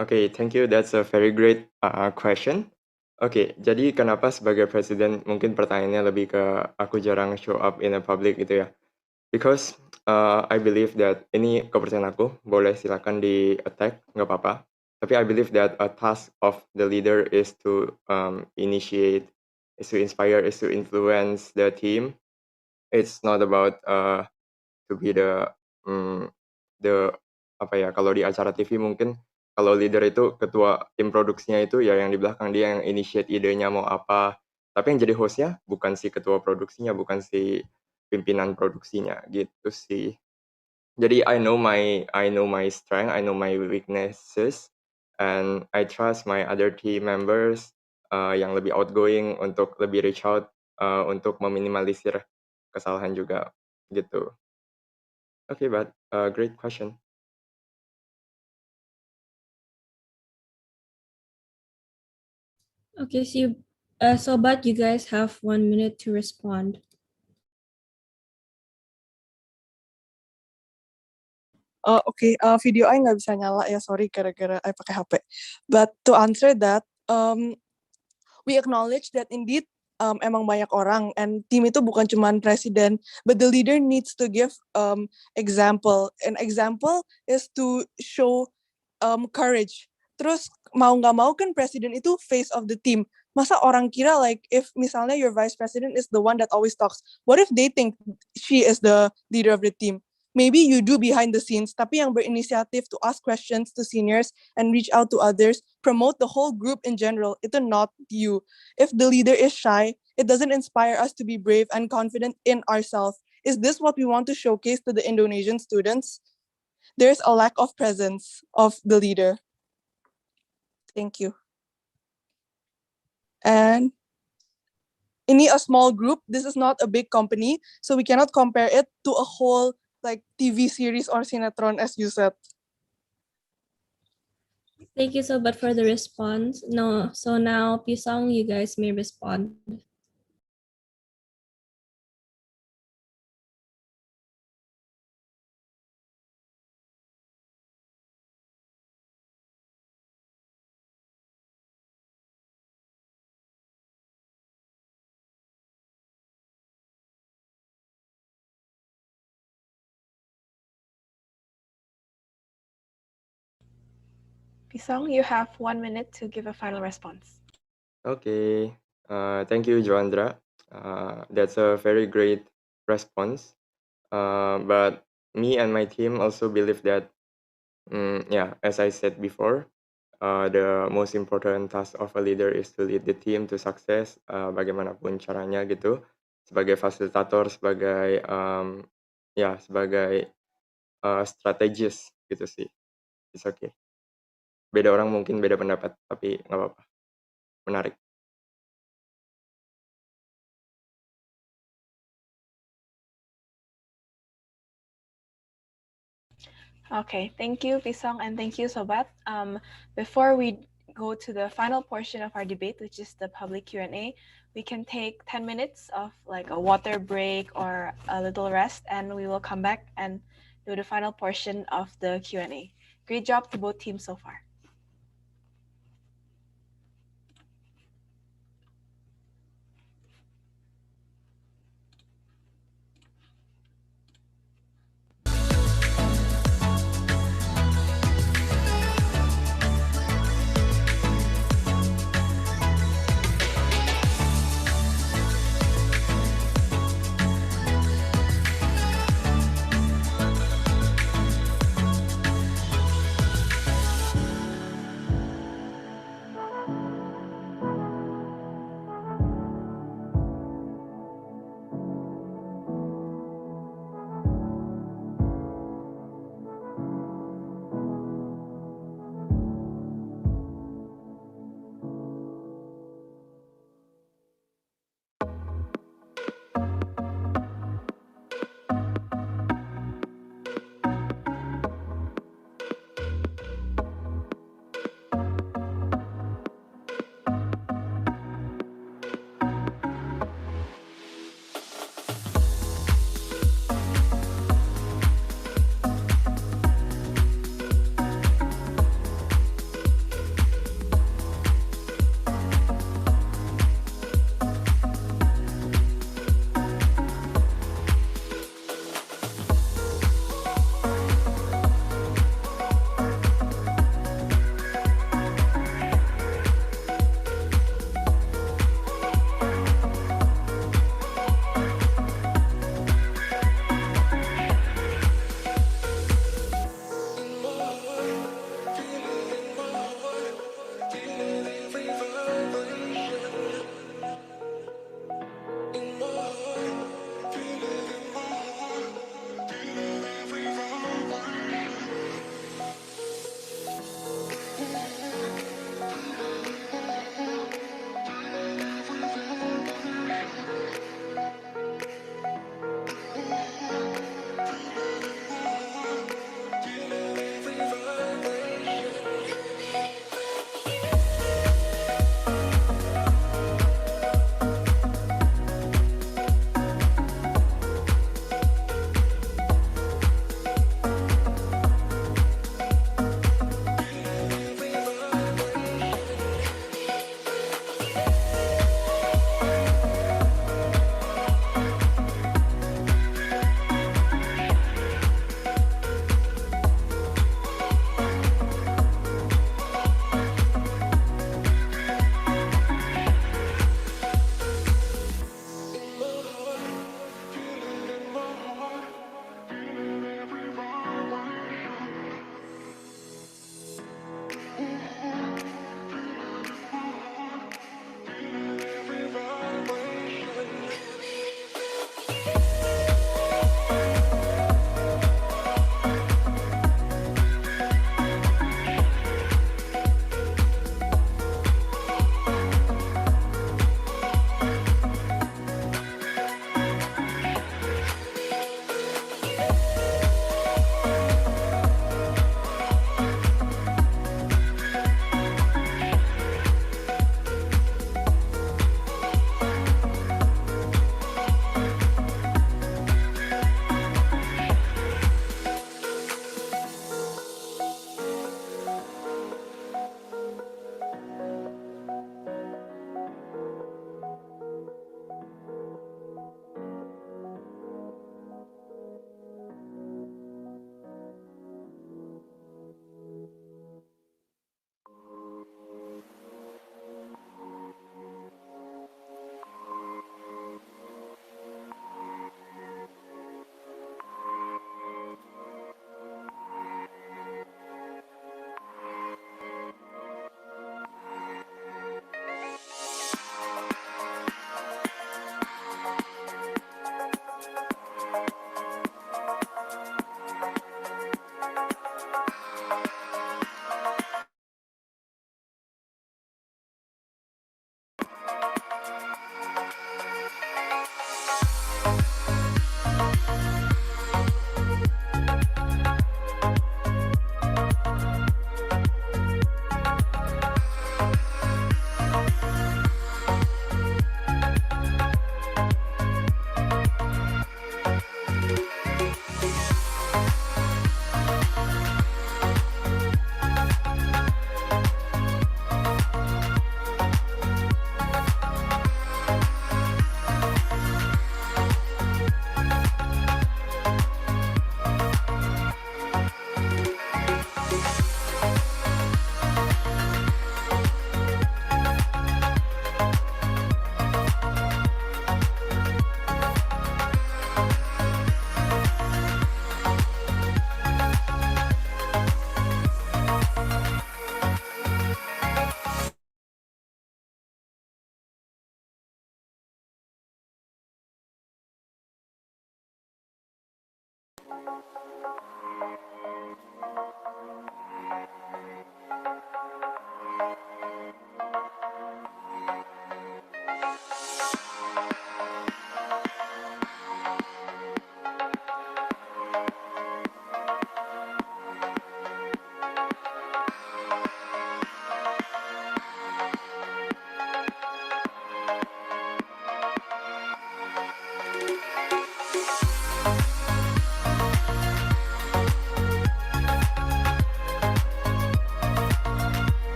Okay, thank you. That's a very great question. Oke, jadi kenapa sebagai presiden mungkin pertanyaannya lebih ke aku jarang show up in a public gitu ya? Because I believe that ini kepercayaan aku, boleh silakan di attack, nggak apa-apa. Tapi I believe that a task of the leader is to initiate, is to inspire, is to influence the team. It's not about to be the apa ya, kalau di acara TV mungkin kalau leader itu ketua tim produksinya itu ya yang di belakang dia yang initiate idenya mau apa. Tapi yang jadi hostnya bukan si ketua produksinya, bukan si pimpinan produksinya gitu sih. Jadi I know my strength, I know my weaknesses, and I trust my other team members yang lebih outgoing untuk lebih reach out untuk meminimalisir kesalahan juga gitu. Okay, but great question. Okay, so but you guys have 1 minute to respond. Okay, video I nggak bisa nyala ya, sorry gara-gara I pakai HP. But to answer that, we acknowledge that indeed emang banyak orang and tim itu bukan cuma presiden, but the leader needs to give example. An example is to show courage. Terus mau nggak mau kan presiden itu face of the team. Masa orang kira like if misalnya your vice president is the one that always talks, what if they think she is the leader of the team? Maybe you do behind the scenes, tapi yang berinisiatif to ask questions to seniors and reach out to others, promote the whole group in general, itu not you. If the leader is shy, it doesn't inspire us to be brave and confident in ourselves. Is this what we want to showcase to the Indonesian students? There's a lack of presence of the leader. Thank you. And ini a small group. This is not a big company, so we cannot compare it to a whole like TV series or Sinetron, as you said. Thank you so much for the response. No, so now Pisang, you guys may respond. Pisong, you have 1 minute to give a final response. Okay, thank you, Joandra. That's a very great response. But me and my team also believe that, yeah, as I said before, the most important task of a leader is to lead the team to success, bagaimanapun caranya gitu. Sebagai fasilitator, sebagai ya sebagai strategis gitu sih. It's okay. Beda orang mungkin beda pendapat, tapi nggak apa-apa. Menarik. Okay, thank you, Pisong, and thank you, Sobat. Before we go to the final portion of our debate, which is the public Q&A, we can take 10 minutes of like a water break or a little rest, and we will come back and do the final portion of the Q&A. Great job to both teams so far.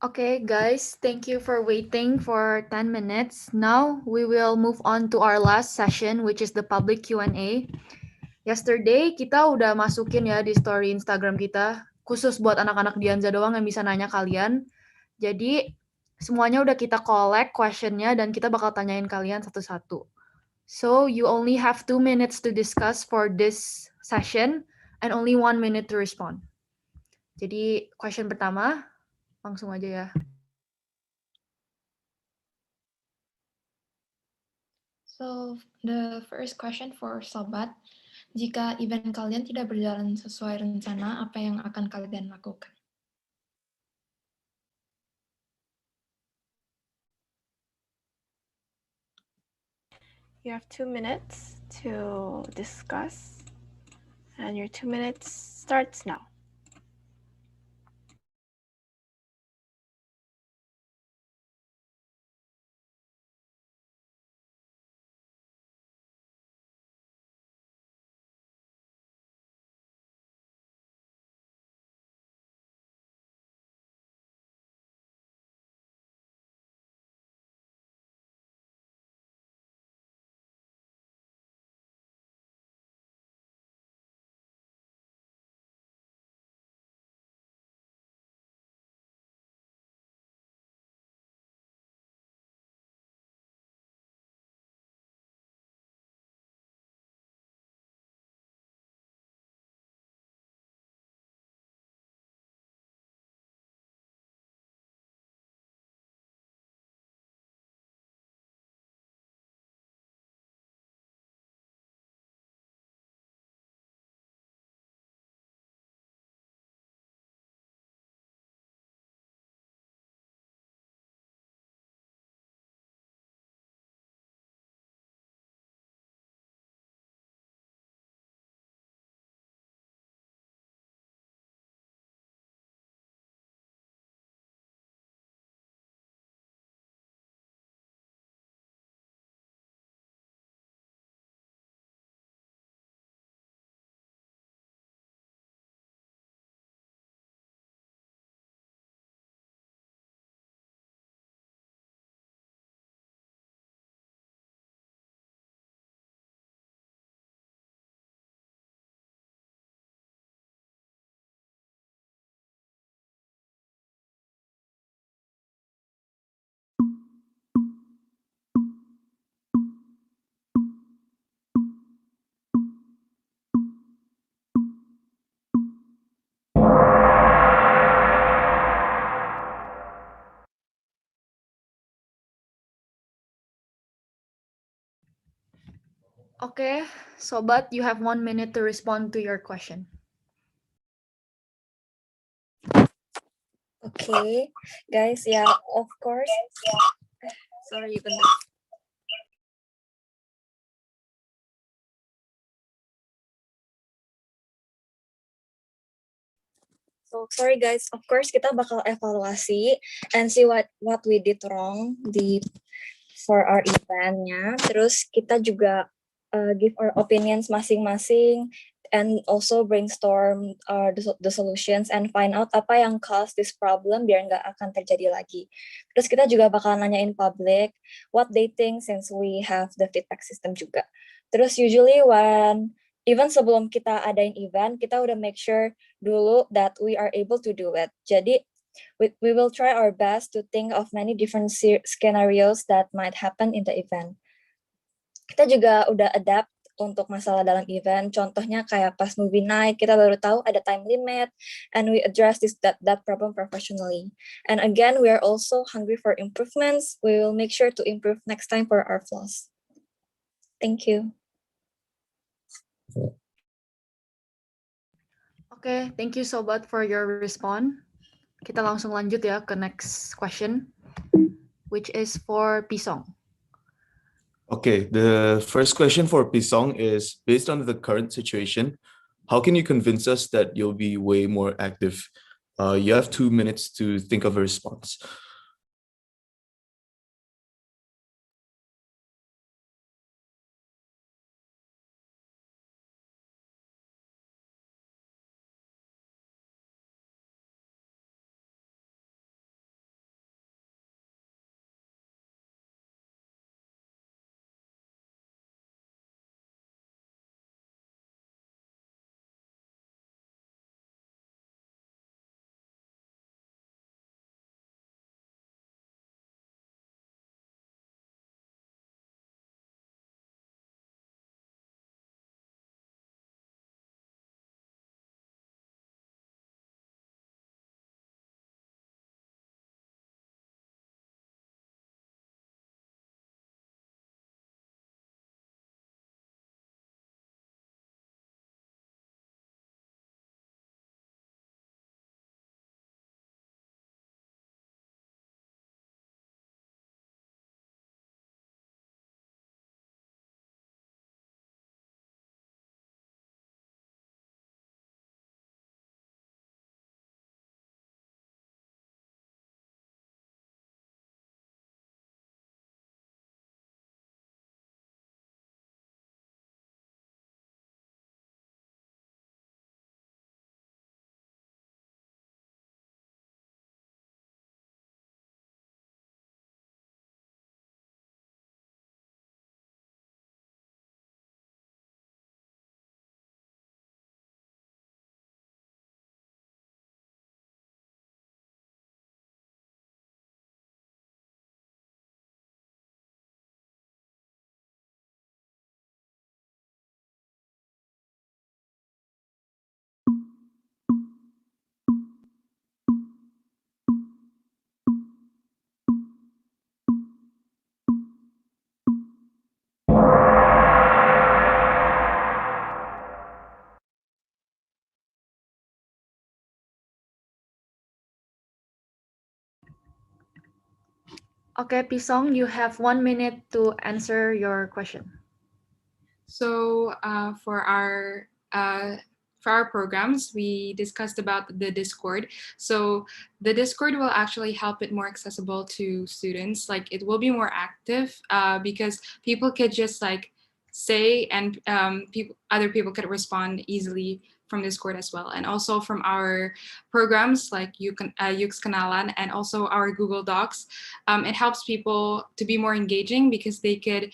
Okay, guys, thank you for waiting for 10 minutes. Now we will move on to our last session, which is the public Q&A. Yesterday, kita udah masukin ya di story Instagram kita, khusus buat anak-anak Dianza doang yang bisa nanya kalian. Jadi, semuanya udah kita collect questionnya dan kita bakal tanyain kalian satu-satu. So, you only have 2 minutes to discuss for this session and only 1 minute to respond. Jadi, question pertama, langsung aja ya. So, the first question for Sobat, jika event kalian tidak berjalan sesuai rencana, apa yang akan kalian lakukan? You have 2 minutes to discuss, and your 2 minutes starts now. Okay, Sobat, you have 1 minute to respond to your question. Okay, guys, yeah, of course. Sorry, bentar. So sorry guys, of course kita bakal evaluasi and see what we did wrong for our eventnya. Terus kita juga give our opinions masing-masing and also brainstorm the solutions and find out apa yang cause this problem biar nggak akan terjadi lagi. Terus kita juga bakal nanyain public what they think since we have the feedback system juga. Terus usually even sebelum kita adain event, kita udah make sure dulu that we are able to do it. Jadi we will try our best to think of many different scenarios that might happen in the event. Kita juga udah adapt untuk masalah dalam event. Contohnya kayak pas movie night, kita baru tahu ada time limit, and we address that problem professionally. And again, we are also hungry for improvements. We will make sure to improve next time for our flaws. Thank you. Okay, thank you Sobat for your response. Kita langsung lanjut ya ke next question, which is for Pisong. Okay, the first question for Pisong is, based on the current situation, how can you convince us that you'll be way more active? You have 2 minutes to think of a response. Okay, Pisong, you have 1 minute to answer your question. So for our programs, we discussed about the Discord. So the Discord will actually help it more accessible to students. Like it will be more active because people could just like say and other people could respond easily from Discord as well. And also from our programs like Yux Kanalan and also our Google Docs, it helps people to be more engaging because they could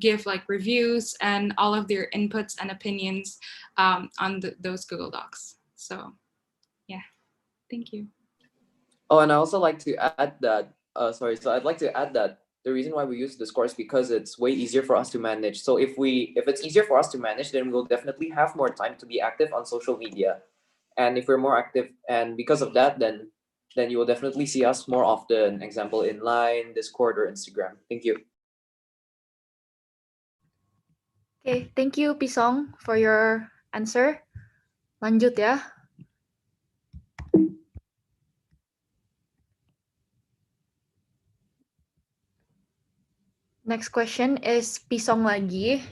give like reviews and all of their inputs and opinions on those Google Docs. So yeah, thank you. Oh, and I also like to add that, so I'd like to add that the reason why we use Discord is because it's way easier for us to manage. So if it's easier for us to manage, then we'll definitely have more time to be active on social media. And if we're more active, and because of that, then you will definitely see us more often. Example in Line, Discord, or Instagram. Thank you. Okay, thank you, Pisong, for your answer. Lanjut ya. Next question is Pisong lagi.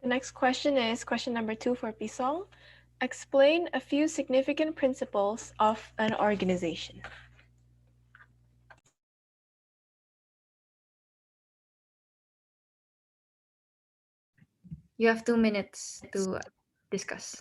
The next question is question number 2 for Pisong. Explain a few significant principles of an organization. You have 2 minutes to discuss.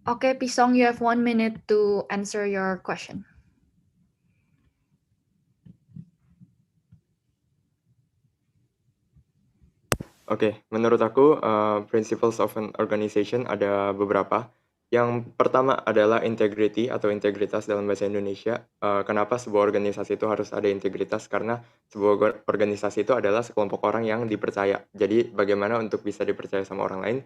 Okay, Pisong, you have 1 minute to answer your question. Oke, menurut aku principles of an organization ada beberapa. Yang pertama adalah integrity atau integritas dalam bahasa Indonesia. Kenapa sebuah organisasi itu harus ada integritas? Karena sebuah organisasi itu adalah sekelompok orang yang dipercaya. Jadi bagaimana untuk bisa dipercaya sama orang lain?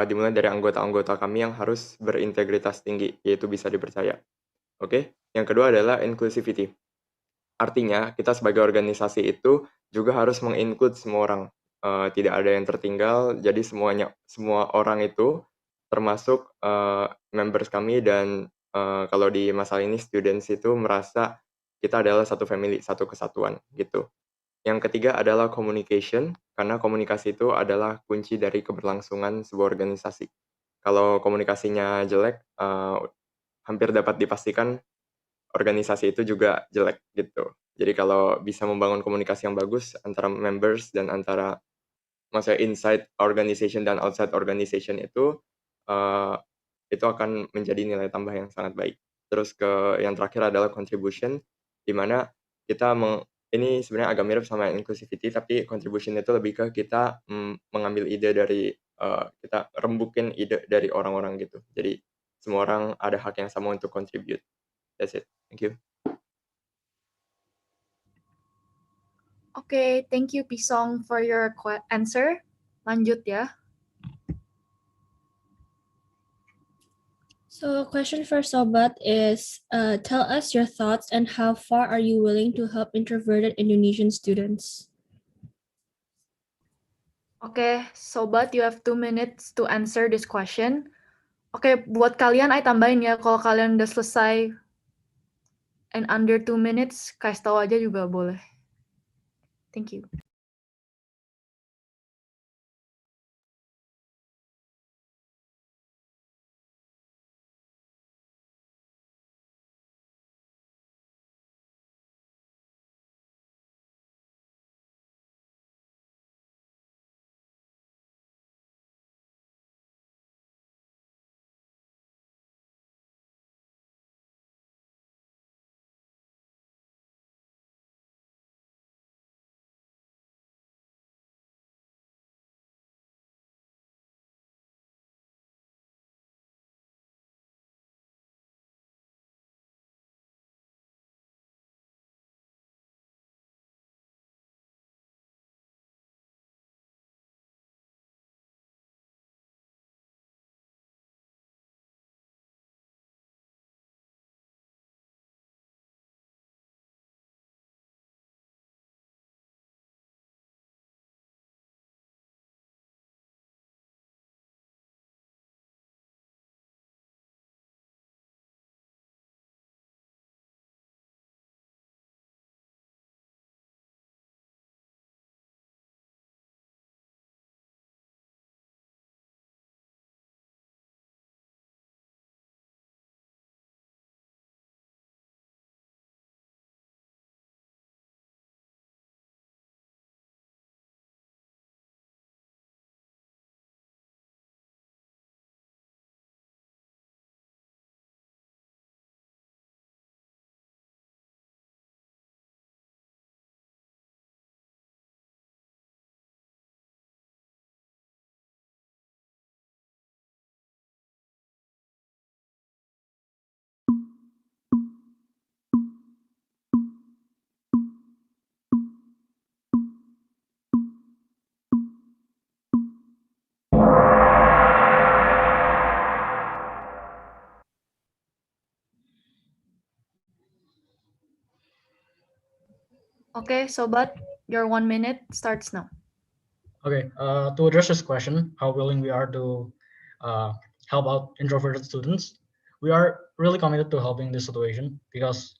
Dimulai dari anggota-anggota kami yang harus berintegritas tinggi, yaitu bisa dipercaya. Oke, yang kedua adalah inclusivity. Artinya, kita sebagai organisasi itu juga harus meng-include semua orang. Tidak ada yang tertinggal, jadi semua orang itu termasuk members kami dan kalau di masalah ini students itu merasa kita adalah satu family, satu kesatuan gitu. Yang ketiga adalah communication, karena komunikasi itu adalah kunci dari keberlangsungan sebuah organisasi. Kalau komunikasinya jelek, hampir dapat dipastikan organisasi itu juga jelek gitu. Jadi kalau bisa membangun komunikasi yang bagus antara members dan antara maksudnya inside organization dan outside organization itu akan menjadi nilai tambah yang sangat baik. Terus ke yang terakhir adalah contribution, di mana kita ini sebenarnya agak mirip sama inclusivity, tapi contribution itu lebih ke kita mengambil ide dari kita rembukin ide dari orang-orang gitu. Jadi semua orang ada hak yang sama untuk contribute. That's it. Thank you. Okay, thank you Pisong for your answer. Lanjut ya. So, question for Sobat is, tell us your thoughts and how far are you willing to help introverted Indonesian students? Okay, Sobat, you have 2 minutes to answer this question. Oke, buat kalian, I tambahin ya, kalau kalian udah selesai in under 2 minutes, kasih tahu aja juga boleh. Thank you. Okay, Sobat, your 1 minute starts now. Okay, to address this question, how willing we are to help out introverted students, we are really committed to helping this situation because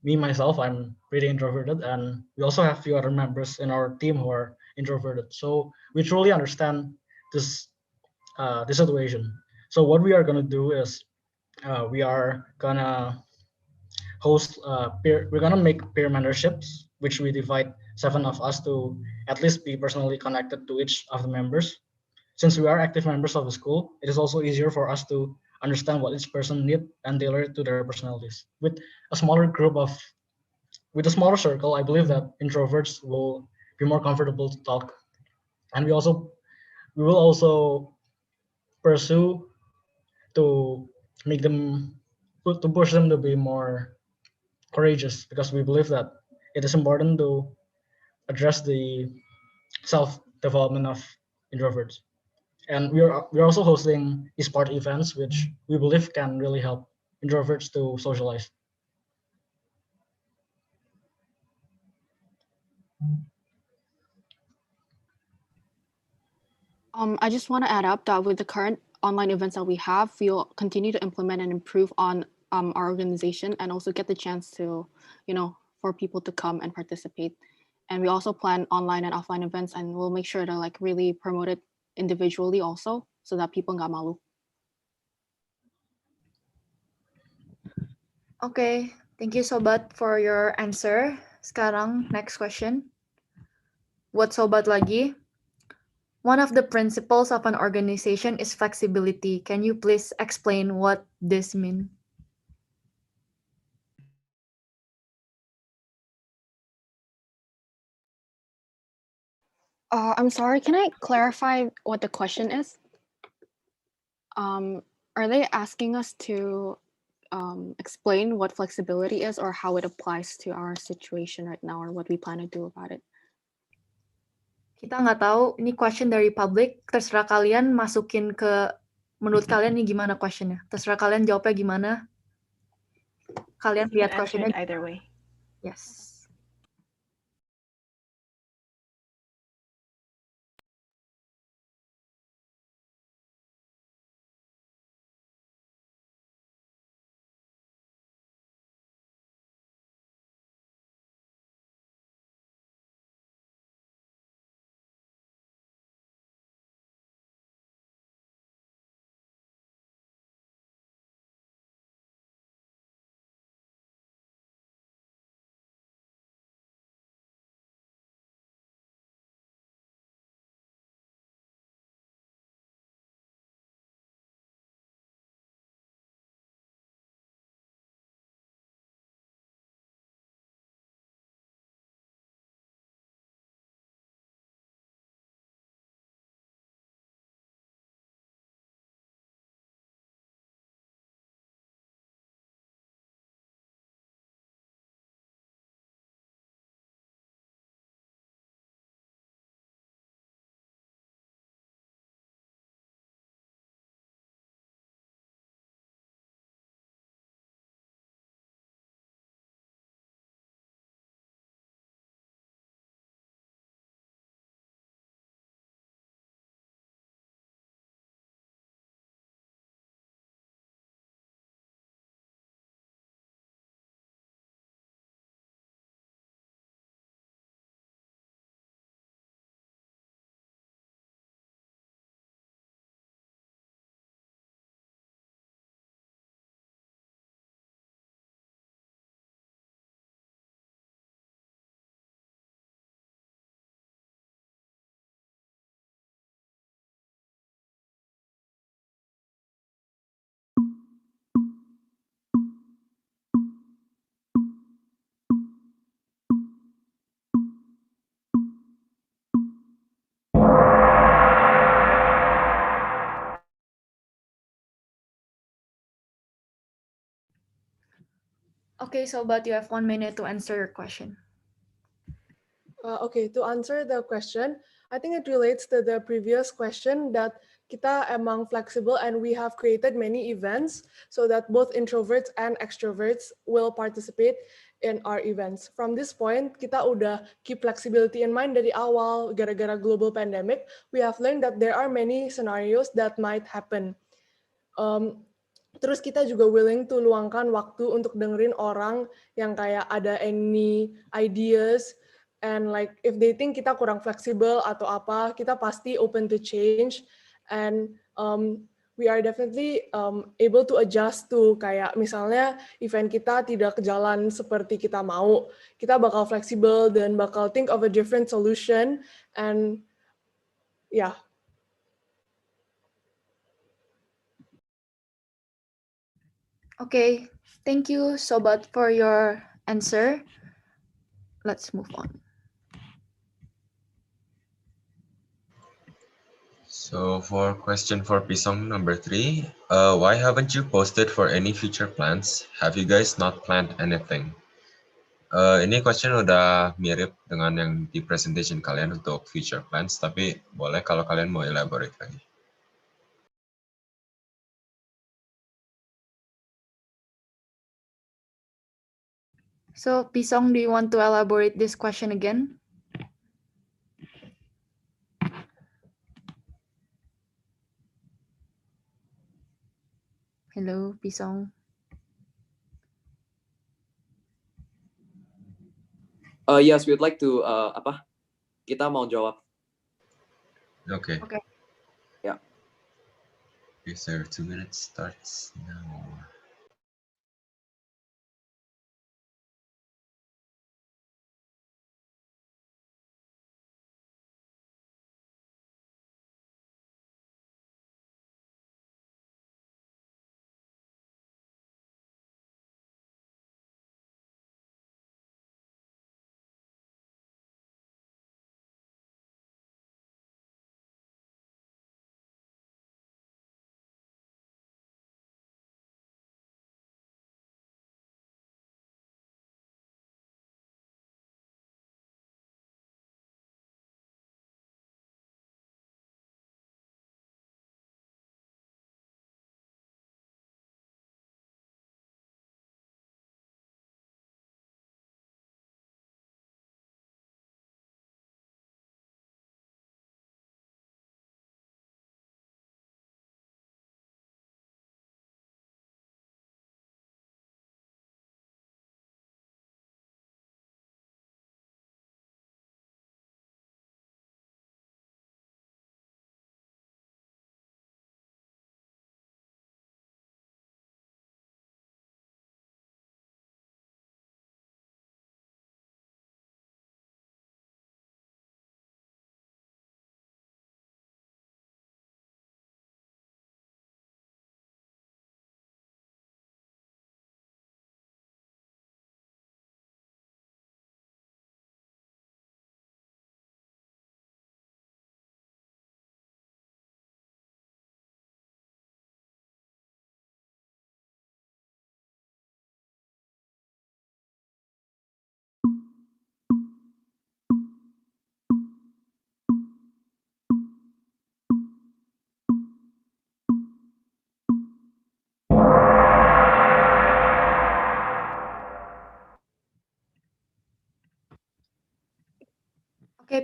myself, I'm pretty introverted, and we also have few other members in our team who are introverted. So we truly understand this situation. So what we are gonna do is we are gonna host we're gonna make peer mentorships, which we divide 7 of us to at least be personally connected to each of the members. Since we are active members of the school, it is also easier for us to understand what each person need and tailor it to their personalities. With a smaller circle, I believe that introverts will be more comfortable to talk, and we will also pursue to make them to push them to be more courageous, because we believe that it is important to address the self-development of introverts. And we're also hosting e-sport events, which we believe can really help introverts to socialize. I just want to add up that with the current online events that we have, we'll continue to implement and improve on our organization, and also get the chance to, for people to come and participate. And we also plan online and offline events, and we'll make sure to like really promote it individually also, so that people nggak malu. Okay, thank you Sobat for your answer. Sekarang next question. Buat Sobat lagi, One of the principles of an organization is flexibility. Can you please explain what this means? I'm sorry, can I clarify what the question is? Are they asking us to explain what flexibility is or how it applies to our situation right now or what we plan to do about it? Kita nggak tahu, ini question dari public, terserah kalian masukin ke, menurut kalian ini gimana questionnya? Terserah kalian jawabnya gimana. Kalian You lihat can answer questionnya. it either way. Yes. Okay, Sobat, you have 1 minute to answer your question. Okay, to answer the question, I think it relates to the previous question that kita emang flexible and we have created many events so that both introverts and extroverts will participate in our events. From this point, kita udah keep flexibility in mind dari awal. Gara-gara global pandemic, we have learned that there are many scenarios that might happen. Terus kita juga willing to luangkan waktu untuk dengerin orang yang kayak ada any ideas, and like if they think kita kurang fleksibel atau apa, kita pasti open to change, and we are definitely able to adjust to kayak misalnya event kita tidak jalan seperti kita mau, kita bakal fleksibel dan bakal think of a different solution, and yeah. Okay, thank you, Sobat, for your answer. Let's move on. So for question for Pisong number 3, why haven't you posted for any future plans? Have you guys not planned anything? Ini question udah mirip dengan yang di presentation kalian untuk future plans, tapi boleh kalau kalian mau elaborate lagi. So, Pisong, do you want to elaborate this question again? Hello, Pisong. Yes, we'd like to Kita mau jawab. Okay. Okay. Yeah. Okay, so 2 minutes starts now.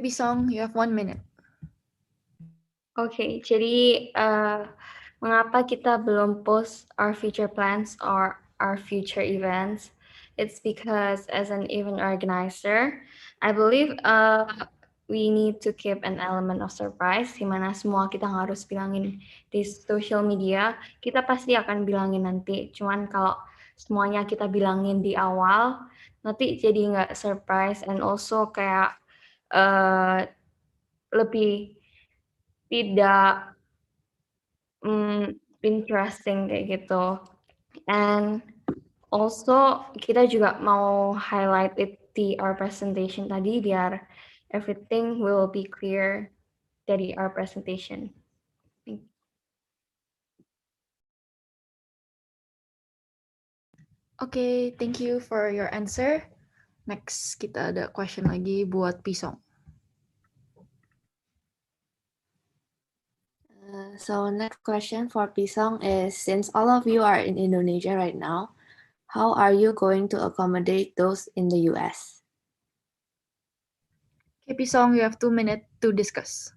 Pisong, you have 1 minute. Oke, jadi mengapa kita belum post our future plans or our future events? It's because as an event organizer, I believe we need to keep an element of surprise, di mana semua kita nggak harus bilangin di social media. Kita pasti akan bilangin nanti. Cuman kalau semuanya kita bilangin di awal, nanti jadi nggak surprise and also kayak lebih tidak interesting kayak gitu. And also kita juga mau highlight it di our presentation tadi biar everything will be clear dari our presentation. Thank you. Oke, thank you for your answer. Next, kita ada question lagi buat Pisong. So next question for Pisong is, since all of you are in Indonesia right now, how are you going to accommodate those in the US? Okay, Pisong, you have 2 minutes to discuss.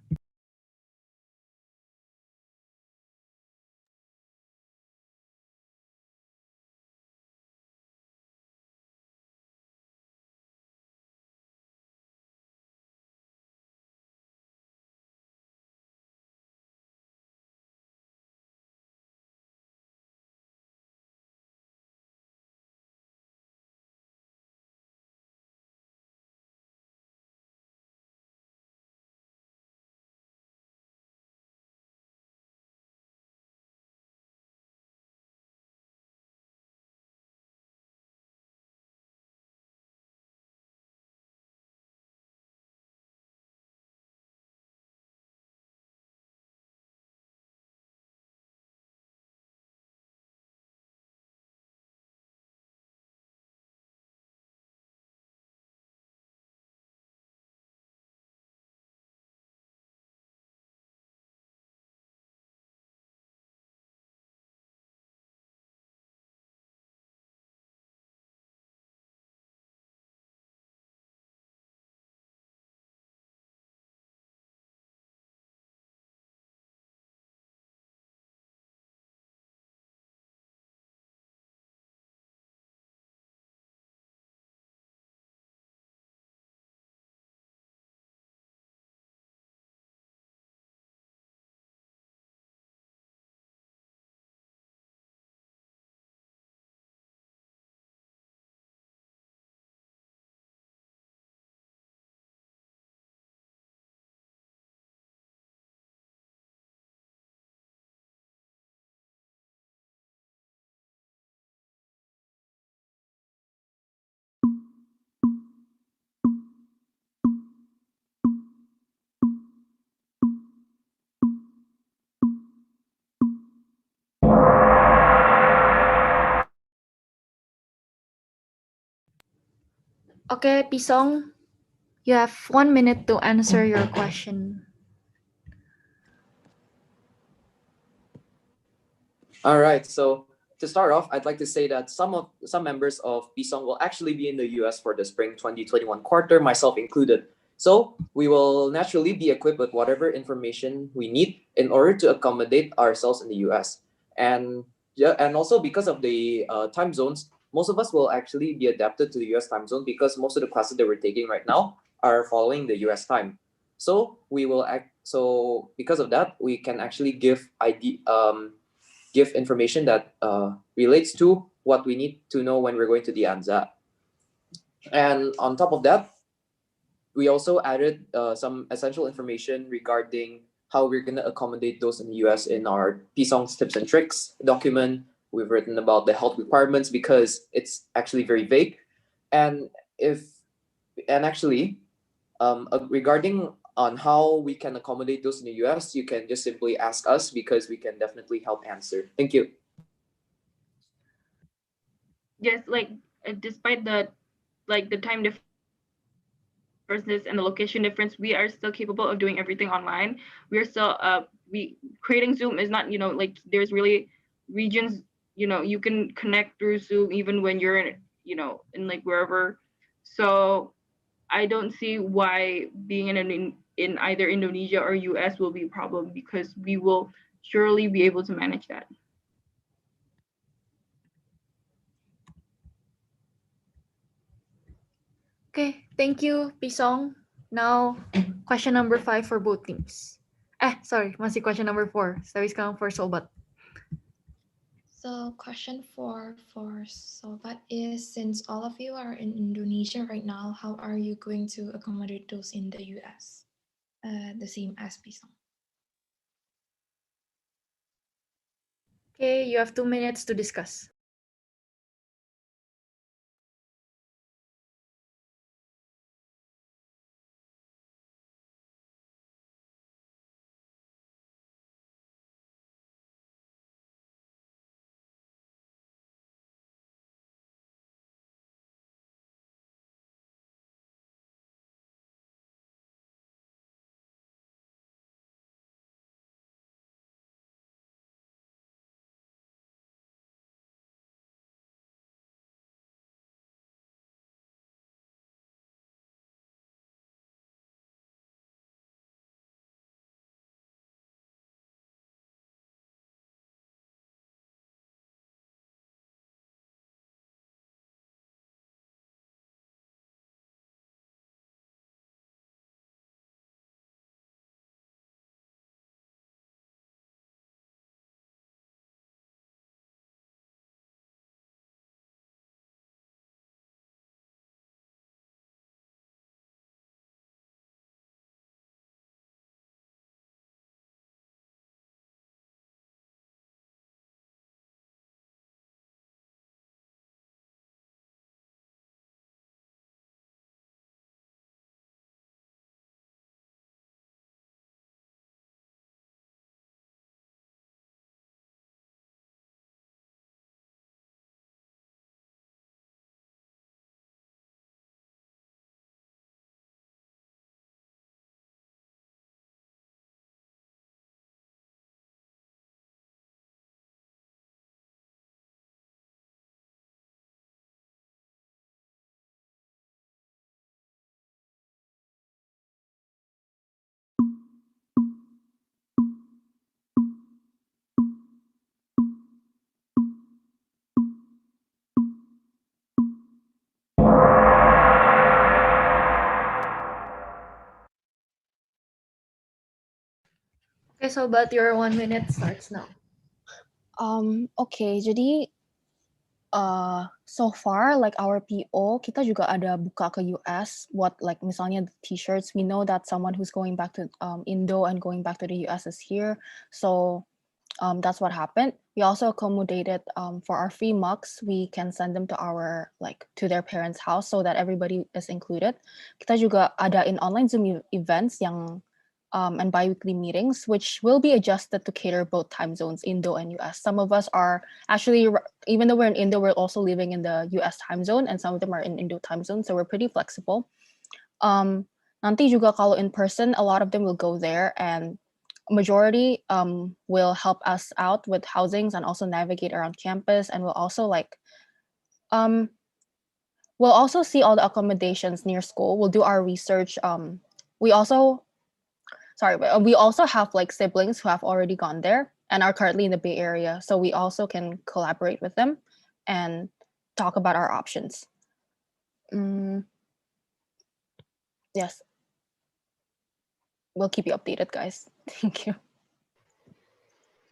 Okay, Pisong, you have 1 minute to answer your question. All right. So to start off, I'd like to say that some members of Pisong will actually be in the US for the spring 2021 quarter, myself included. So we will naturally be equipped with whatever information we need in order to accommodate ourselves in the US. And also because of the time zones, most of us will actually be adapted to the US time zone because most of the classes that we're taking right now are following the US time. So because of that, we can actually give information that relates to what we need to know when we're going to the ANZA. And on top of that, we also added some essential information regarding how we're going to accommodate those in the US in our Pisong's tips and tricks document. We've written about the health requirements because it's actually very vague. And regarding on how we can accommodate those in the US, you can just simply ask us because we can definitely help answer. Thank you. Yes, despite the time differences and the location difference, we are still capable of doing everything online. We are still creating Zoom is not, there's really regions, you can connect through Zoom even when you're in wherever. So I don't see why being in either Indonesia or US will be a problem, because we will surely be able to manage that. Okay, thank you, Pisong. Now, question number 5 for both teams. Sorry, masih question number 4. Tapi sekarang for Sobat. So question 4 for Sobat is, since all of you are in Indonesia right now, how are you going to accommodate those in the US? The same as Pisong. Okay, you have 2 minutes to discuss. Okay, Sobat, your 1 minute starts now. Okay, jadi so far like our PO kita juga ada buka ke US what like misalnya the t-shirts. We know that someone who's going back to Indo and going back to the US is here, so that's what happened. We also accommodated for our free mugs, we can send them to our like to their parents' house so that everybody is included. Kita juga ada in online Zoom events yang and bi-weekly meetings, which will be adjusted to cater both time zones, Indo and US. Some of us are actually, even though we're in Indo, we're also living in the US time zone, and some of them are in Indo time zone, so we're pretty flexible. Nanti juga kalau in person, a lot of them will go there, and majority will help us out with housings and also navigate around campus, and we'll also like we'll also see all the accommodations near school. We'll do our research. We also have like siblings who have already gone there and are currently in the Bay Area, so we also can collaborate with them and talk about our options. Yes, we'll keep you updated, guys. Thank you.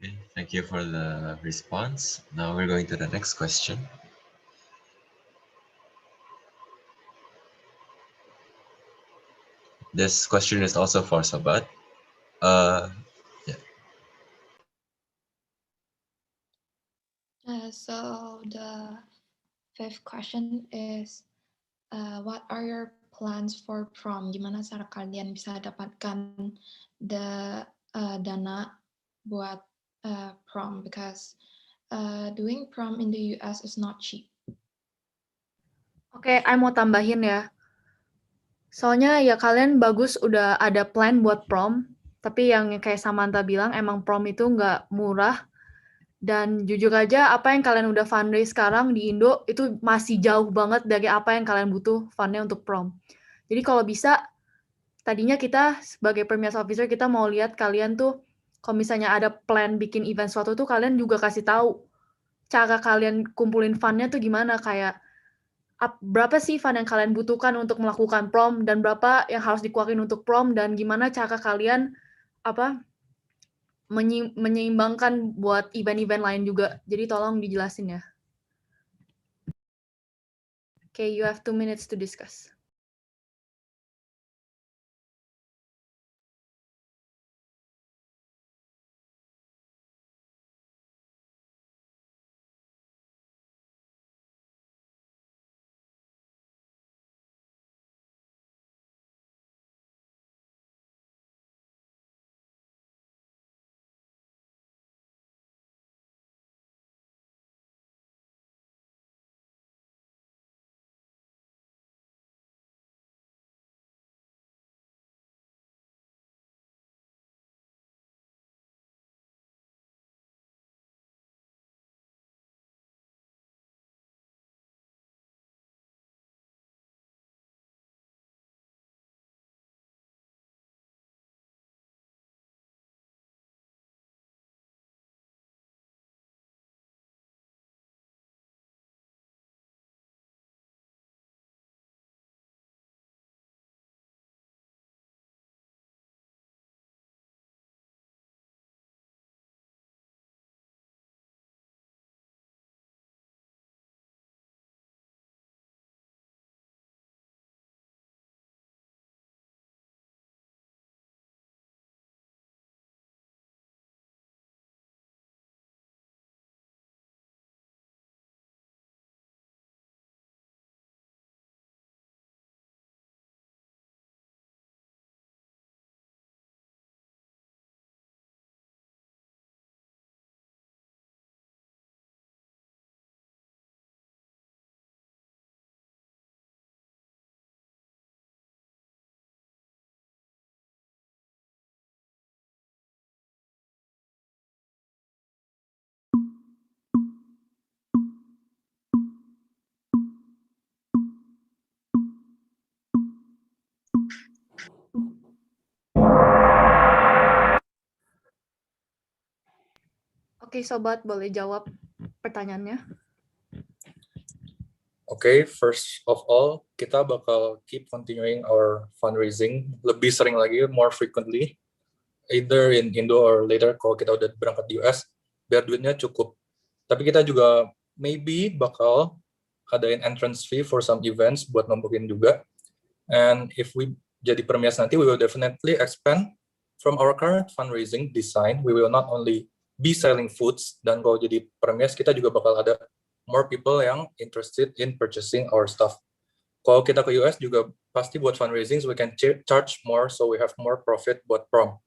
Okay, thank you for the response. Now we're going to the next question. This question is also for Sobat. Yeah. So the 5th question is, what are your plans for prom? Gimana cara kalian bisa dapatkan dana buat prom? Because doing prom in the US is not cheap. Oke, I mau tambahin ya. Soalnya ya kalian bagus udah ada plan buat prom, tapi yang kayak Samantha bilang emang prom itu nggak murah. Dan jujur aja apa yang kalian udah fundraise sekarang di Indo itu masih jauh banget dari apa yang kalian butuh fundnya untuk prom. Jadi kalau bisa, tadinya kita sebagai PERMIAS officer kita mau lihat kalian tuh, kalau misalnya ada plan bikin event suatu tuh kalian juga kasih tahu cara kalian kumpulin fund-nya tuh gimana, kayak berapa sih fund yang kalian butuhkan untuk melakukan prom dan berapa yang harus dikeluarin untuk prom dan gimana cara kalian menyeimbangkan buat event-event lain juga. Jadi tolong dijelasin ya. Okay, you have 2 minutes to discuss. Oke, sobat, boleh jawab pertanyaannya? Oke, first of all, kita bakal keep continuing our fundraising lebih sering lagi, more frequently, either in Indo or later kalau kita udah berangkat di US, biar duitnya cukup. Tapi kita juga maybe bakal adain entrance fee for some events buat nombokin juga. And if we jadi PERMIAS nanti, we will definitely expand from our current fundraising design. We will not only be selling foods, dan kalau jadi PERMIAS kita juga bakal ada more people yang interested in purchasing our stuff. Kalau kita ke US juga pasti buat fundraising, so we can charge more, so we have more profit buat prom.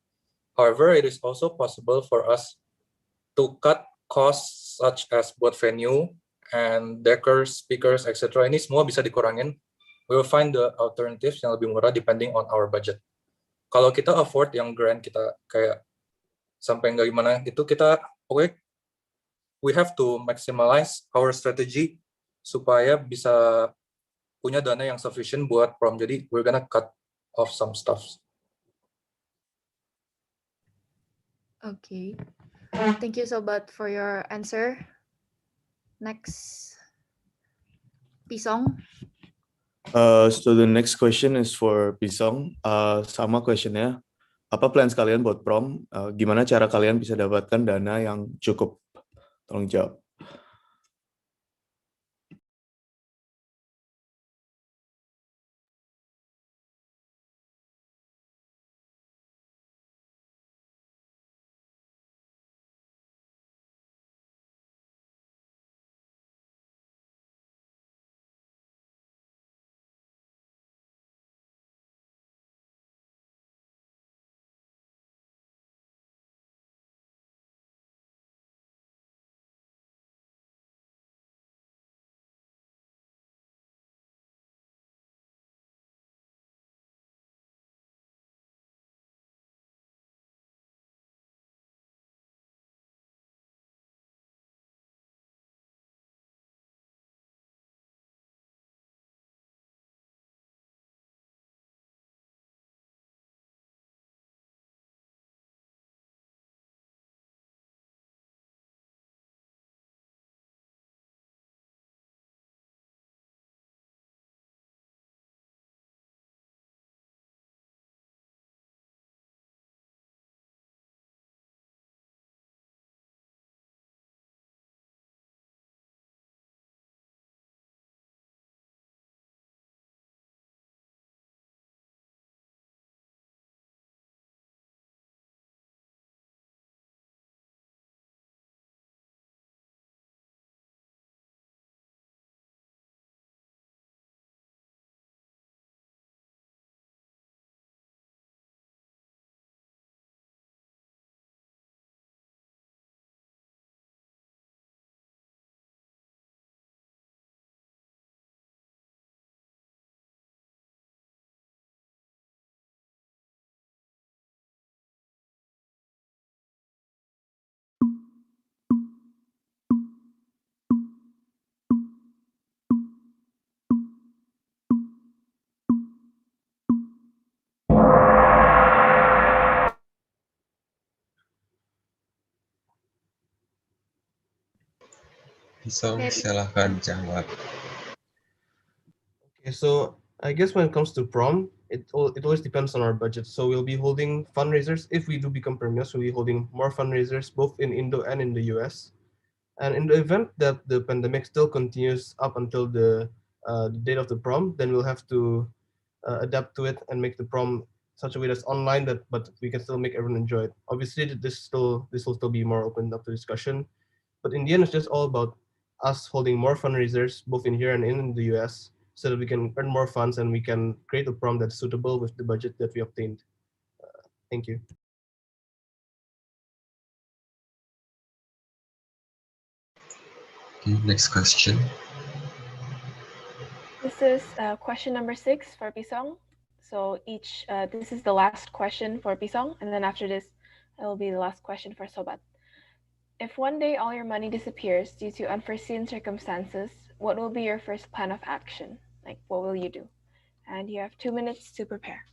However, it is also possible for us to cut costs such as buat venue and decors, speakers, etc. Ini semua bisa dikurangin. We will find the alternatives yang lebih murah depending on our budget. Kalau kita afford yang grand, kita kayak sampai nggak gimana, itu kita we have to maximize our strategy supaya bisa punya dana yang sufficient buat prom. Jadi we're gonna cut off some stuff. Okay. Thank you, sobat, for your answer. Next, Pisong. So the next question is for Pisong. Sama questionnya, apa plans kalian buat prom? Gimana cara kalian bisa dapatkan dana yang cukup? Tolong jawab. Pisong, Okay. silahkan jawab. Okay, so I guess when it comes to prom, it always depends on our budget. So we'll be holding fundraisers. If we do become PERMIAS, we'll be holding more fundraisers both in Indo and in the US. And in the event that the pandemic still continues up until the date of the prom, then we'll have to adapt to it and make the prom such a way that's online that but we can still make everyone enjoy it. Obviously, this will still be more open up to discussion. But in the end, it's just all about us holding more fundraisers, both in here and in the US, so that we can earn more funds and we can create a prom that's suitable with the budget that we obtained. Thank you. Okay, next question. This is question number 6 for Pisong. So this is the last question for Pisong, and then after this, it will be the last question for Sobat. If one day all your money disappears due to unforeseen circumstances, what will be your first plan of action? Like, what will you do? And you have 2 minutes to prepare.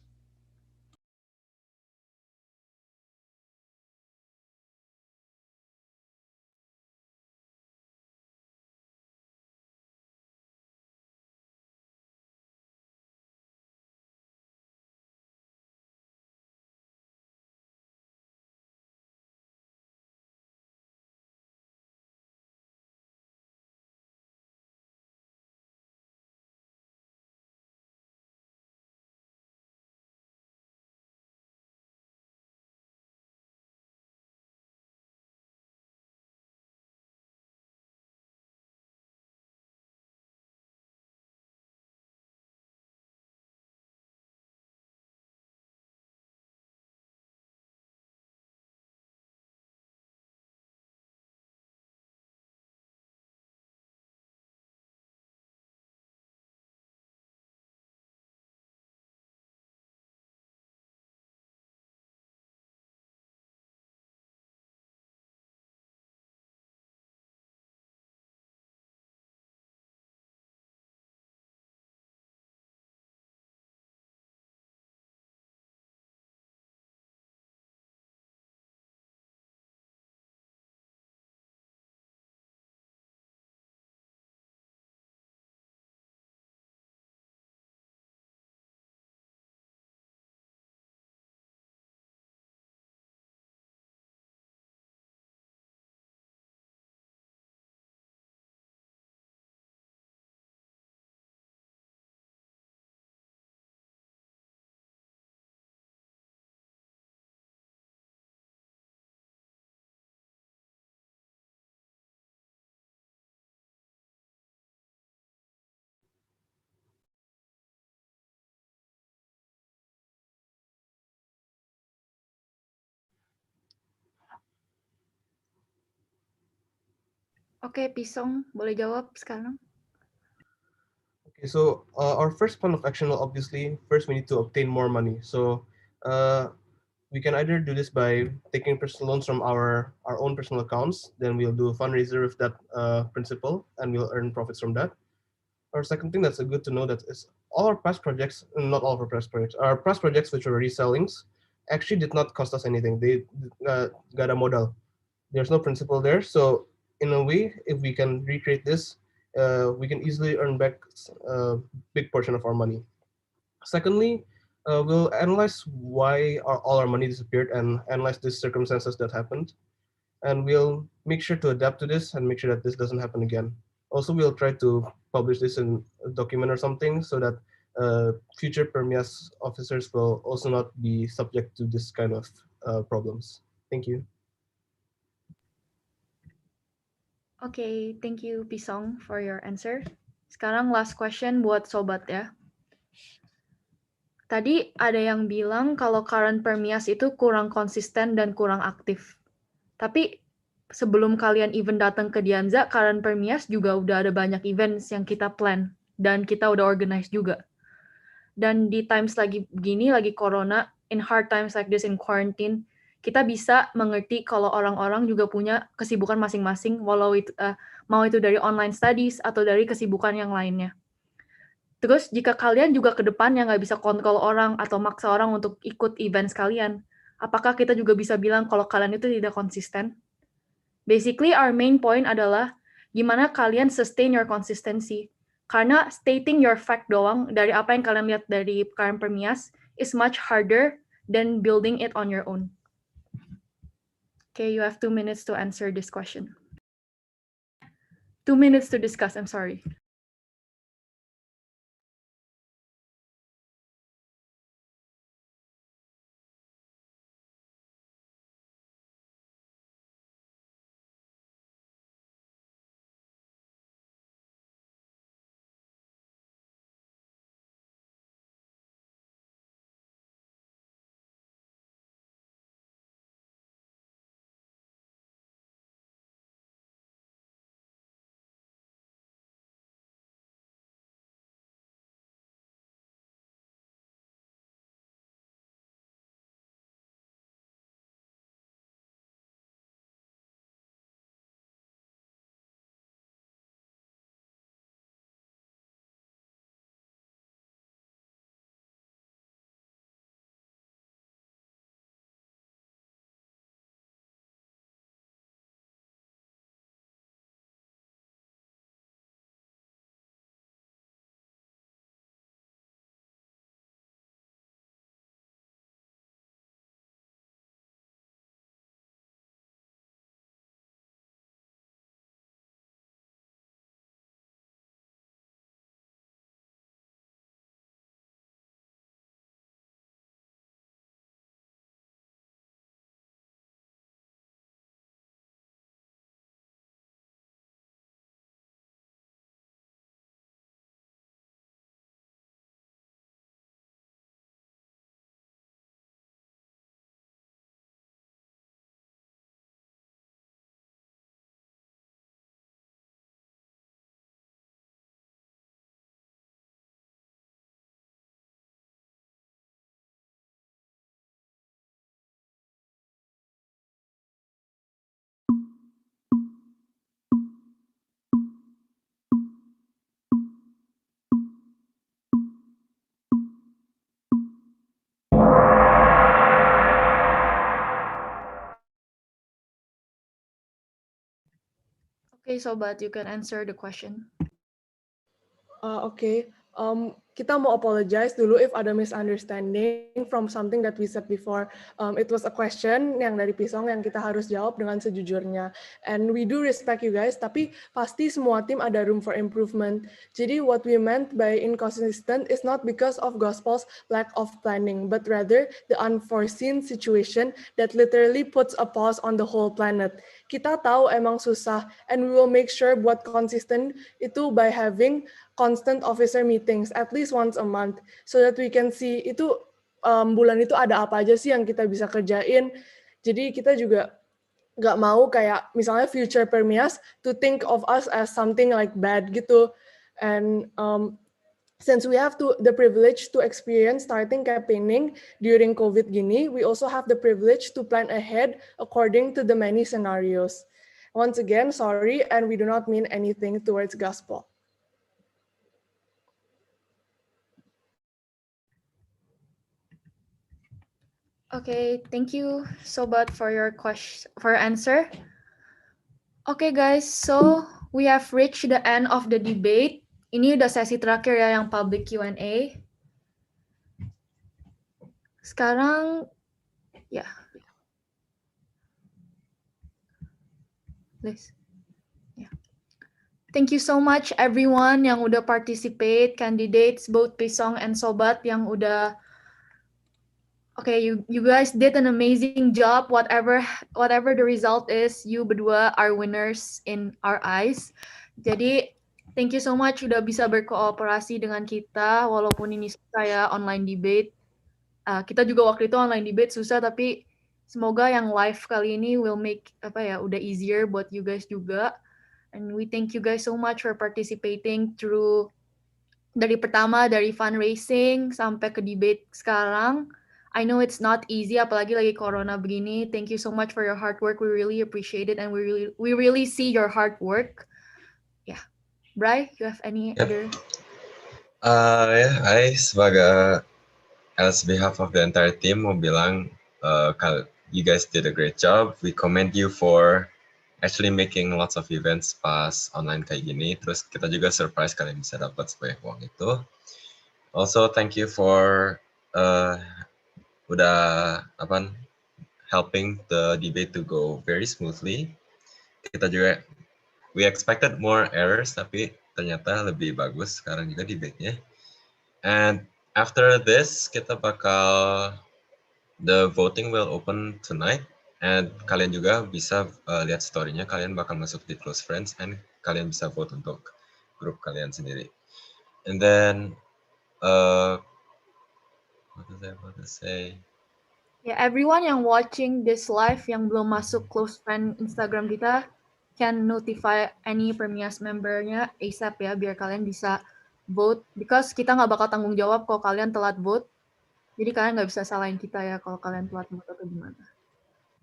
Oke, Pisong, boleh jawab sekarang? Okay, so our first plan of action will obviously first we need to obtain more money. So we can either do this by taking personal loans from our own personal accounts. Then we'll do a fundraiser with that principal, and we'll earn profits from that. Our second thing that's good to know that is all our past projects, not all of our past projects, our past projects which were resellings, actually did not cost us anything. They got a model. There's no principal there. So in a way, if we can recreate this, we can easily earn back a big portion of our money. Secondly, we'll analyze why all our money disappeared and analyze the circumstances that happened. And we'll make sure to adapt to this and make sure that this doesn't happen again. Also, we'll try to publish this in a document or something so that future PERMIAS officers will also not be subject to this kind of problems. Thank you. Oke, thank you Pisong for your answer. Sekarang last question buat Sobat ya. Tadi ada yang bilang kalau current PERMIAS itu kurang konsisten dan kurang aktif. Tapi sebelum kalian even datang ke Dianza, current PERMIAS juga udah ada banyak events yang kita plan dan kita udah organize juga. Dan di times lagi begini, lagi corona, in hard times like this in quarantine, kita bisa mengerti kalau orang-orang juga punya kesibukan masing-masing, walau itu mau itu dari online studies atau dari kesibukan yang lainnya. Terus jika kalian juga ke depan yang nggak bisa kontrol orang atau maksa orang untuk ikut event kalian, apakah kita juga bisa bilang kalau kalian itu tidak konsisten? Basically, our main point adalah gimana kalian sustain your consistency. Karena stating your fact doang dari apa yang kalian lihat dari current PERMIAS is much harder than building it on your own. Okay, you have 2 minutes to answer this question. 2 minutes to discuss, I'm sorry. Okay, Sobat, you can answer the question. Okay. Kita mau apologize dulu if ada misunderstanding from something that we said before. It was a question yang dari Pisong yang kita harus jawab dengan sejujurnya. And we do respect you guys, tapi pasti semua tim ada room for improvement. Jadi what we meant by inconsistent is not because of Gospel's lack of planning, but rather the unforeseen situation that literally puts a pause on the whole planet. Kita tahu emang susah, and we will make sure buat konsisten itu by having constant officer meetings at least once a month so that we can see itu bulan itu ada apa aja sih yang kita bisa kerjain. Jadi kita juga nggak mau kayak misalnya future PERMIAS to think of us as something like bad gitu. And since we have the privilege to experience starting campaigning during COVID gini, we also have the privilege to plan ahead according to the many scenarios. Once again, sorry, and we do not mean anything towards gospel. Okay, thank you, Sobat, for your answer. Okay, guys, so we have reached the end of the debate. Ini udah sesi terakhir ya yang public Q&A. Sekarang, ya. Please. Yeah. Thank you so much everyone yang udah participate, candidates, both Pisong and Sobat yang udah. Okay, you guys did an amazing job. Whatever the result is, you berdua are winners in our eyes. Jadi, thank you so much udah bisa berkooperasi dengan kita walaupun ini susah ya online debate. Kita juga waktu itu online debate susah, tapi semoga yang live kali ini will make udah easier buat you guys juga. And we thank you guys so much for participating through dari fundraising sampai ke debate sekarang. I know it's not easy, apalagi lagi corona begini. Thank you so much for your hard work. We really appreciate it, and we really see your hard work. Yeah, Bri, you have any other? I sebagai as behalf of the entire team mau bilang, you guys did a great job. We commend you for actually making lots of events pas online kayak gini. Terus kita juga surprise kalian bisa dapat sebanyak uang itu. Also, thank you for udah helping the debate to go very smoothly. Kita juga we expected more errors, tapi ternyata lebih bagus sekarang juga debate-nya. And after this, kita bakal the voting will open tonight. And kalian juga bisa lihat story-nya, kalian bakal masuk di close friends, and kalian bisa vote untuk grup kalian sendiri. And then, what was I about to say? Ya, everyone yang watching this live yang belum masuk close friend Instagram kita can notify any PERMIAS membernya ASAP ya, biar kalian bisa vote. Because kita nggak bakal tanggung jawab kalau kalian telat vote. Jadi kalian nggak bisa salahin kita ya kalau kalian telat vote atau gimana.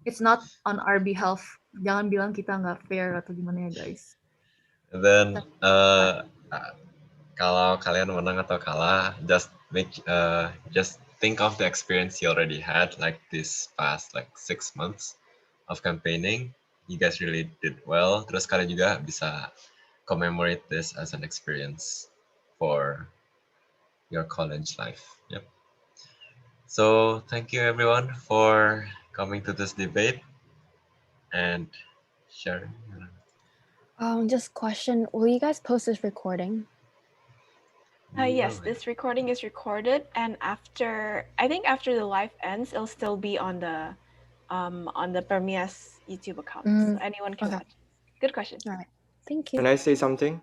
It's not on our behalf. Jangan bilang kita nggak fair atau gimana ya guys. And then, kalau kalian menang atau kalah, just think of the experience you already had, like this past 6 months of campaigning. You guys really did well. Terus kalian juga bisa commemorate this as an experience for your college life. Yep. So thank you everyone for coming to this debate and sharing. Just question, will you guys post this recording? Yes, this recording is recorded, and after the live ends, it'll still be on the PERMIAS YouTube account, so anyone can watch. Good question. All right, thank you. Can I say something?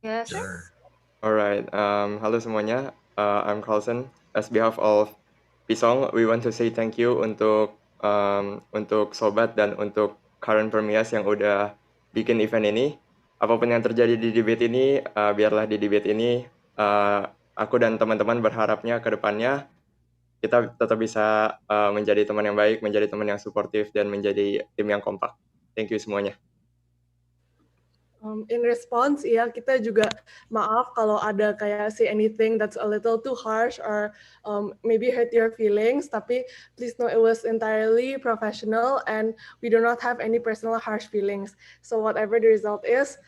Yes. Sure. All right. Halo semuanya. I'm Carlson. As behalf of Pisong, we want to say thank you untuk Sobat dan untuk current PERMIAS yang udah bikin event ini. Apapun yang terjadi di debate ini, biarlah di debate ini, aku dan teman-teman berharapnya ke depannya kita tetap bisa menjadi teman yang baik, menjadi teman yang suportif, dan menjadi tim yang kompak. Thank you semuanya. In response, ya kita juga maaf kalau ada kayak say anything that's a little too harsh or maybe hurt your feelings. Tapi please know it was entirely professional and we do not have any personal harsh feelings. So whatever the result is,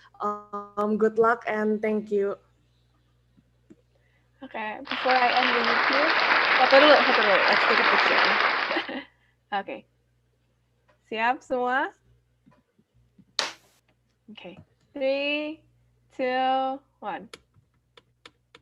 good luck and thank you. Okay, before I end the YouTube, foto dulu. Let's take a picture. Okay. Siap semua? Okay. 3, 2, 1.